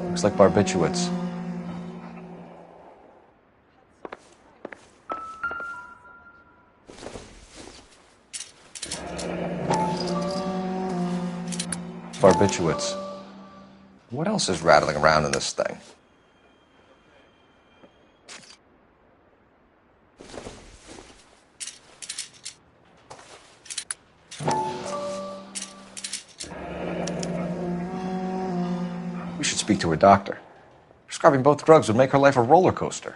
Looks like barbiturates. Barbiturates. What else is rattling around in this thing? We should speak to her doctor. Prescribing both drugs would make her life a roller coaster.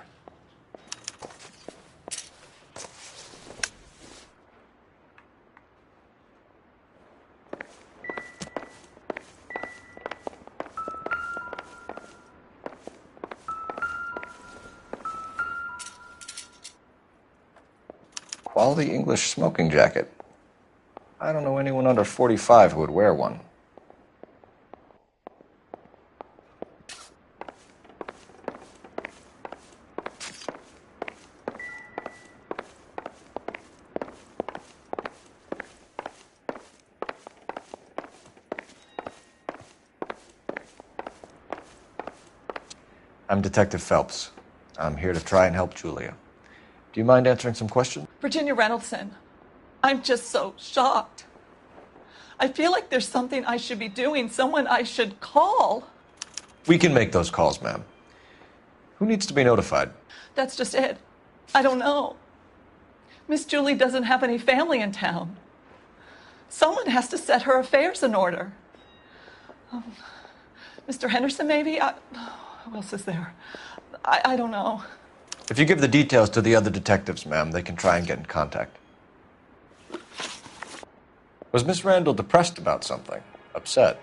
Quality English smoking jacket. I don't know anyone under 45 who would wear one. I'm Detective Phelps. I'm here to try and help Julia. Do you mind answering some questions? Virginia Reynoldson, I'm just so shocked. I feel like there's something I should be doing, someone I should call. We can make those calls, ma'am. Who needs to be notified? That's just it. I don't know. Miss Julie doesn't have any family in town. Someone has to set her affairs in order. Mr. Henderson, maybe? Who else is there? I don't know. If you give the details to the other detectives, ma'am, they can try and get in contact. Was Miss Randall depressed about something? Upset?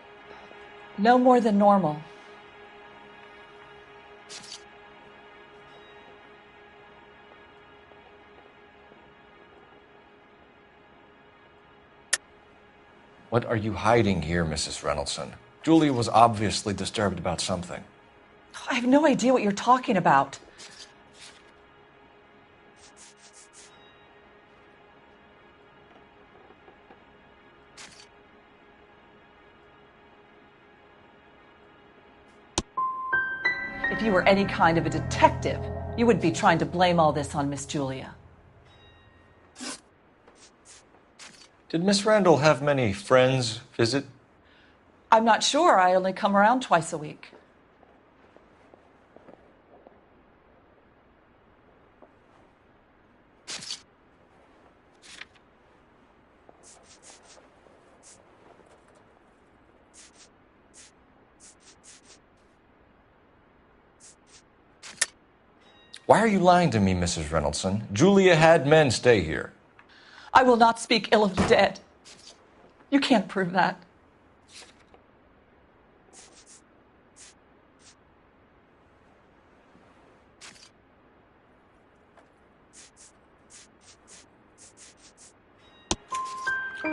No more than normal. What are you hiding here, Mrs. Reynoldson? Julia was obviously disturbed about something. I have no idea what you're talking about. If you were any kind of a detective, you would be trying to blame all this on Miss Julia. Did Miss Randall have many friends visit? I'm not sure. I only come around twice a week. Why are you lying to me, Mrs. Reynoldson? Julia had men stay here. I will not speak ill of the dead. You can't prove that.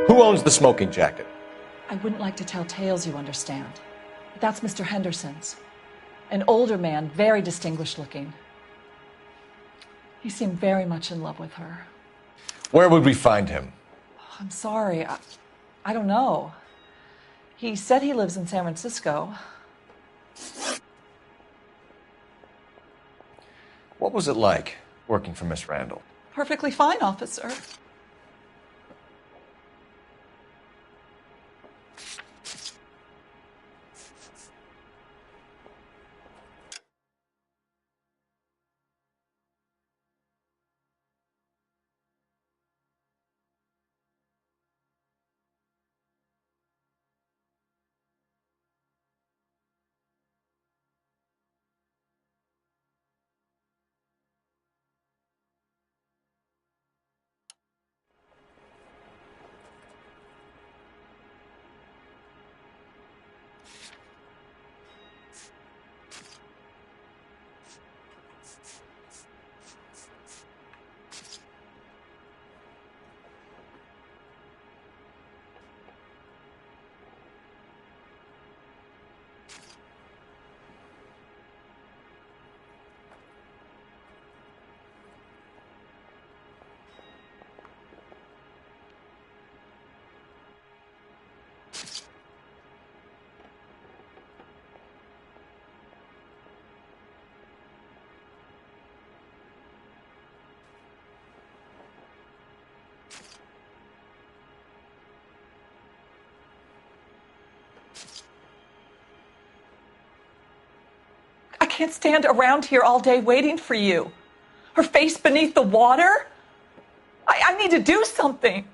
Who owns the smoking jacket? I wouldn't like to tell tales, you understand. But that's Mr. Henderson's. An older man, very distinguished looking. He seemed very much in love with her. Where would we find him? I'm sorry. I don't know. He said he lives in San Francisco. What was it like working for Miss Randall? Perfectly fine, officer. I can't stand around here all day waiting for you. Her face beneath the water? I need to do something.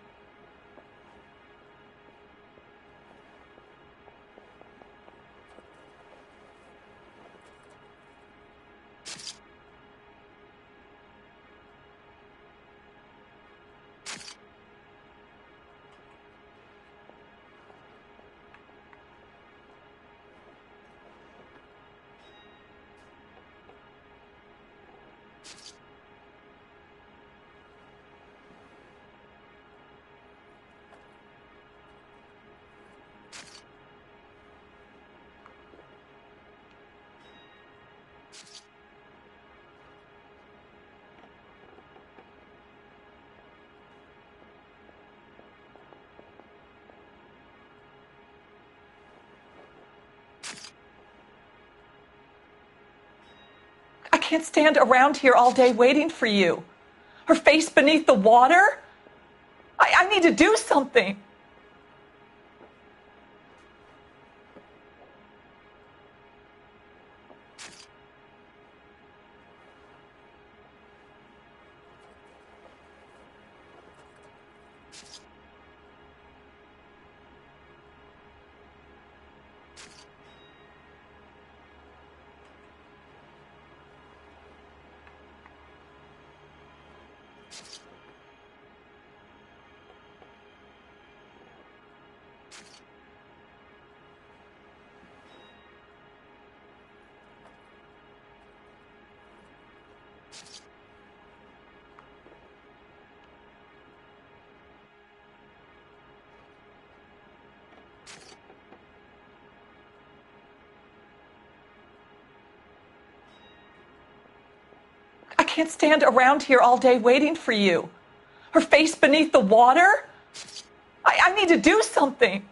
I can't stand around here all day waiting for you. Her face beneath the water? I need to do something. can't stand around here all day waiting for you. Her face beneath the water? I need to do something.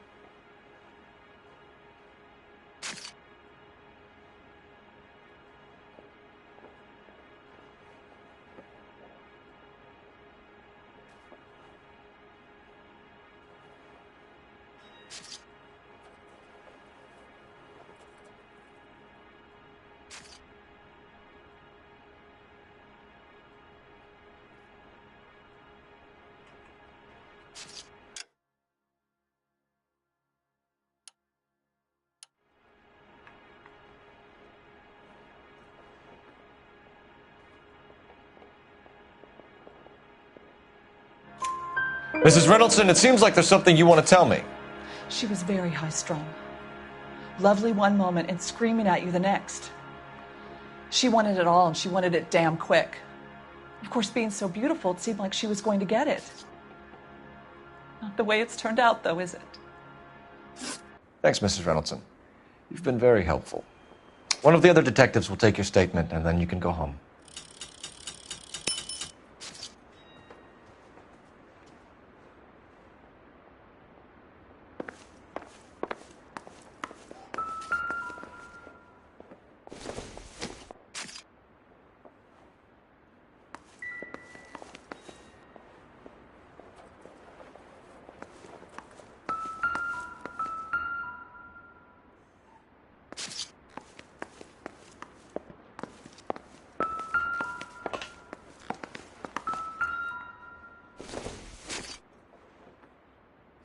Mrs. Reynoldson, it seems like there's something you want to tell me. She was very high-strung. Lovely one moment and screaming at you the next. She wanted it all, and she wanted it damn quick. Of course, being so beautiful, it seemed like she was going to get it. Not the way it's turned out, though, is it? Thanks, Mrs. Reynoldson. You've been very helpful. One of the other detectives will take your statement, and then you can go home.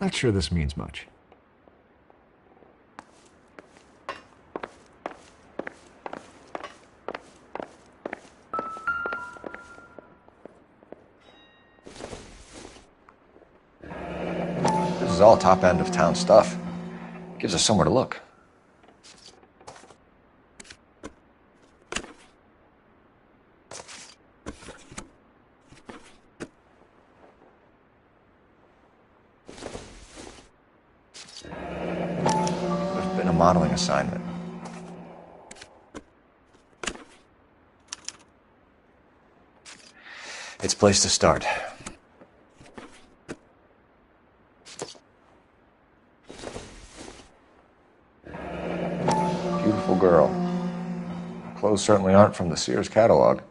Not sure this means much. This is all top end of town stuff. Gives us somewhere to look. Modeling assignment. It's a place to start. Beautiful girl. Clothes certainly aren't from the Sears catalog.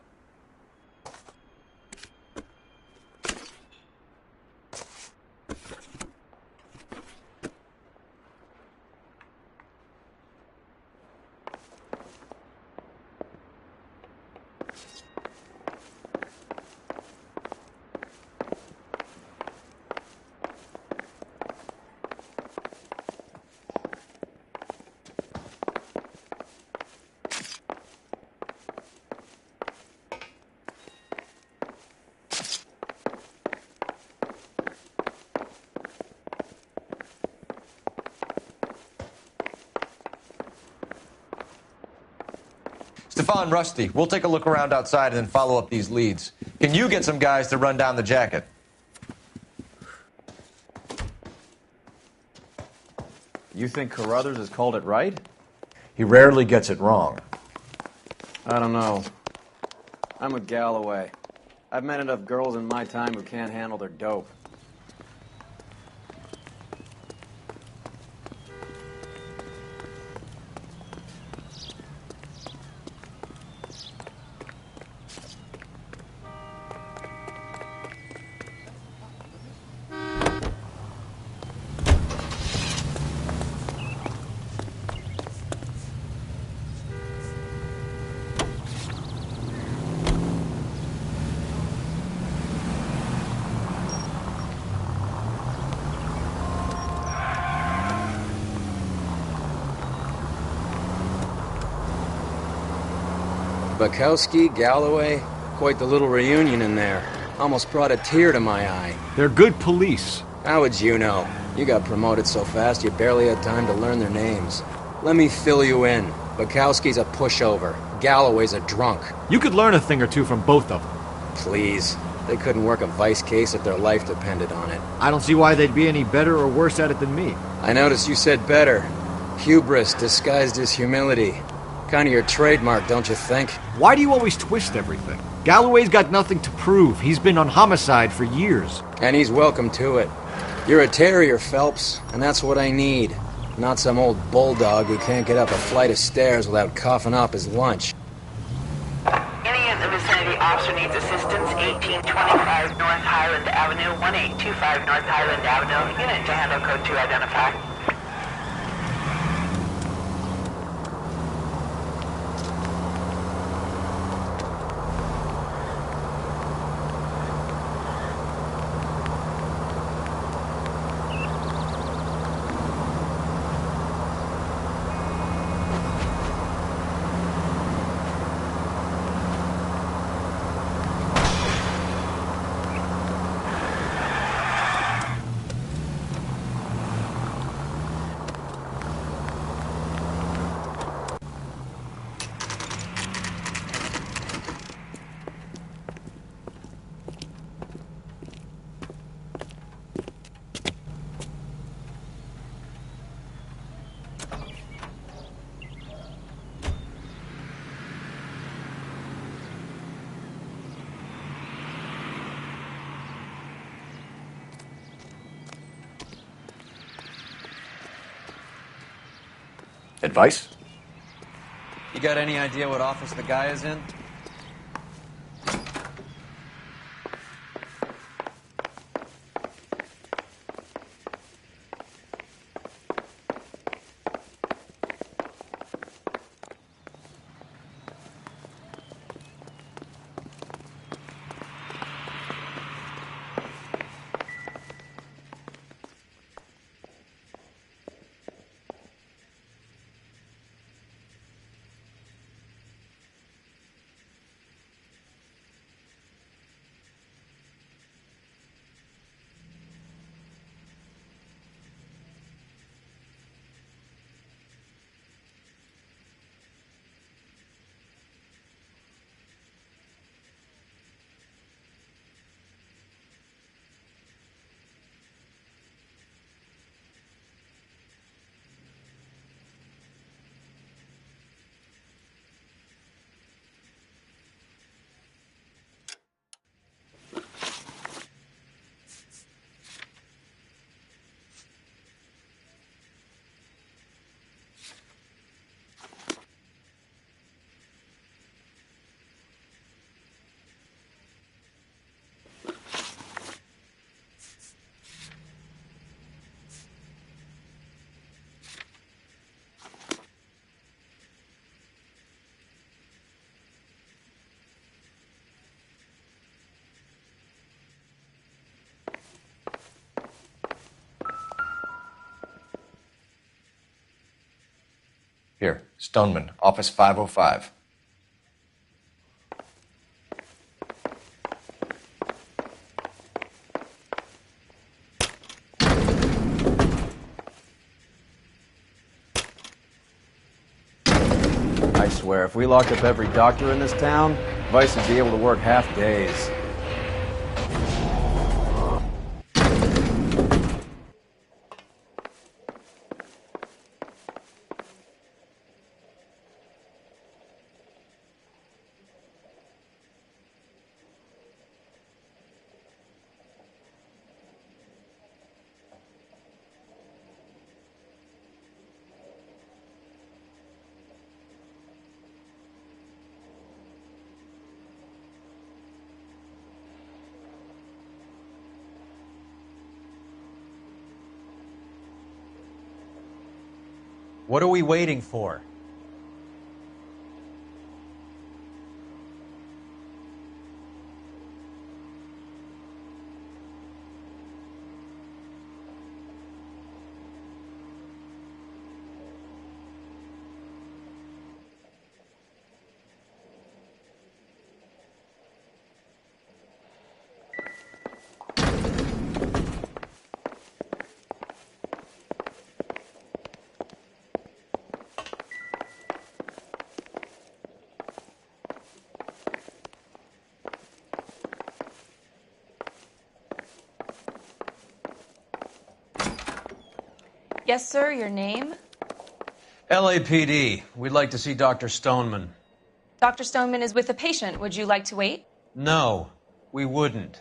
Stefan, Rusty, we'll take a look around outside and then follow up these leads. Can you get some guys to run down the jacket? You think Carruthers has called it right? He rarely gets it wrong. I don't know. I'm with Galloway. I've met enough girls in my time who can't handle their dope. Bukowski, Galloway, quite the little reunion in there. Almost brought a tear to my eye. They're good police. How would you know? You got promoted so fast you barely had time to learn their names. Let me fill you in. Bukowski's a pushover. Galloway's a drunk. You could learn a thing or two from both of them. Please. They couldn't work a vice case if their life depended on it. I don't see why they'd be any better or worse at it than me. I noticed you said better. Hubris disguised as humility. Kind of your trademark, don't you think? Why do you always twist everything? Galloway's got nothing to prove. He's been on homicide for years. And he's welcome to it. You're a terrier, Phelps, and that's what I need. Not some old bulldog who can't get up a flight of stairs without coughing up his lunch. Any in the vicinity officer needs assistance, 1825 North Highland Avenue, 1825 North Highland Avenue. Unit to handle code 2 identify. Advice? You got any idea what office the guy is in? Here, Stoneman, office 505. I swear, if we locked up every doctor in this town, Vice would be able to work half days. What are we waiting for? Yes, sir, your name? LAPD. We'd like to see Dr. Stoneman. Dr. Stoneman is with a patient. Would you like to wait? No, we wouldn't.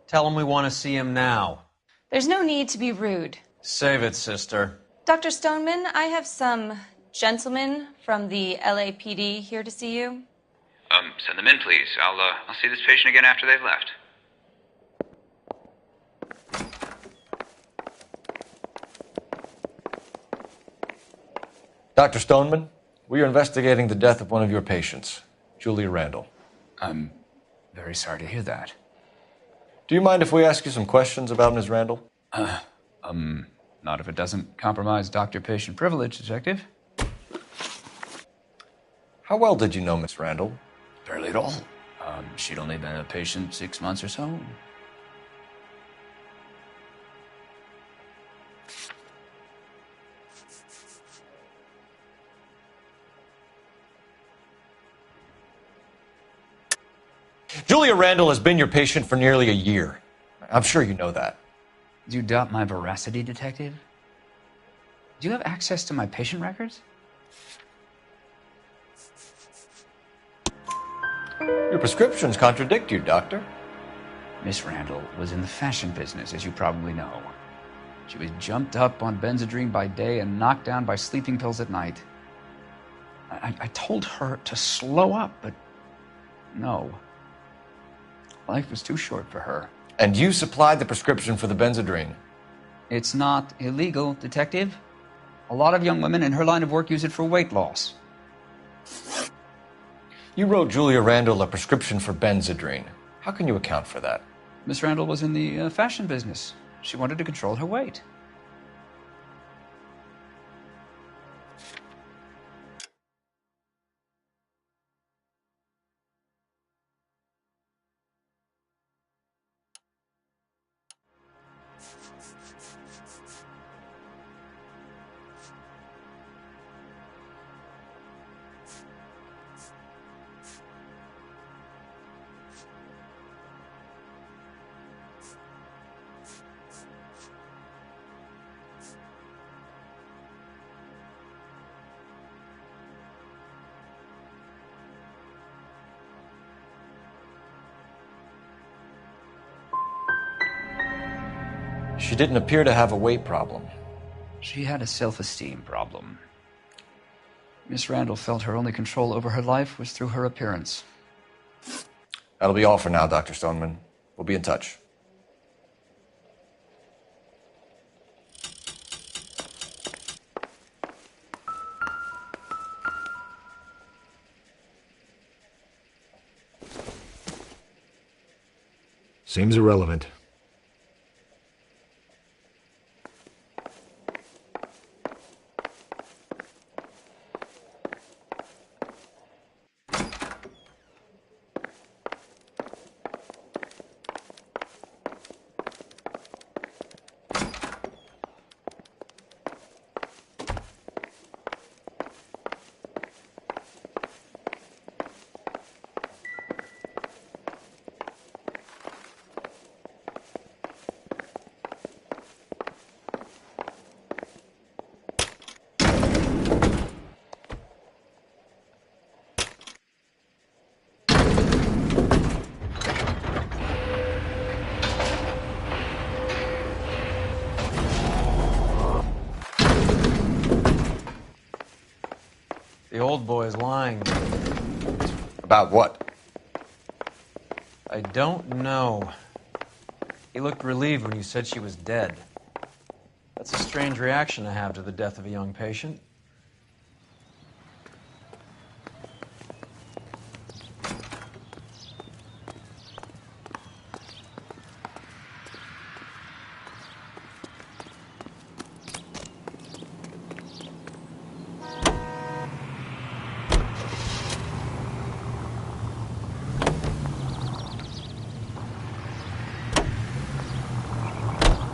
Tell him we want to see him now. There's no need to be rude. Save it, sister. Dr. Stoneman, I have some gentlemen from the LAPD here to see you. Send them in, please. I'll see this patient again after they've left. Dr. Stoneman, we are investigating the death of one of your patients, Julia Randall. I'm very sorry to hear that. Do you mind if we ask you some questions about Ms. Randall? Not if it doesn't compromise doctor-patient privilege, Detective. How well did you know Miss Randall? Barely at all. She'd only been a patient 6 months or so. Julia Randall has been your patient for nearly a year. I'm sure you know that. Do you doubt my veracity, Detective? Do you have access to my patient records? Your prescriptions contradict you, Doctor. Miss Randall was in the fashion business, as you probably know. She was jumped up on Benzedrine by day and knocked down by sleeping pills at night. I told her to slow up, but no. Life was too short for her. And you supplied the prescription for the Benzedrine? It's not illegal, Detective. A lot of young women in her line of work use it for weight loss. You wrote Julia Randall a prescription for Benzedrine. How can you account for that? Miss Randall was in the fashion business. She wanted to control her weight. She didn't appear to have a weight problem. She had a self-esteem problem. Miss Randall felt her only control over her life was through her appearance. That'll be all for now, Dr. Stoneman. We'll be in touch. Seems irrelevant. The old boy's lying. About what? I don't know. He looked relieved when you said she was dead. That's a strange reaction to have to the death of a young patient.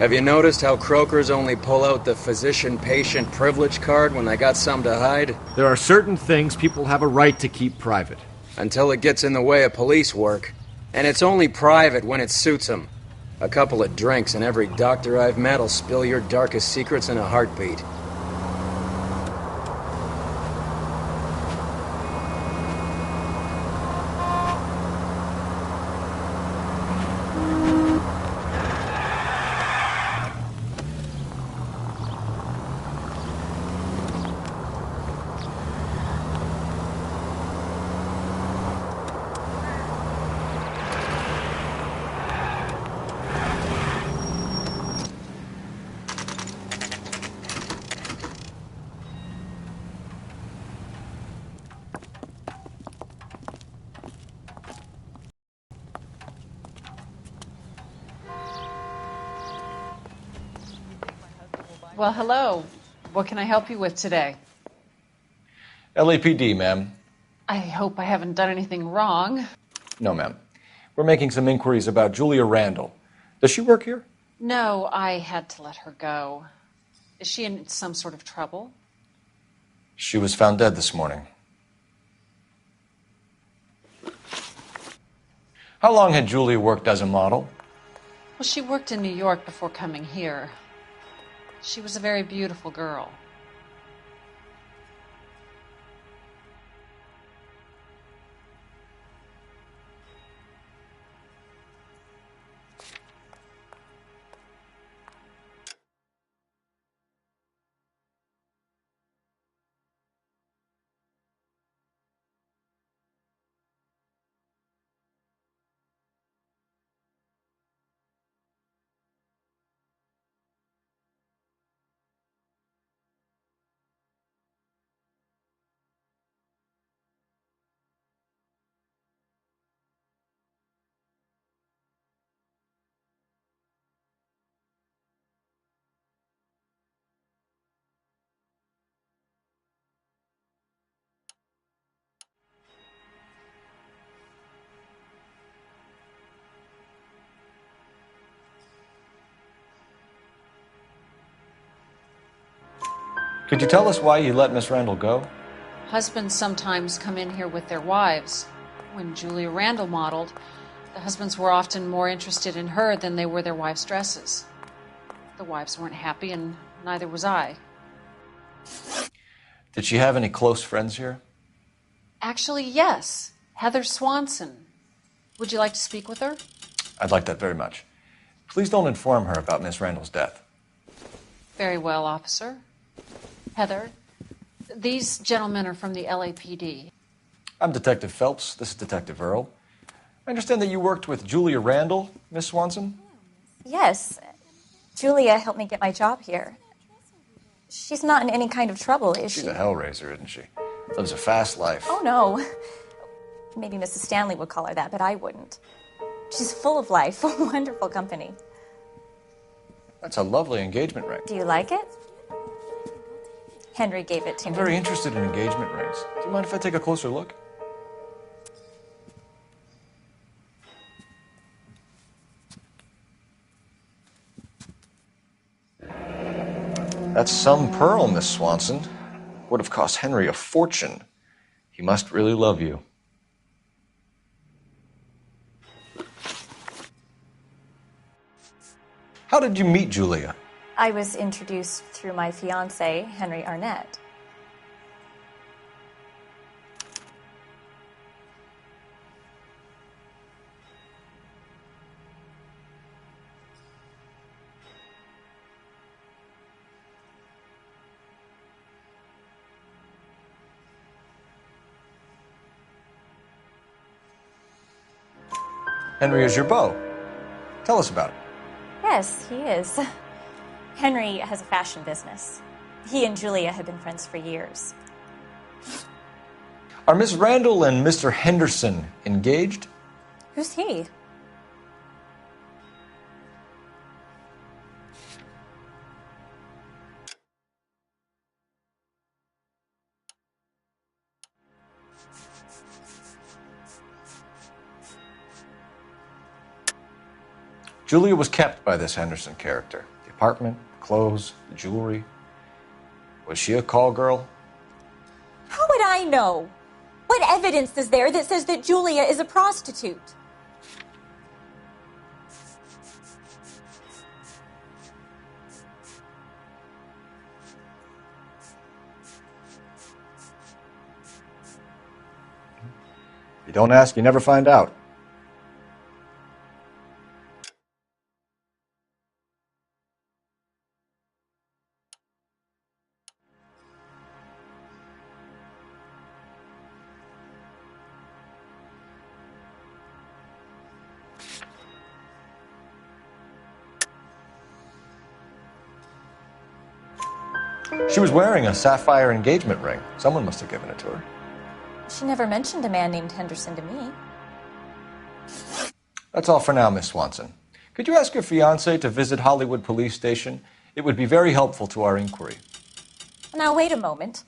Have you noticed how Croakers only pull out the physician-patient privilege card when they got something to hide? There are certain things people have a right to keep private. Until it gets in the way of police work. And it's only private when it suits them. A couple of drinks and every doctor I've met will spill your darkest secrets in a heartbeat. Well, hello. What can I help you with today? LAPD, ma'am. I hope I haven't done anything wrong. No, ma'am. We're making some inquiries about Julia Randall. Does she work here? No, I had to let her go. Is she in some sort of trouble? She was found dead this morning. How long had Julia worked as a model? Well, she worked in New York before coming here. She was a very beautiful girl. Could you tell us why you let Miss Randall go? Husbands sometimes come in here with their wives. When Julia Randall modeled, the husbands were often more interested in her than they were their wives' dresses. The wives weren't happy, and neither was I. Did she have any close friends here? Actually, yes. Heather Swanson. Would you like to speak with her? I'd like that very much. Please don't inform her about Miss Randall's death. Very well, officer. Heather, these gentlemen are from the LAPD. I'm Detective Phelps. This is Detective Earl. I understand that you worked with Julia Randall, Miss Swanson? Yes. Julia helped me get my job here. She's not in any kind of trouble, is she? She's a hellraiser, isn't she? Lives a fast life. Oh, no. Maybe Mrs. Stanley would call her that, but I wouldn't. She's full of life, wonderful company. That's a lovely engagement ring. Do you like it? Henry gave it to I'm me. very interested in engagement rings. Do you mind if I take a closer look? That's some pearl, Miss Swanson. Would have cost Henry a fortune. He must really love you. How did you meet Julia? I was introduced through my fiancé, Henry Arnett. Henry is your beau. Tell us about it. Yes, he is. Henry has a fashion business. He and Julia have been friends for years. Are Miss Randall and Mr. Henderson engaged? Who's he? Julia was kept by this Henderson character. The apartment, the clothes, the jewelry. Was she a call girl? How would I know? What evidence is there that says that Julia is a prostitute? If you don't ask, you never find out. She was wearing a sapphire engagement ring. Someone must have given it to her. She never mentioned a man named Henderson to me. That's all for now, Miss Swanson. Could you ask your fiancé to visit Hollywood Police Station It would be very helpful to our inquiry. Now, wait a moment.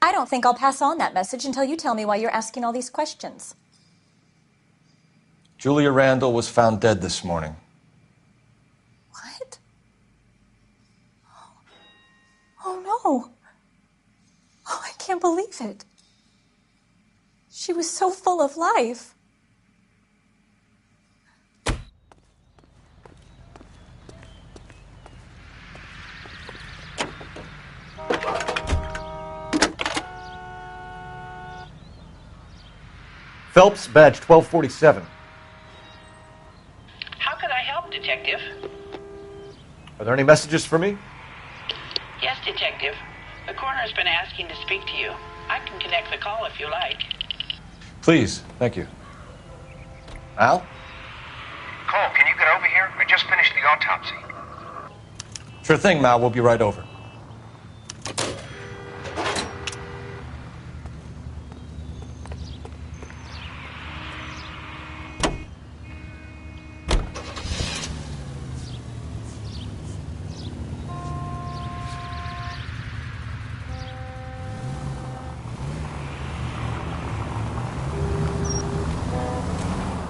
I don't think I'll pass on that message until you tell me why you're asking all these questions. Julia Randall was found dead this morning. What? Oh, no. Oh, I can't believe it. She was so full of life. Phelps, badge 1247. How can I help, Detective? Are there any messages for me? Yes, Detective. The coroner's been asking to speak to you. I can connect the call if you like. Please, thank you. Al? Cole, can you get over here? I just finished the autopsy. Sure thing, Mal. We'll be right over.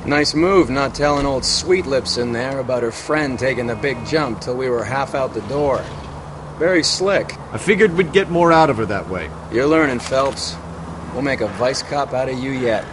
Nice move not telling old Sweet Lips in there about her friend taking the big jump till we were half out the door. Very slick. I figured we'd get more out of her that way. You're learning, Phelps. We'll make a vice cop out of you yet.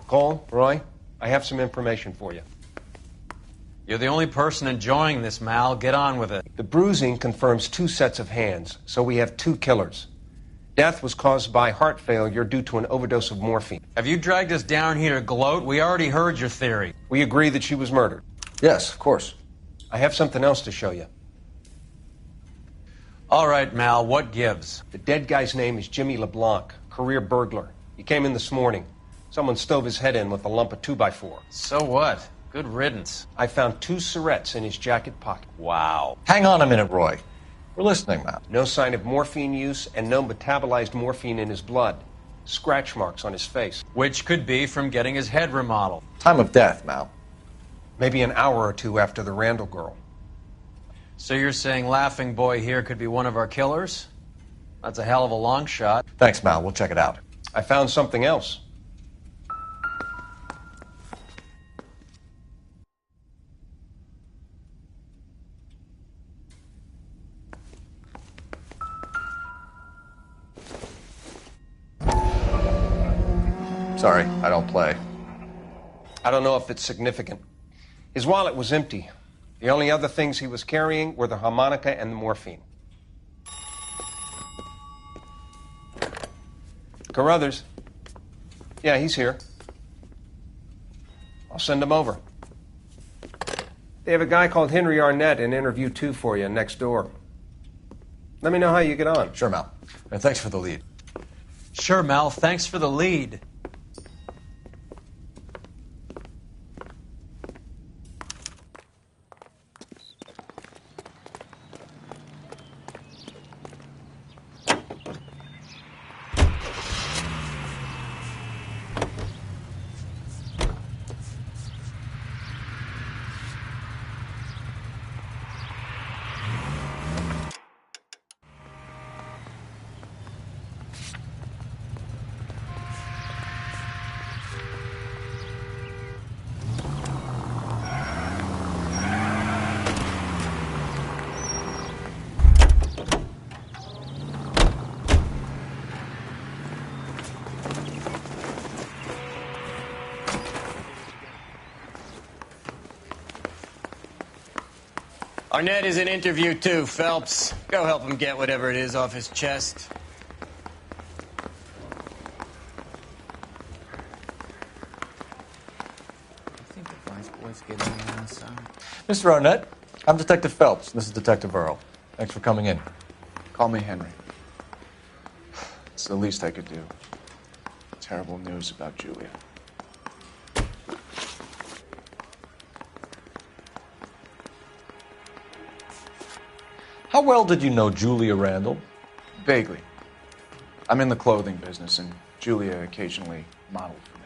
Cole, Roy, I have some information for you. You're the only person enjoying this, Mal. Get on with it. The bruising confirms 2 sets of hands, so we have 2 killers. Death was caused by heart failure due to an overdose of morphine. Have you dragged us down here to gloat? We already heard your theory. We agree that she was murdered. Yes, of course. I have something else to show you. All right, Mal, what gives? The dead guy's name is Jimmy LeBlanc, career burglar. He came in this morning. Someone stove his head in with a lump of 2x4. So what? Good riddance. I found 2 syrettes in his jacket pocket. Wow. Hang on a minute, Roy. We're listening, Mal. No sign of morphine use and no metabolized morphine in his blood. Scratch marks on his face. Which could be from getting his head remodeled. Time of death, Mal. Maybe an hour or 2 after the Randall girl. So you're saying Laughing Boy here could be one of our killers? That's a hell of a long shot. Thanks, Mal. We'll check it out. I found something else. Sorry, I don't play. I don't know if it's significant. His wallet was empty. The only other things he was carrying were the harmonica and the morphine. Carruthers. Yeah, he's here. I'll send him over. They have a guy called Henry Arnett in interview 2 for you next door. Let me know how you get on. Sure, Mal. And thanks for the lead. Sure, Mal. Thanks for the lead. Arnett is in interview too, Phelps. Go help him get whatever it is off his chest. Mr. Arnett, I'm Detective Phelps. This is Detective Earl. Thanks for coming in. Call me Henry. It's the least I could do. Terrible news about Julia. How well did you know Julia Randall? Vaguely. I'm in the clothing business, and Julia occasionally modeled for me.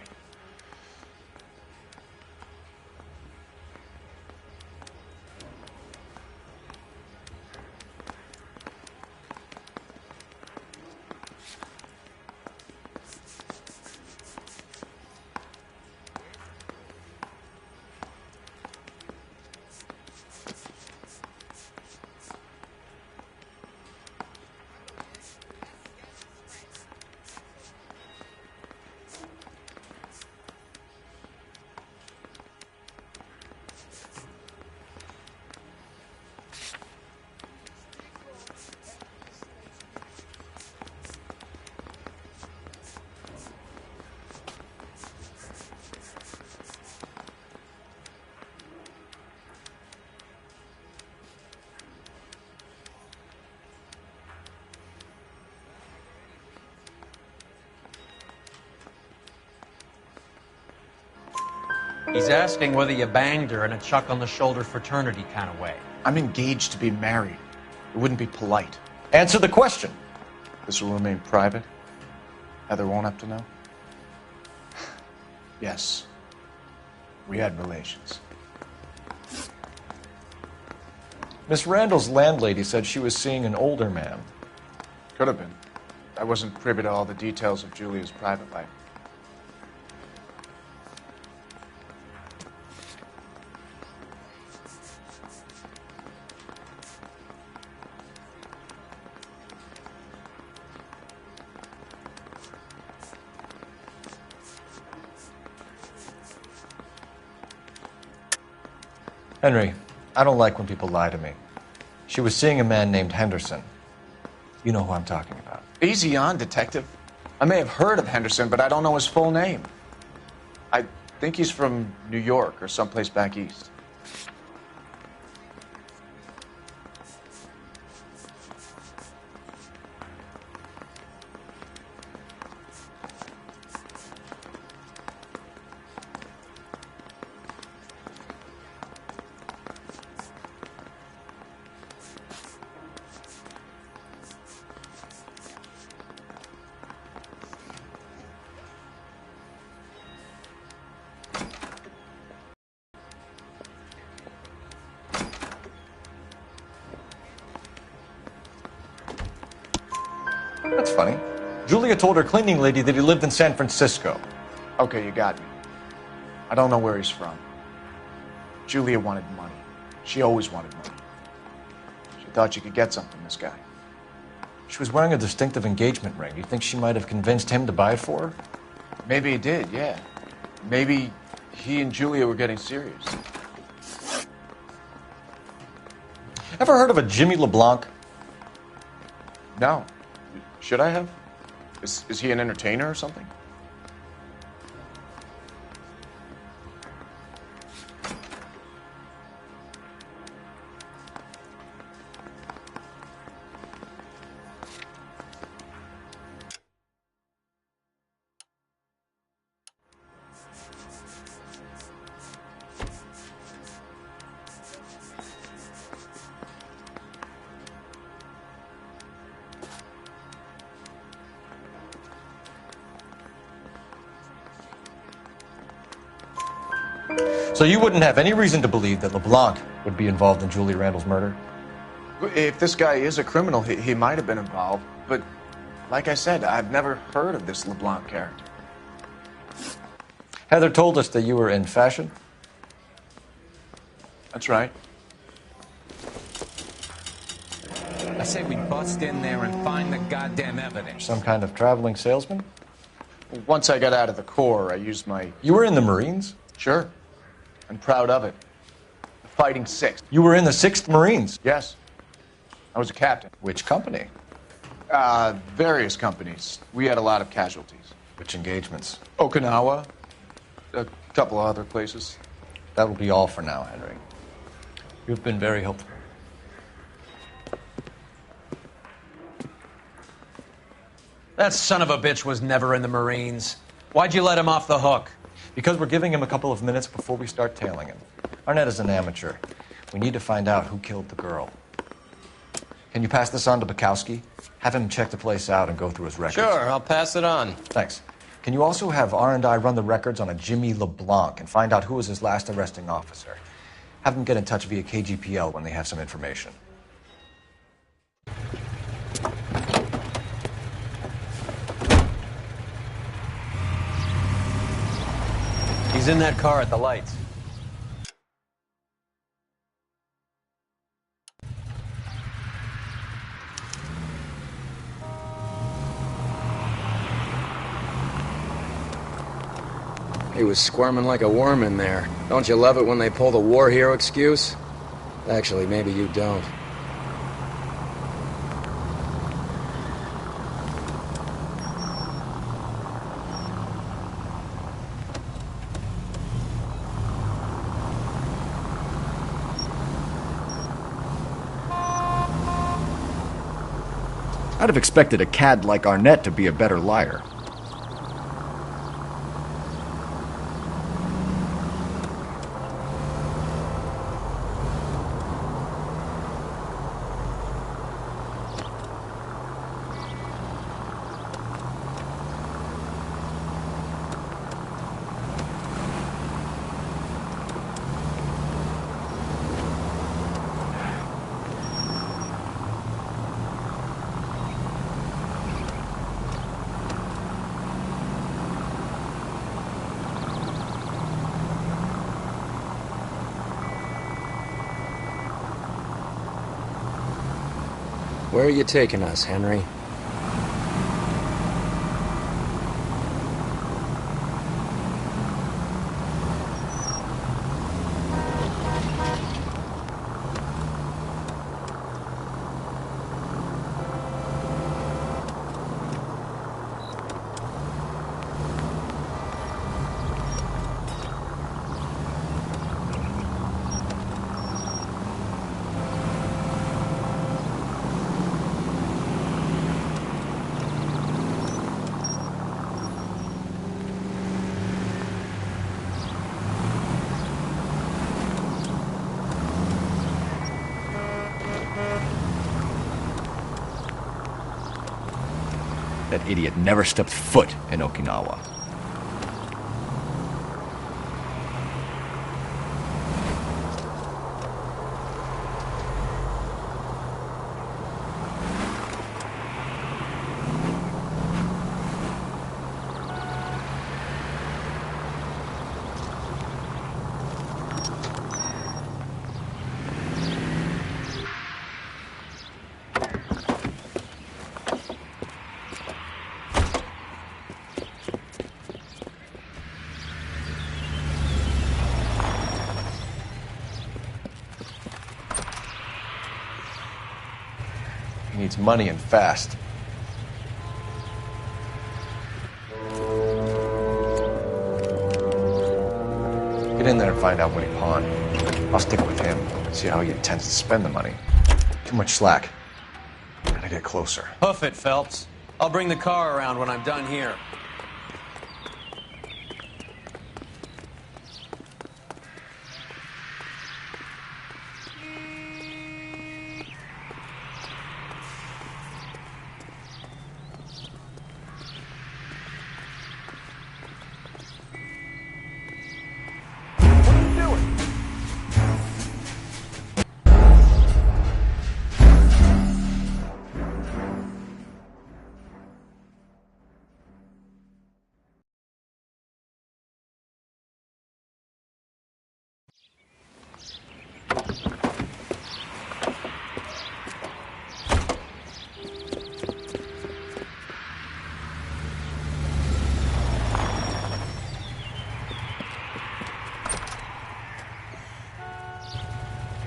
He's asking whether you banged her in a chuck-on-the-shoulder fraternity kind of way. I'm engaged to be married. It wouldn't be polite. Answer the question. This will remain private? Heather won't have to know? Yes. We had relations. Miss Randall's landlady said she was seeing an older man. Could have been. I wasn't privy to all the details of Julia's private life. Henry, I don't like when people lie to me. She was seeing a man named Henderson. You know who I'm talking about. Easy on, Detective. I may have heard of Henderson, but I don't know his full name. I think he's from New York or someplace back east. That's funny. Julia told her cleaning lady that he lived in San Francisco. Okay, you got me. I don't know where he's from. Julia wanted money. She always wanted money. She thought she could get something from this guy. She was wearing a distinctive engagement ring. You think she might have convinced him to buy it for her? Maybe he did, yeah. Maybe he and Julia were getting serious. Ever heard of a Jimmy LeBlanc? No. Should I have? Is he an entertainer or something? So you wouldn't have any reason to believe that LeBlanc would be involved in Julie Randall's murder? If this guy is a criminal, he might have been involved. But like I said, I've never heard of this LeBlanc character. Heather told us that you were in fashion. That's right. I say we bust in there and find the goddamn evidence. Some kind of traveling salesman? Once I got out of the Corps, I used my... You were in the Marines? Sure. I'm proud of it. The Fighting 6th. You were in the 6th Marines. Yes. I was a captain. Which company? Various companies. We had a lot of casualties. Which engagements? Okinawa. A couple of other places. That will be all for now, Henry. You've been very helpful. That son of a bitch was never in the Marines. Why'd you let him off the hook? Because we're giving him a couple of minutes before we start tailing him. Arnett is an amateur. We need to find out who killed the girl. Can you pass this on to Bukowski? Have him check the place out and go through his records. Sure, I'll pass it on. Thanks. Can you also have R&I run the records on a Jimmy LeBlanc and find out who was his last arresting officer? Have them get in touch via KGPL when they have some information. He's in that car at the lights. He was squirming like a worm in there. Don't you love it when they pull the war hero excuse? Actually, maybe you don't. I'd have expected a cad like Arnett to be a better liar. Where are you taking us, Henry? That idiot never stepped foot in Okinawa. He needs money and fast. Get in there and find out what he pawned. I'll stick with him and see how he intends to spend the money. Too much slack. Gotta get closer. Hoof it, Phelps. I'll bring the car around when I'm done here.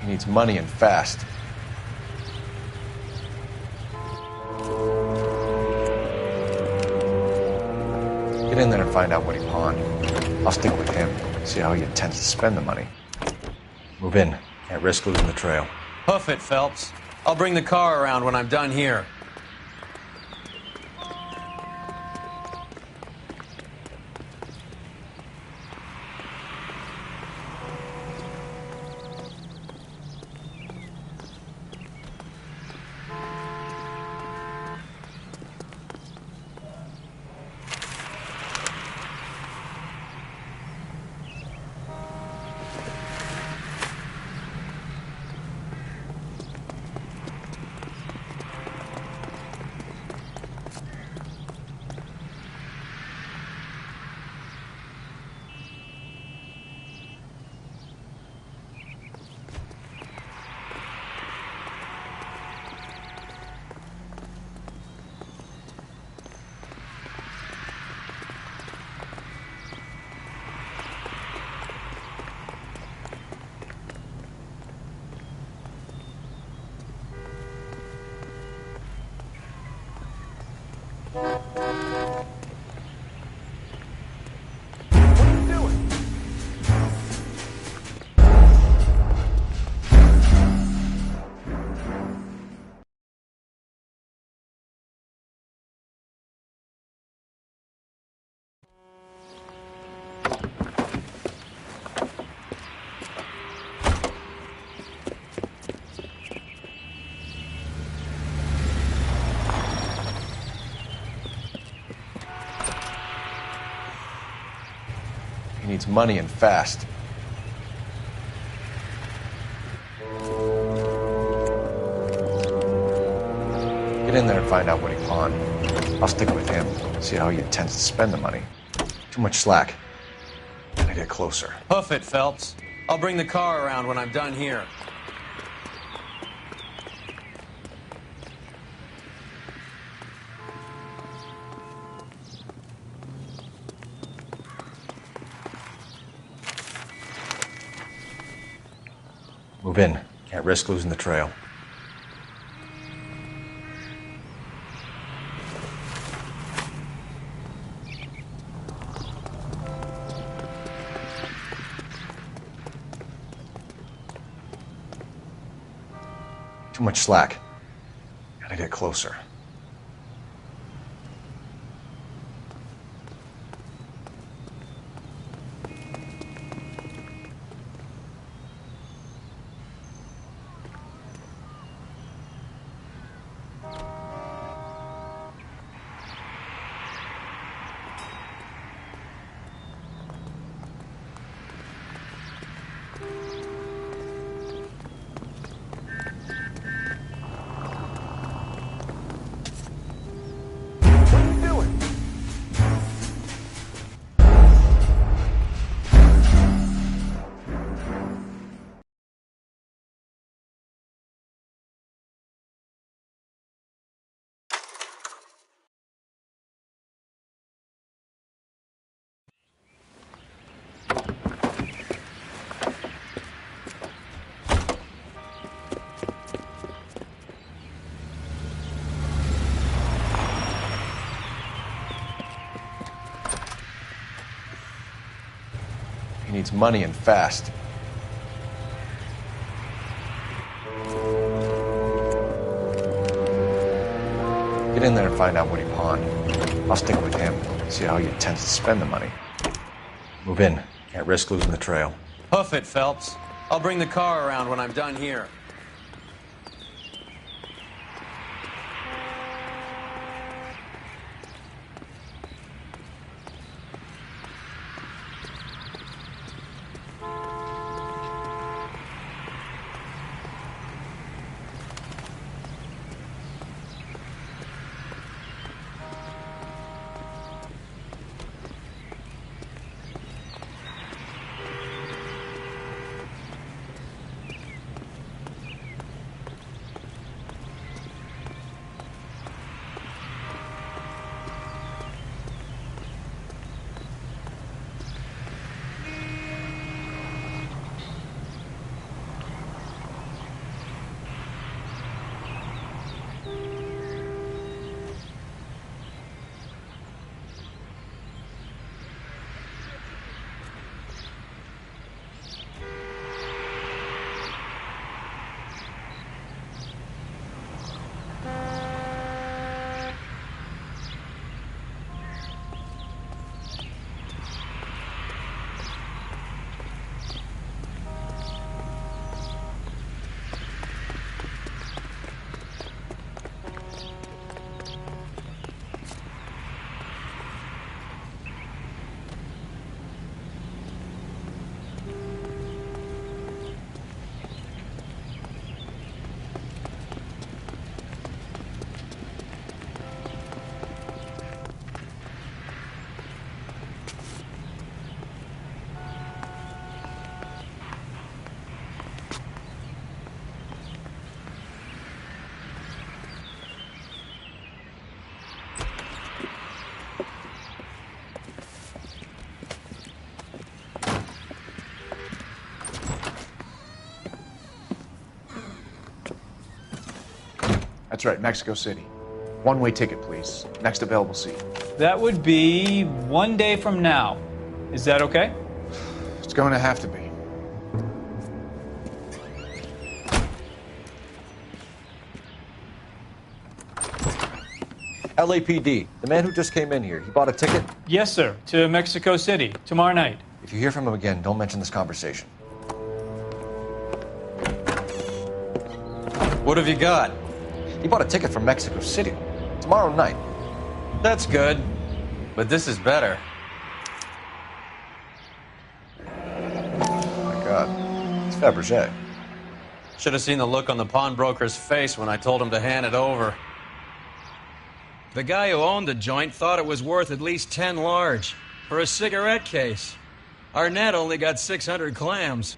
He needs money and fast. Get in there and find out what he pawned. I'll stick with him, see how he intends to spend the money. Move in. Can't risk losing the trail. Hoof it, Phelps. I'll bring the car around when I'm done here. He needs money and fast. Get in there and find out what he pawned. I'll stick with him, see how he intends to spend the money. Too much slack. Gotta get closer. Hoof it, Phelps. I'll bring the car around when I'm done here. Move in. Can't risk losing the trail. Too much slack. Gotta get closer. He needs money and fast. Get in there and find out what he pawned. I'll stick with him, see how he intends to spend the money. Move in. Can't risk losing the trail. Hoof it, Phelps. I'll bring the car around when I'm done here. That's right, Mexico City. One-way ticket, please. Next available seat. That would be 1 day from now. Is that okay? It's going to have to be. LAPD, the man who just came in here, he bought a ticket? Yes, sir. To Mexico City, tomorrow night. If you hear from him again, don't mention this conversation. What have you got? He bought a ticket from Mexico City. Tomorrow night. That's good. But this is better. Oh my God. It's Fabergé. Should have seen the look on the pawnbroker's face when I told him to hand it over. The guy who owned the joint thought it was worth at least 10 large for a cigarette case. Arnett only got 600 clams.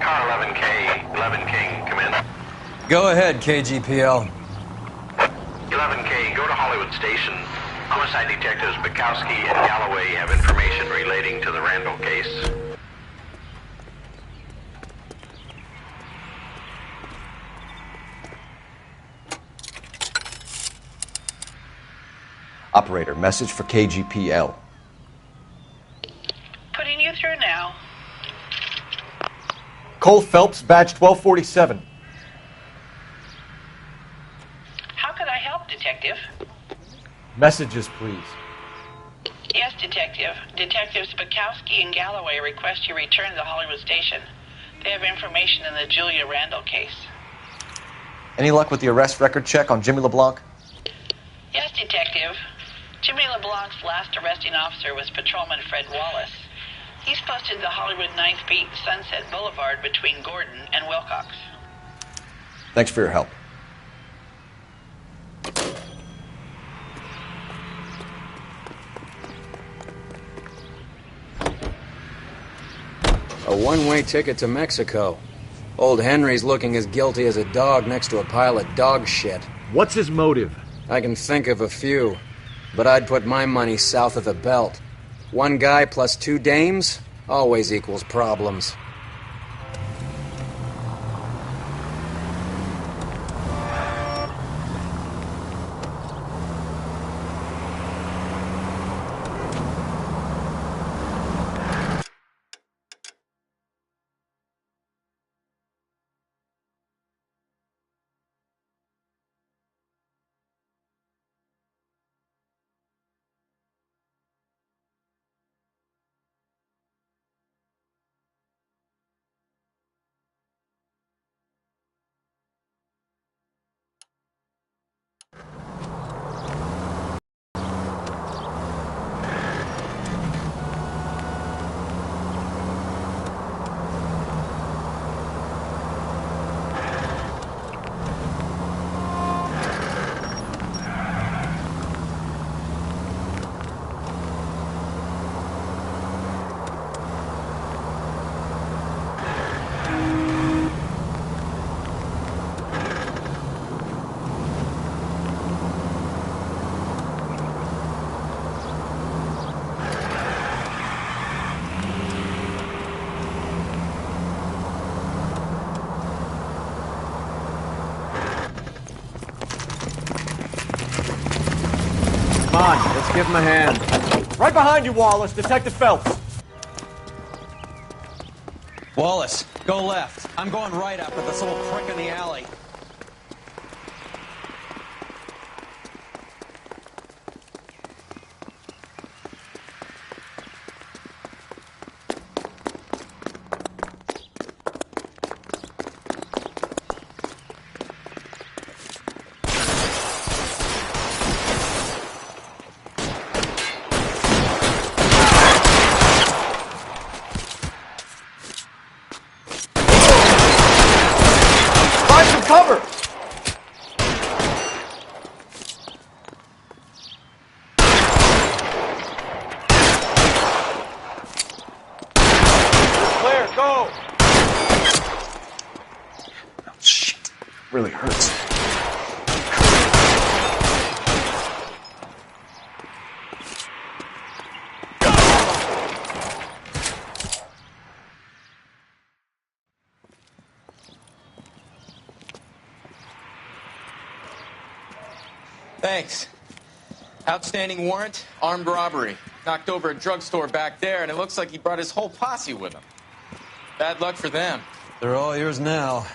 Car 11K, 11K, come in. Go ahead, KGPL. 11K, go to Hollywood Station. Homicide detectives Bukowski and Galloway have information relating to the Randall case. Operator, message for KGPL. Putting you through now. Cole Phelps, badge 1247. How could I help, Detective? Messages, please. Yes, Detective. Detectives Bukowski and Galloway request you return to the Hollywood Station. They have information in the Julia Randall case. Any luck with the arrest record check on Jimmy LeBlanc? Yes, Detective. Jimmy LeBlanc's last arresting officer was Patrolman Fred Wallace. He's posted the Hollywood 9th Beat Sunset Boulevard between Gordon and Wilcox. Thanks for your help. A one-way ticket to Mexico. Old Henry's looking as guilty as a dog next to a pile of dog shit. What's his motive? I can think of a few, but I'd put my money south of the belt. One guy plus two dames always equals problems. Come on, let's give him a hand. Right behind you, Wallace. Detective Phelps. Wallace, go left. I'm going right after this little prick in the alley. really hurts. Thanks. Outstanding warrant, armed robbery. Knocked over a drugstore back there, and it looks like he brought his whole posse with him. Bad luck for them. They're all yours now.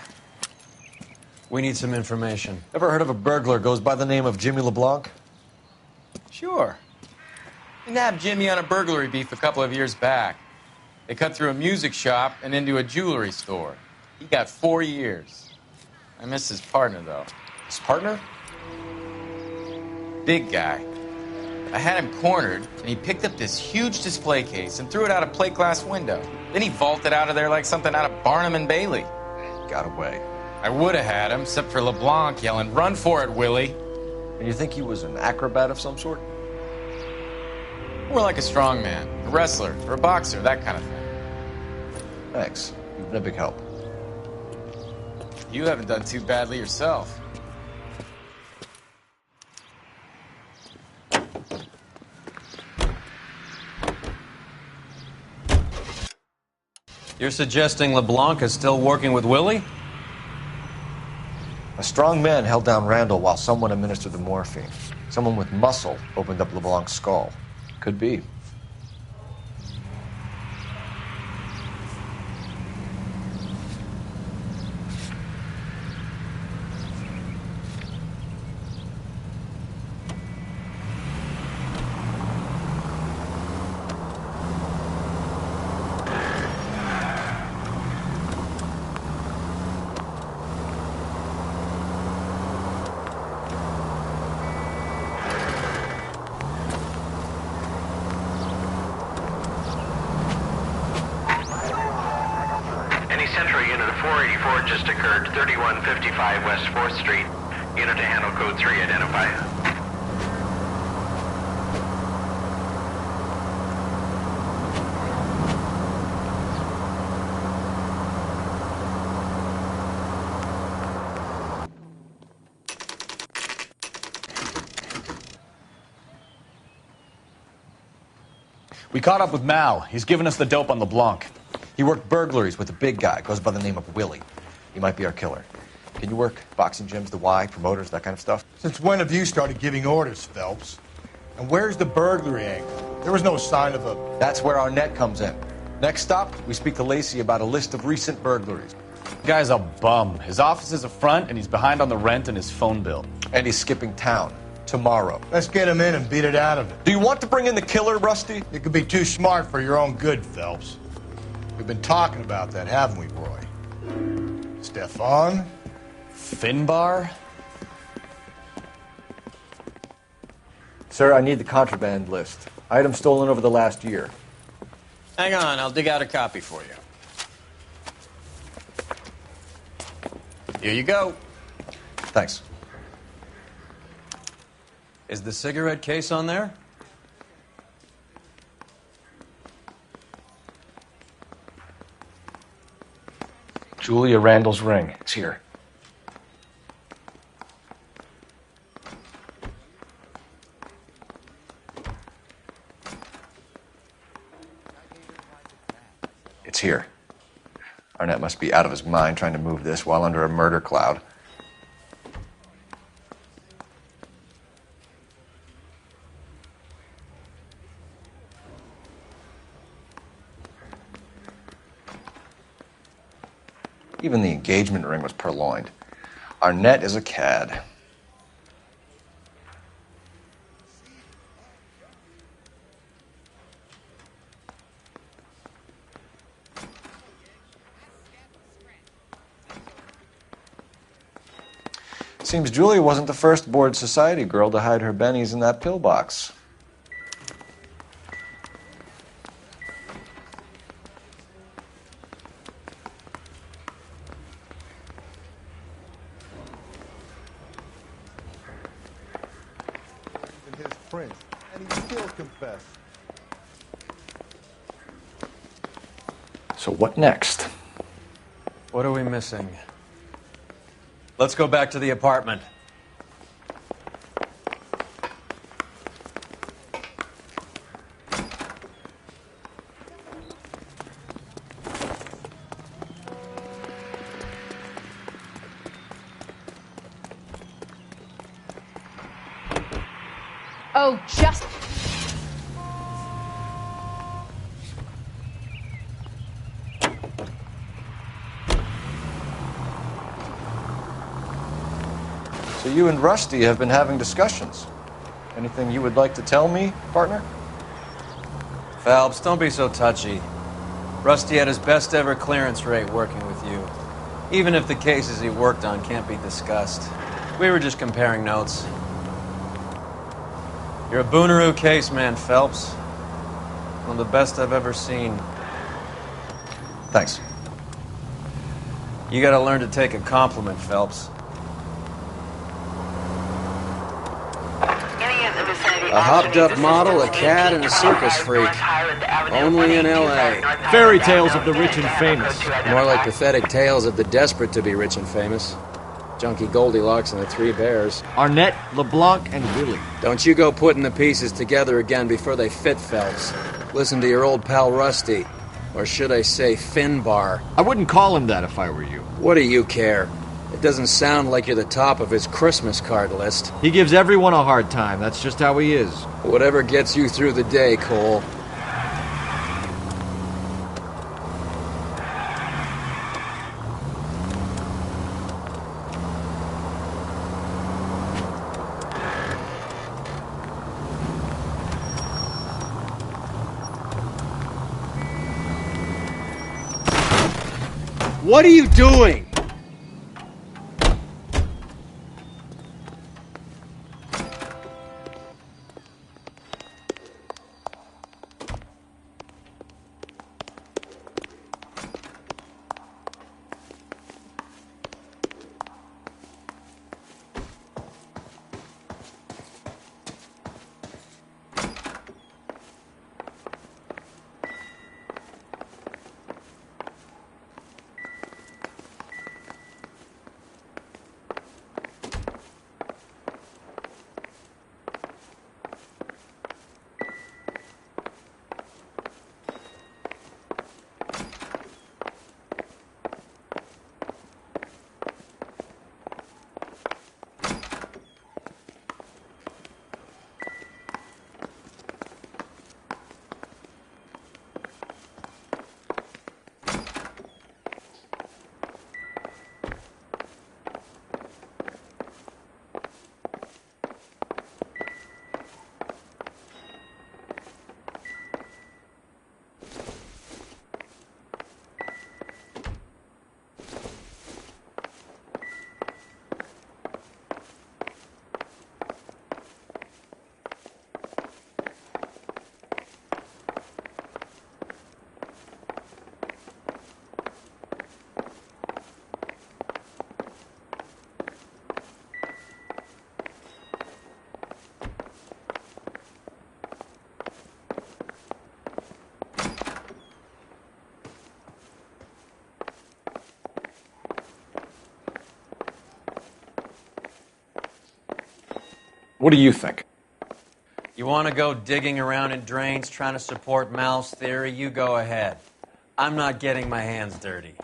We need some information. Ever heard of a burglar goes by the name of Jimmy LeBlanc? Sure. We nabbed Jimmy on a burglary beef a couple of years back. They cut through a music shop and into a jewelry store. He got 4 years. I miss his partner, though. His partner? Big guy. I had him cornered, and he picked up this huge display case and threw it out a plate glass window. Then he vaulted out of there like something out of Barnum and Bailey. Got away. I would have had him, except for LeBlanc yelling, "Run for it, Willie!" And you think he was an acrobat of some sort? More like a strongman, a wrestler, or a boxer, that kind of thing. Thanks. You've been a big help. You haven't done too badly yourself. You're suggesting LeBlanc is still working with Willie? A strong man held down Randall while someone administered the morphine. Someone with muscle opened up LeBlanc's skull. Could be. Central unit of 484 just occurred, 3155 West 4th Street. Unit to handle code 3, identify. We caught up with Mao. He's given us the dope on LeBlanc. He worked burglaries with a big guy, goes by the name of Willie. He might be our killer. Can you work boxing gyms, the Y, promoters, that kind of stuff? Since when have you started giving orders, Phelps? And where's the burglary angle? There was no sign of a... That's where our net comes in. Next stop, we speak to Lacey about a list of recent burglaries. The guy's a bum. His office is a front, and he's behind on the rent and his phone bill. And he's skipping town. Tomorrow. Let's get him in and beat it out of it. Do you want to bring in the killer, Rusty? You could be too smart for your own good, Phelps. We've been talking about that, haven't we, Roy? Stefan? Finbar? Sir, I need the contraband list. Items stolen over the last year. Hang on, I'll dig out a copy for you. Here you go. Thanks. Is the cigarette case on there? Julia Randall's ring. It's here. It's here. Arnett must be out of his mind trying to move this while under a murder cloud. Even the engagement ring was purloined. Arnett is a cad. Seems Julia wasn't the first bored society girl to hide her bennies in that pillbox. Prince, and he still confessed. So what next? What are we missing? Let's go back to the apartment. Oh, just... So you and Rusty have been having discussions. Anything you would like to tell me, partner? Phelps, don't be so touchy. Rusty had his best ever clearance rate working with you. Even if the cases he worked on can't be discussed. We were just comparing notes. You're a Booneroo case man, Phelps. One of the best I've ever seen. Thanks. You gotta learn to take a compliment, Phelps. A hopped-up model, a cat, and a circus freak. Only in L.A. Fairy tales of the rich and famous. More like pathetic tales of the desperate to be rich and famous. Junkie Goldilocks and the Three Bears. Arnett, LeBlanc, and Willie. Don't you go putting the pieces together again before they fit, Phelps. Listen to your old pal Rusty. Or should I say Finbar. I wouldn't call him that if I were you. What do you care? It doesn't sound like you're the top of his Christmas card list. He gives everyone a hard time. That's just how he is. Whatever gets you through the day, Cole. What are you doing? What do you think? You want to go digging around in drains trying to support Mal's theory? You go ahead. I'm not getting my hands dirty.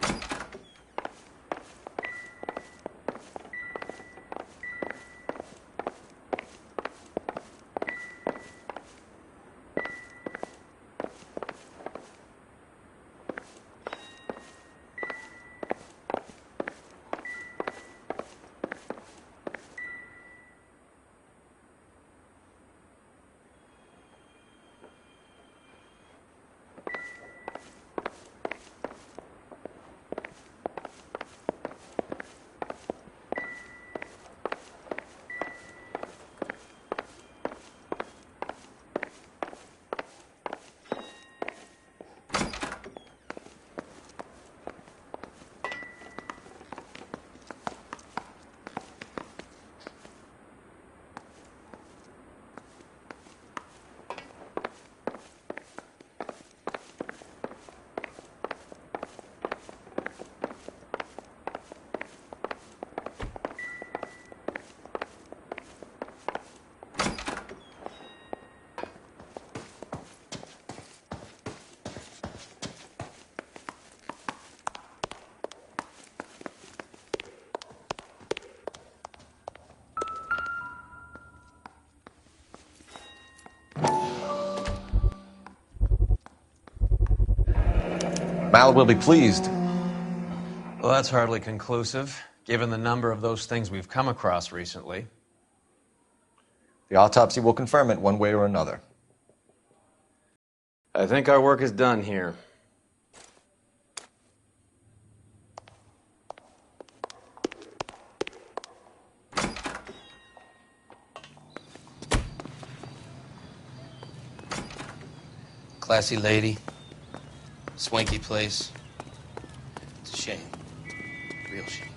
Mal will be pleased. Well, that's hardly conclusive, given the number of those things we've come across recently. The autopsy will confirm it one way or another. I think our work is done here. Classy lady. Swanky place. It's a shame. Real shame.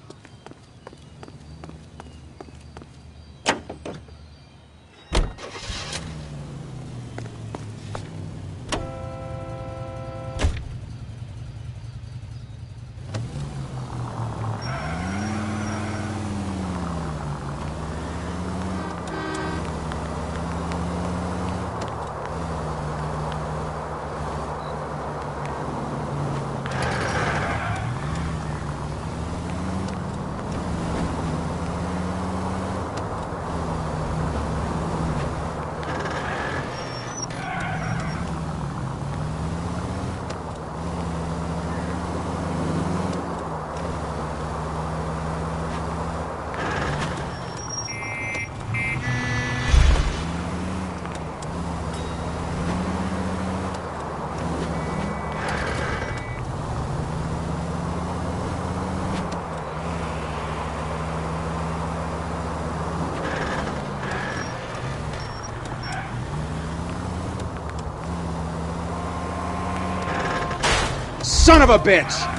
Son of a bitch!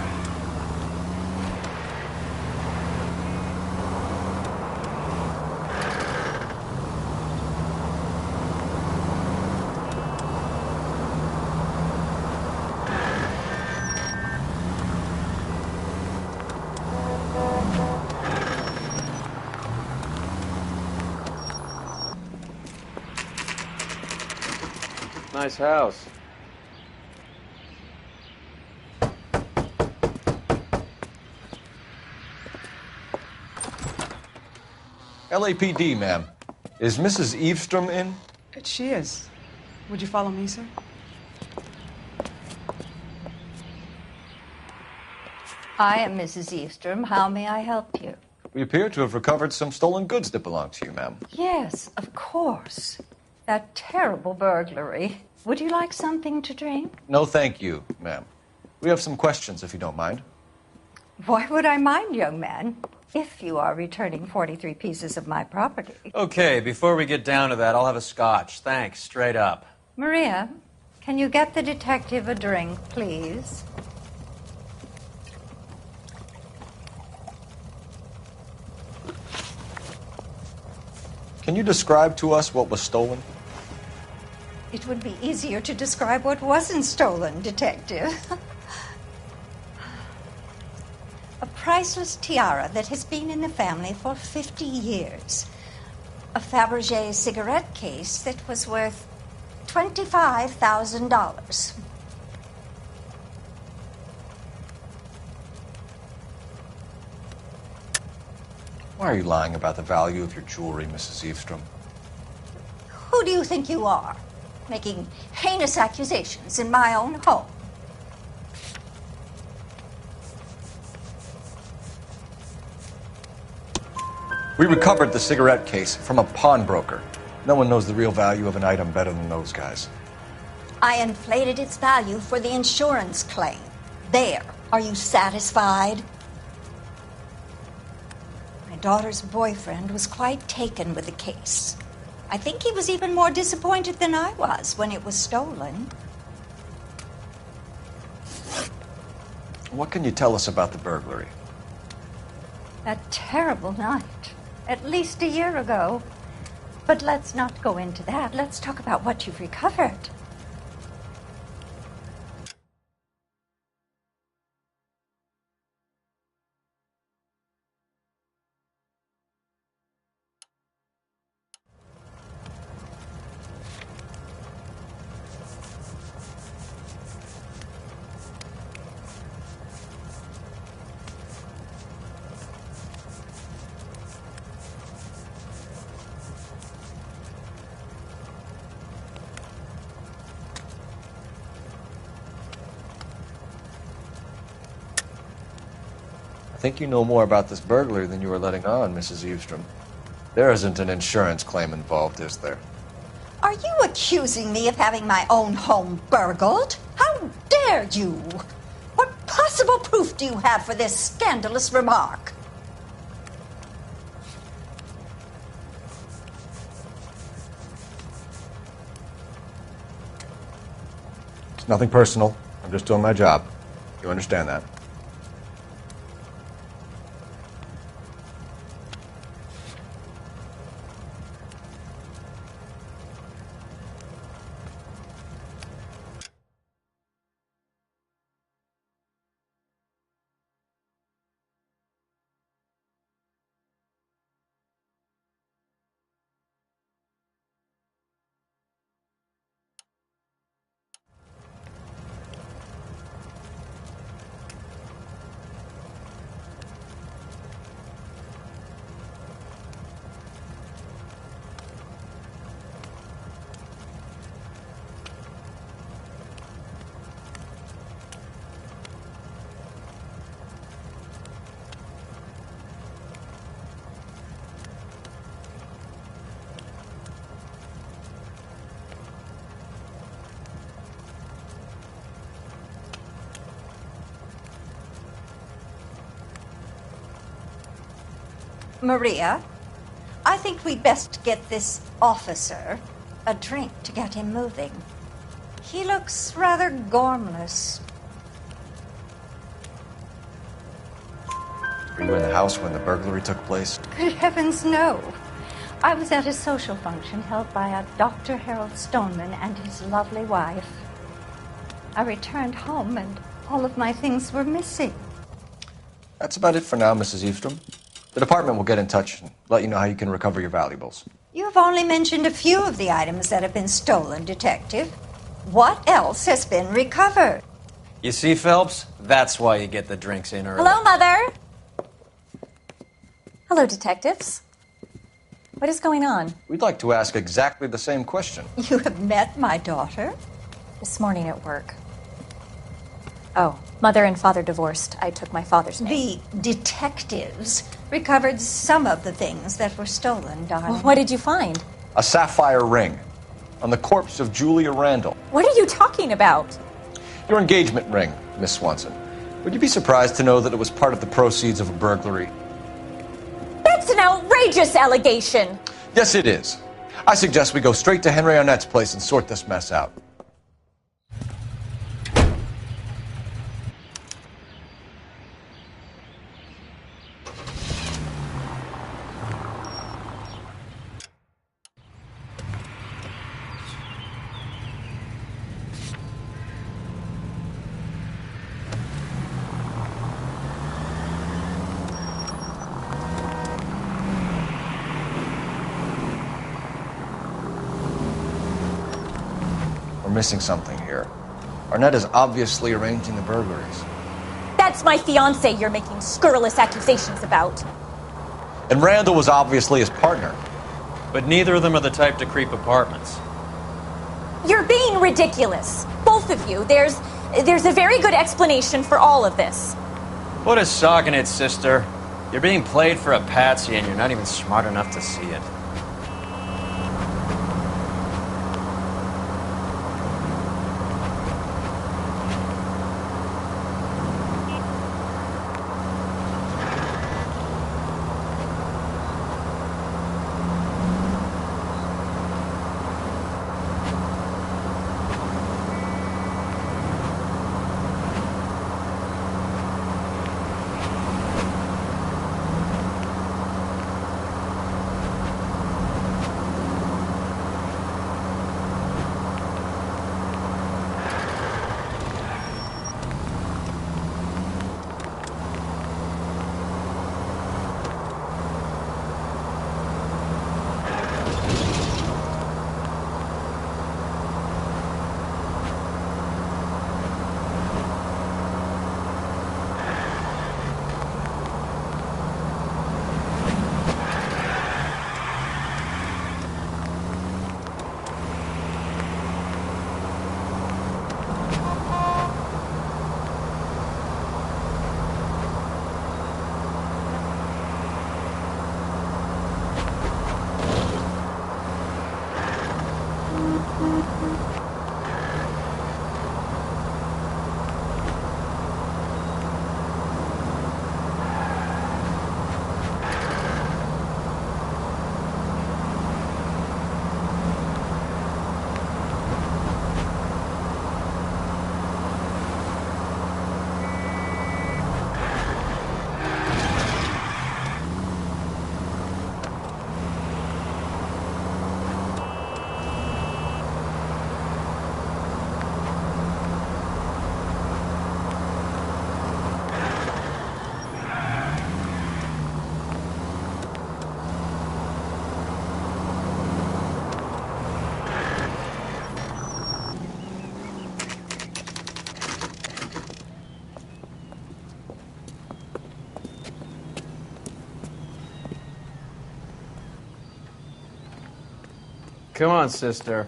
Nice house. LAPD, ma'am. Is Mrs. Eavestrom in? She is. Would you follow me, sir? I am Mrs. Eavestrom. How may I help you? We appear to have recovered some stolen goods that belong to you, ma'am. Yes, of course. That terrible burglary. Would you like something to drink? No, thank you, ma'am. We have some questions, if you don't mind. Why would I mind, young man, if you are returning 43 pieces of my property? Okay, before we get down to that, I'll have a scotch. Thanks, straight up. Maria, can you get the detective a drink, please? Can you describe to us what was stolen? It would be easier to describe what wasn't stolen, Detective. A priceless tiara that has been in the family for 50 years. A Fabergé cigarette case that was worth $25,000. Why are you lying about the value of your jewelry, Mrs. Eavestrom? Who do you think you are, making heinous accusations in my own home? We recovered the cigarette case from a pawnbroker. No one knows the real value of an item better than those guys. I inflated its value for the insurance claim. There. Are you satisfied? My daughter's boyfriend was quite taken with the case. I think he was even more disappointed than I was when it was stolen. What can you tell us about the burglary? That terrible night. At least a year ago. But let's not go into that. Let's talk about what you've recovered. I think you know more about this burglary than you were letting on, Mrs. Eavestrom. There isn't an insurance claim involved, is there? Are you accusing me of having my own home burgled? How dare you? What possible proof do you have for this scandalous remark? It's nothing personal. I'm just doing my job. You understand that? Maria, I think we'd best get this officer a drink to get him moving. He looks rather gormless. Were you in the house when the burglary took place? Good heavens, no. I was at a social function held by a Dr. Harold Stoneman and his lovely wife. I returned home and all of my things were missing. That's about it for now, Mrs. Eavestrom. The department will get in touch and let you know how you can recover your valuables. You have only mentioned a few of the items that have been stolen, Detective. What else has been recovered? You see, Phelps? That's why you get the drinks in early. Hello, Mother. Hello, detectives. What is going on? We'd like to ask exactly the same question. You have met my daughter? This morning at work. Oh, Mother and Father divorced. I took my father's name. The detectives recovered some of the things that were stolen, darling. Well, what did you find? A sapphire ring on the corpse of Julia Randall. What are you talking about? Your engagement ring, Miss Swanson. Would you be surprised to know that it was part of the proceeds of a burglary? That's an outrageous allegation. Yes, it is. I suggest we go straight to Henry Arnett's place and sort this mess out. We're missing something here. Arnett is obviously arranging the burglaries. That's my fiance you're making scurrilous accusations about. And Randall was obviously his partner. But neither of them are the type to creep apartments. You're being ridiculous. Both of you. There's a very good explanation for all of this. Put a sock in it, sister. You're being played for a patsy and you're not even smart enough to see it. Come on, sister.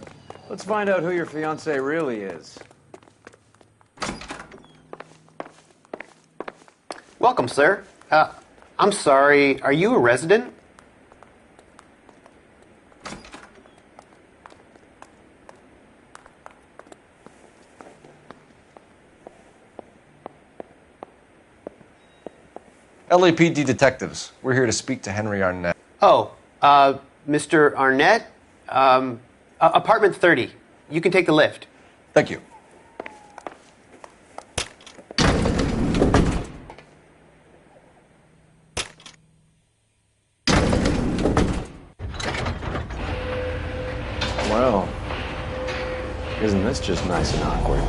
Let's find out who your fiance really is. Welcome, sir. I'm sorry, are you a resident? LAPD detectives. We're here to speak to Henry Arnett. Oh, Mr. Arnett? Apartment 30. You can take the lift. Thank you. Well, isn't this just nice and awkward?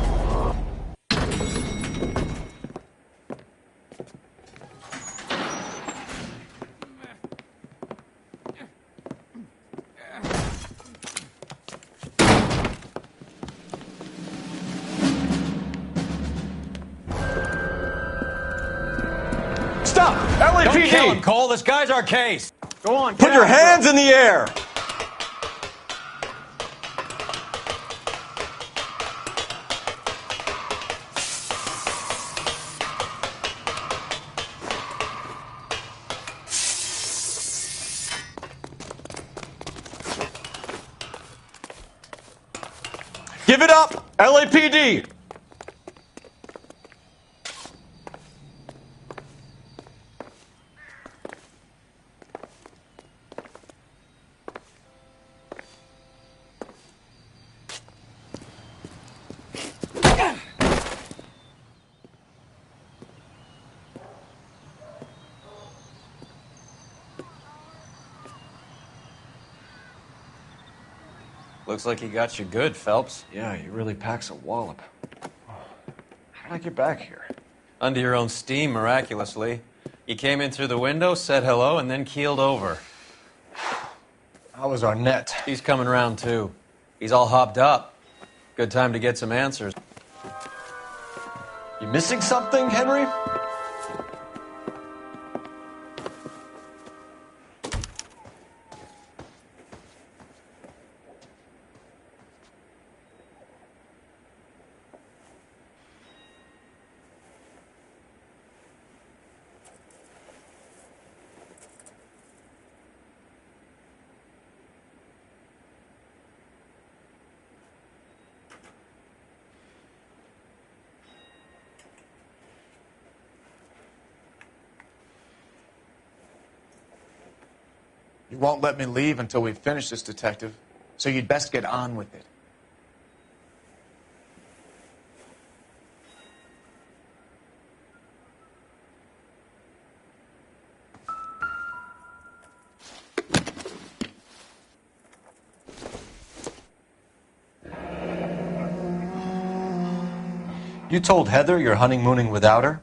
Stop! LAPD! Don't kill him, Cole. This guy's our case. Go on, Put your hands in the air! Give it up! LAPD! Looks like he got you good, Phelps. Yeah, he really packs a wallop. How did I get back here? Under your own steam, miraculously. You came in through the window, said hello, and then keeled over. How was Arnett? He's coming round, too. He's all hopped up. Good time to get some answers. You missing something, Henry? You won't let me leave until we finish this, detective, so you'd best get on with it. You told Heather you're honeymooning without her?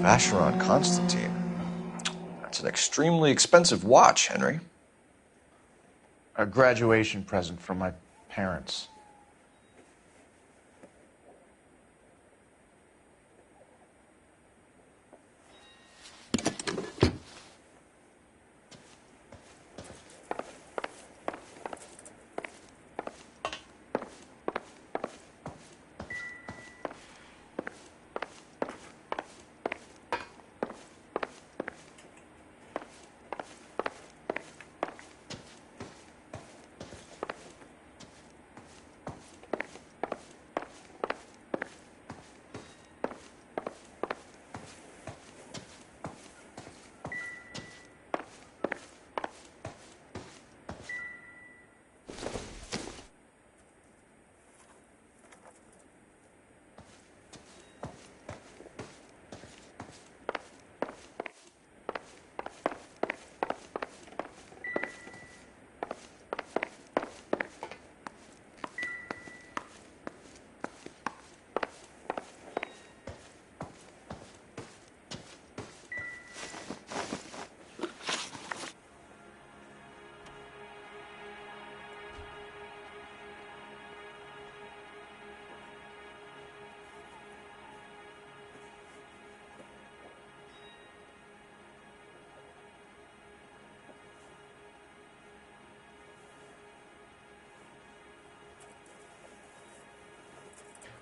Vacheron Constantine. That's an extremely expensive watch, Henry. A graduation present from my parents.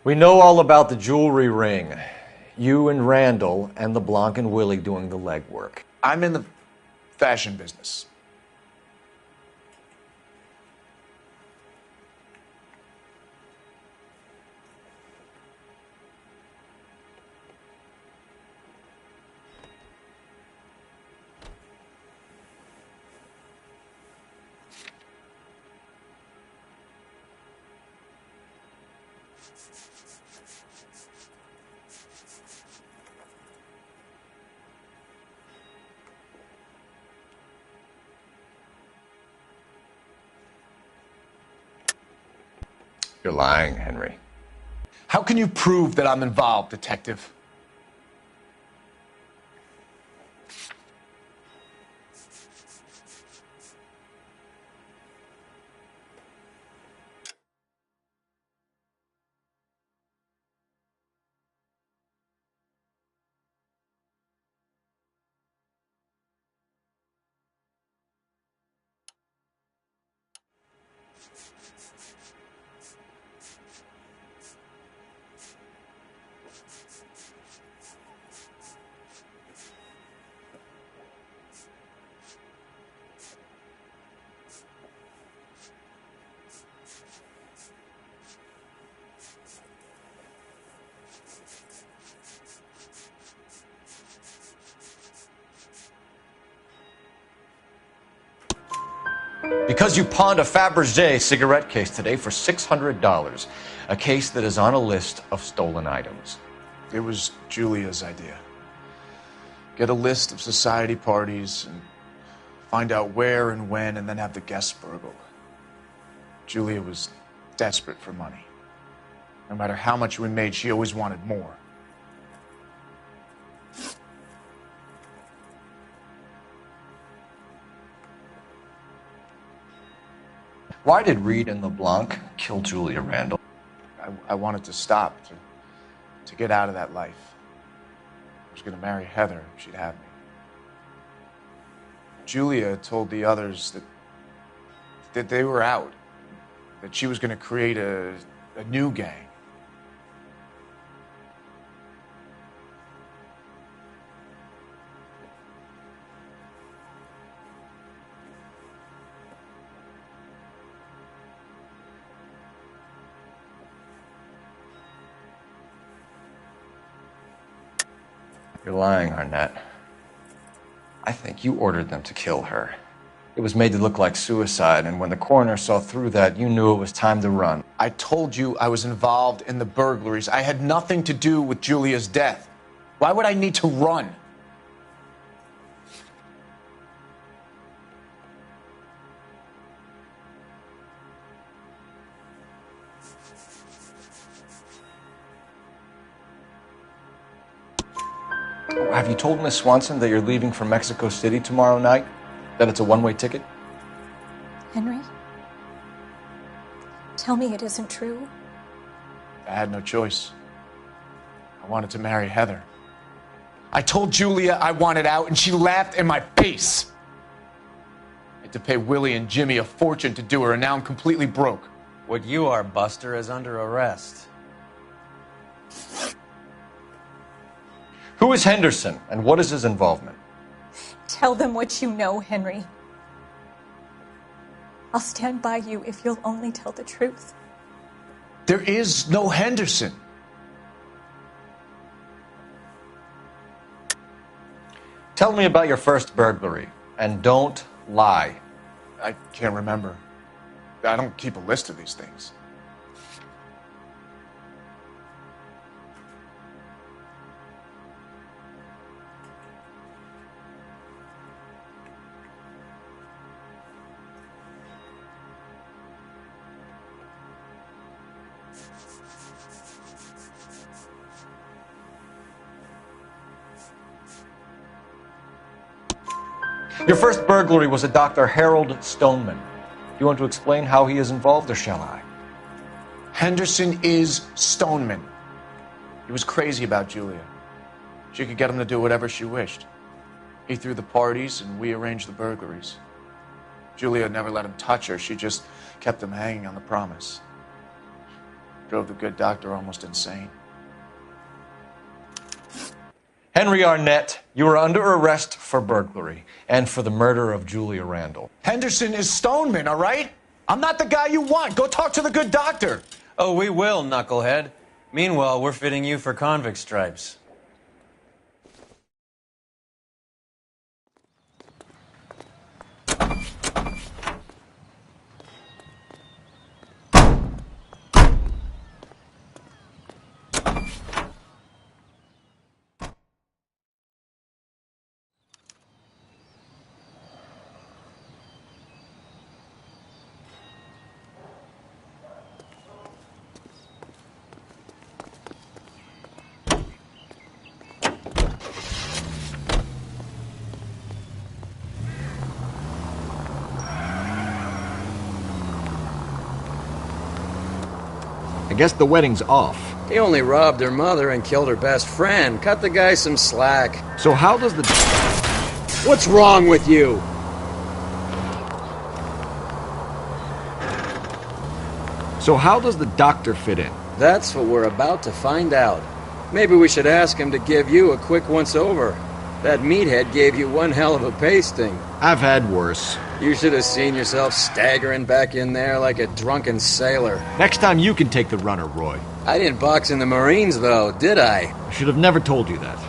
We know all about the jewelry ring. You and Randall and LeBlanc and Willie doing the legwork. I'm in the fashion business. You're lying, Henry. How can you prove that I'm involved, Detective? Because you pawned a Fabergé cigarette case today for $600. A case that is on a list of stolen items. It was Julia's idea. Get a list of society parties and find out where and when and then have the guests burgled. Julia was desperate for money. No matter how much we made, she always wanted more. Why did Reed and LeBlanc kill Julia Randall? I wanted to stop, to get out of that life. I was going to marry Heather if she'd have me. Julia told the others that they were out, that she was going to create a new gang. You're lying, Arnett. I think you ordered them to kill her. It was made to look like suicide, and when the coroner saw through that, you knew it was time to run. I told you I was involved in the burglaries. I had nothing to do with Julia's death. Why would I need to run? Have you told Miss Swanson that you're leaving for Mexico City tomorrow night? That it's a one-way ticket? Henry? Tell me it isn't true. I had no choice. I wanted to marry Heather. I told Julia I wanted out, and she laughed in my face. I had to pay Willie and Jimmy a fortune to do her, and now I'm completely broke. What you are, Buster, is under arrest. Who is Henderson, and what is his involvement? Tell them what you know, Henry. I'll stand by you if you'll only tell the truth. There is no Henderson. Tell me about your first burglary, and don't lie. I can't remember. I don't keep a list of these things. Your first burglary was a Dr. Harold Stoneman. Do you want to explain how he is involved, or shall I? Henderson is Stoneman. He was crazy about Julia. She could get him to do whatever she wished. He threw the parties, and we arranged the burglaries. Julia never let him touch her. She just kept him hanging on the promise. drove the good doctor almost insane. Henry Arnett, you are under arrest for burglary and for the murder of Julia Randall. Henderson is Stoneman, all right? I'm not the guy you want. Go talk to the good doctor. Oh, we will, knucklehead. Meanwhile, we're fitting you for convict stripes. I guess the wedding's off. He only robbed her mother and killed her best friend. Cut the guy some slack. So how does the... What's wrong with you? So how does the doctor fit in? That's what we're about to find out. Maybe we should ask him to give you a quick once-over. That meathead gave you one hell of a pasting. I've had worse. You should have seen yourself staggering back in there like a drunken sailor. Next time you can take the runner, Roy. I didn't box in the Marines, though, did I? I should have never told you that.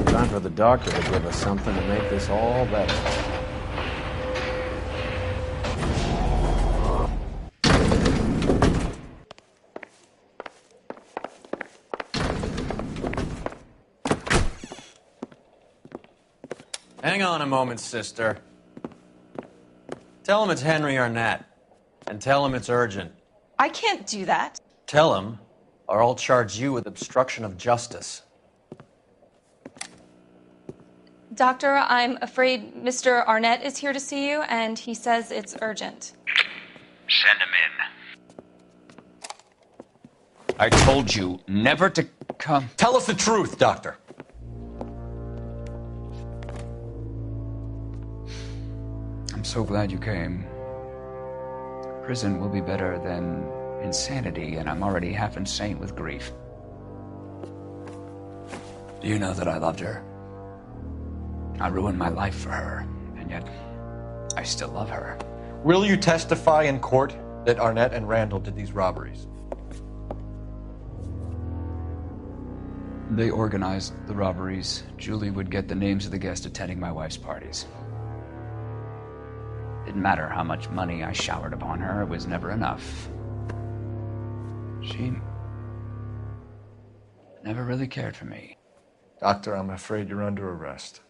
Time for the doctor to give us something to make this all better. Hang on a moment, sister. Tell him it's Henry Arnett. And tell him it's urgent. I can't do that. Tell him, or I'll charge you with obstruction of justice. Doctor, I'm afraid Mr. Arnett is here to see you, and he says it's urgent. Send him in. I told you never to come. Tell us the truth, Doctor. I'm so glad you came. Prison will be better than insanity, and I'm already half insane with grief. Do you know that I loved her? I ruined my life for her, and yet I still love her. Will you testify in court that Arnett and Randall did these robberies? They organized the robberies. Julie would get the names of the guests attending my wife's parties. Didn't matter how much money I showered upon her, it was never enough. She never really cared for me. Doctor, I'm afraid you're under arrest.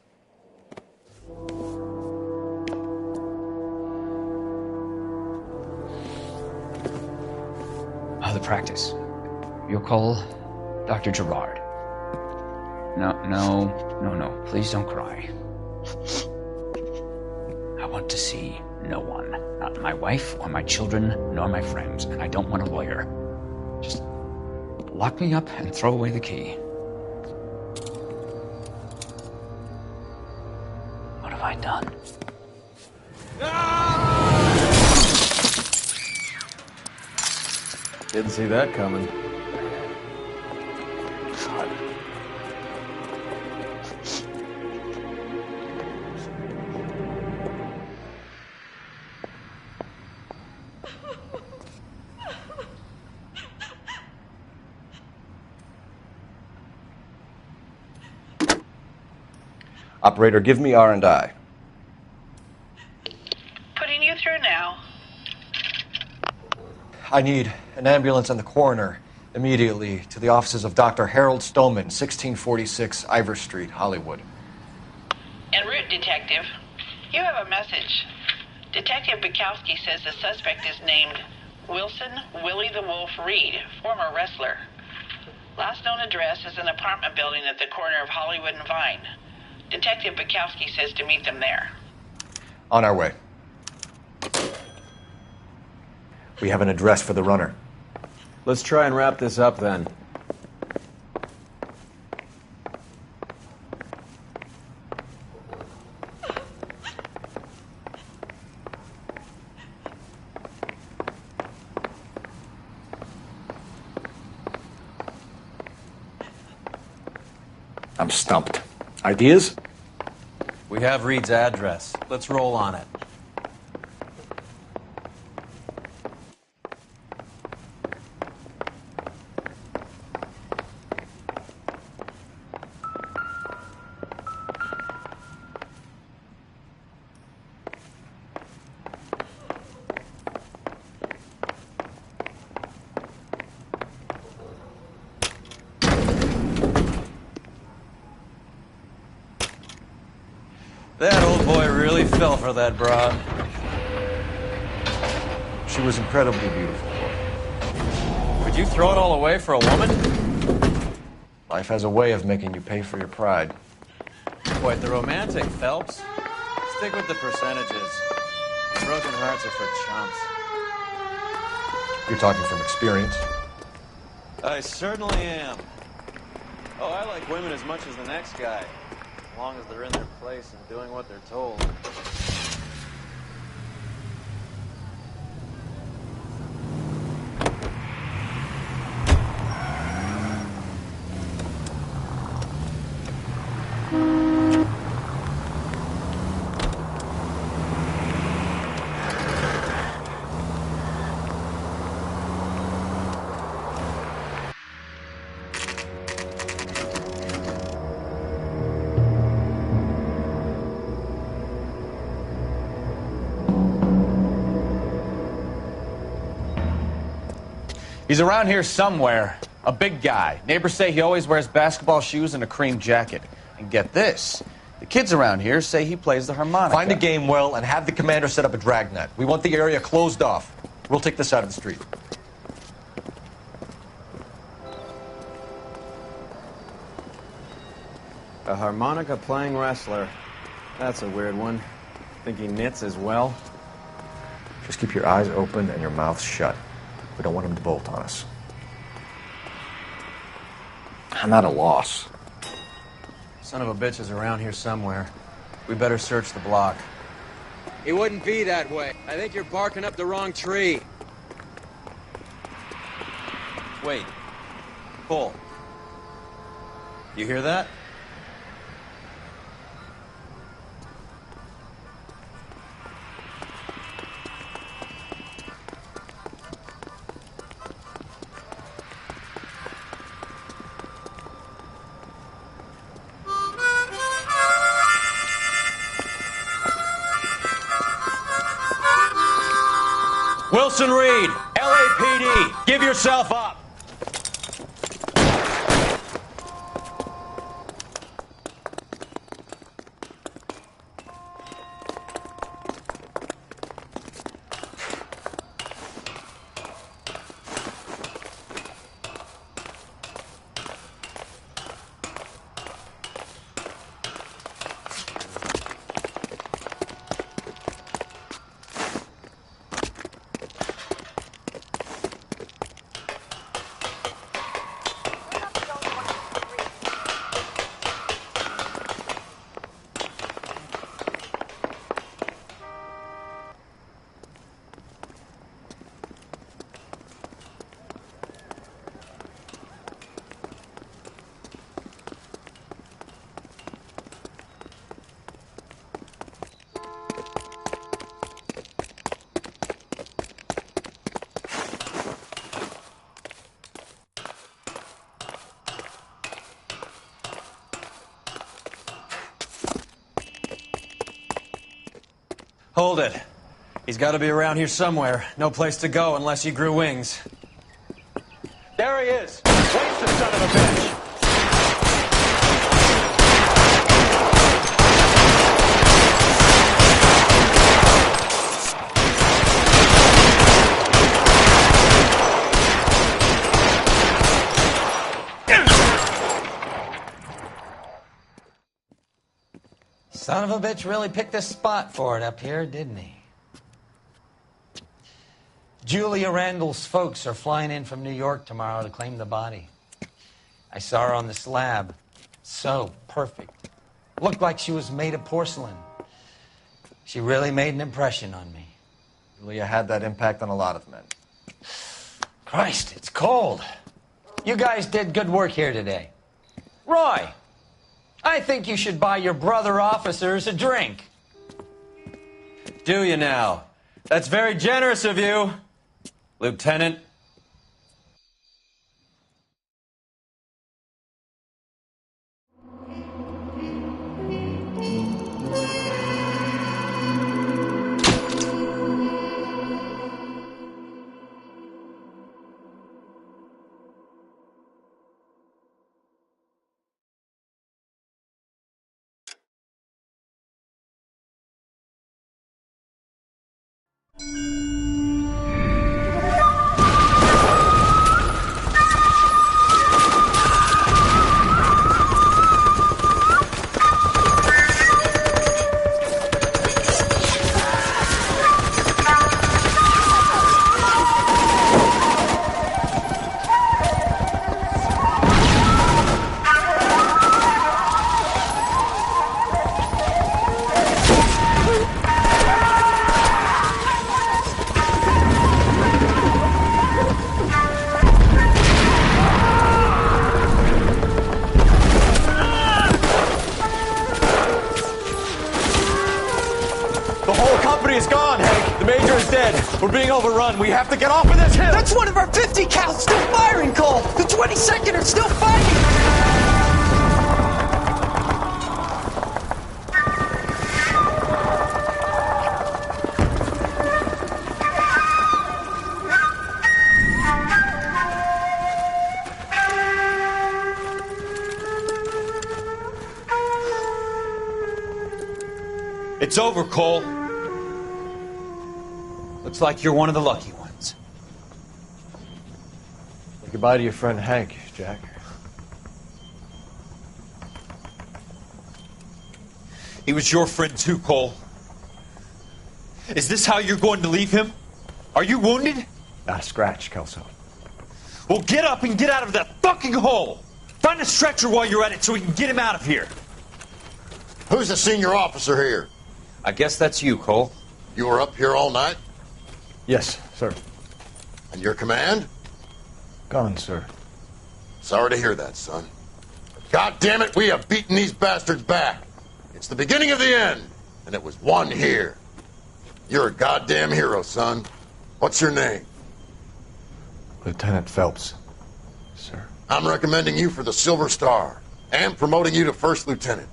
The practice. You'll call Dr. Gerard. No. Please don't cry. I want to see no one. Not my wife or my children, nor my friends. And I don't want a lawyer. Just lock me up and throw away the key. What have I done? Didn't see that coming. Operator, give me R&I. Putting you through now. I need an ambulance and the coroner immediately to the offices of Dr. Harold Stoneman, 1646 Ivor Street, Hollywood. Detective. You have a message. Detective Bukowski says the suspect is named Wilson Willie the Wolf Reed, former wrestler. Last known address is an apartment building at the corner of Hollywood and Vine. Detective Bukowski says to meet them there. On our way. We have an address for the runner. Let's try and wrap this up then. I'm stumped. Ideas? We have Reed's address. Let's roll on it. That old boy really fell for that broad. She was incredibly beautiful. Would you throw it all away for a woman? Life has a way of making you pay for your pride. Quite the romantic, Phelps. Stick with the percentages. Broken hearts are for chumps. You're talking from experience. I certainly am. Oh, I like women as much as the next guy. As long as they're in their place and doing what they're told. He's around here somewhere. A big guy. Neighbors say he always wears basketball shoes and a cream jacket. And get this. The kids around here say he plays the harmonica. Find a game well and have the commander set up a dragnet. We want the area closed off. We'll take this side of the street. A harmonica playing wrestler. That's a weird one. Think he knits as well? Just keep your eyes open and your mouth shut. We don't want him to bolt on us. I'm at a loss. Son of a bitch is around here somewhere. We better search the block. He wouldn't be that way. I think you're barking up the wrong tree. Wait. Pull. You hear that? Wilson Reed, LAPD, give yourself up. Hold it. He's got to be around here somewhere. No place to go unless he grew wings. There he is. Wait, the son of a bitch. Son of a bitch really picked a spot for it up here, didn't he? Julia Randall's folks are flying in from New York tomorrow to claim the body. I saw her on the slab. So perfect. Looked like she was made of porcelain. She really made an impression on me. Julia had that impact on a lot of men. Christ, it's cold. You guys did good work here today. Roy, I think you should buy your brother officers a drink. Do you now? That's very generous of you, Lieutenant. We're being overrun. We have to get off of this hill. That's one of our 50 cals still firing, Cole. The 22nd are still fighting. It's over, Cole. Looks like you're one of the lucky ones. Say goodbye to your friend Hank, Jack. He was your friend too, Cole. Is this how you're going to leave him? Are you wounded? Scratch, Kelso. Well, get up and get out of that fucking hole! Find a stretcher while you're at it so we can get him out of here. Who's the senior officer here? I guess that's you, Cole. You were up here all night? Yes, sir. And your command? Gone, sir. Sorry to hear that, son. God damn it, we have beaten these bastards back. It's the beginning of the end, and it was one here. You're a goddamn hero, son. What's your name? Lieutenant Phelps, sir. I'm recommending you for the Silver Star and promoting you to first lieutenant.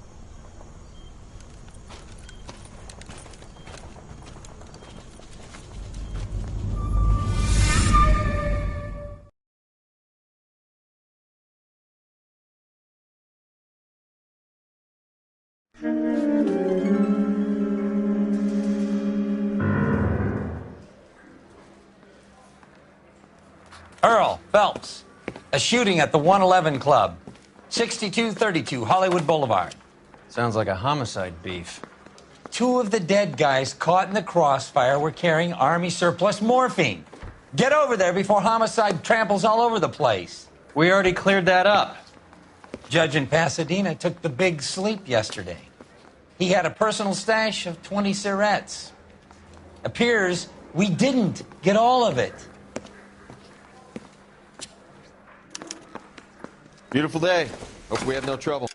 Earl Phelps, a shooting at the 111 Club, 6232 Hollywood Boulevard. Sounds like a homicide beef. 2 of the dead guys caught in the crossfire were carrying Army surplus morphine. Get over there before homicide tramples all over the place. We already cleared that up. Judge in Pasadena took the big sleep yesterday. He had a personal stash of 20 cigarettes. Appears we didn't get all of it. Beautiful day. Hope we have no trouble.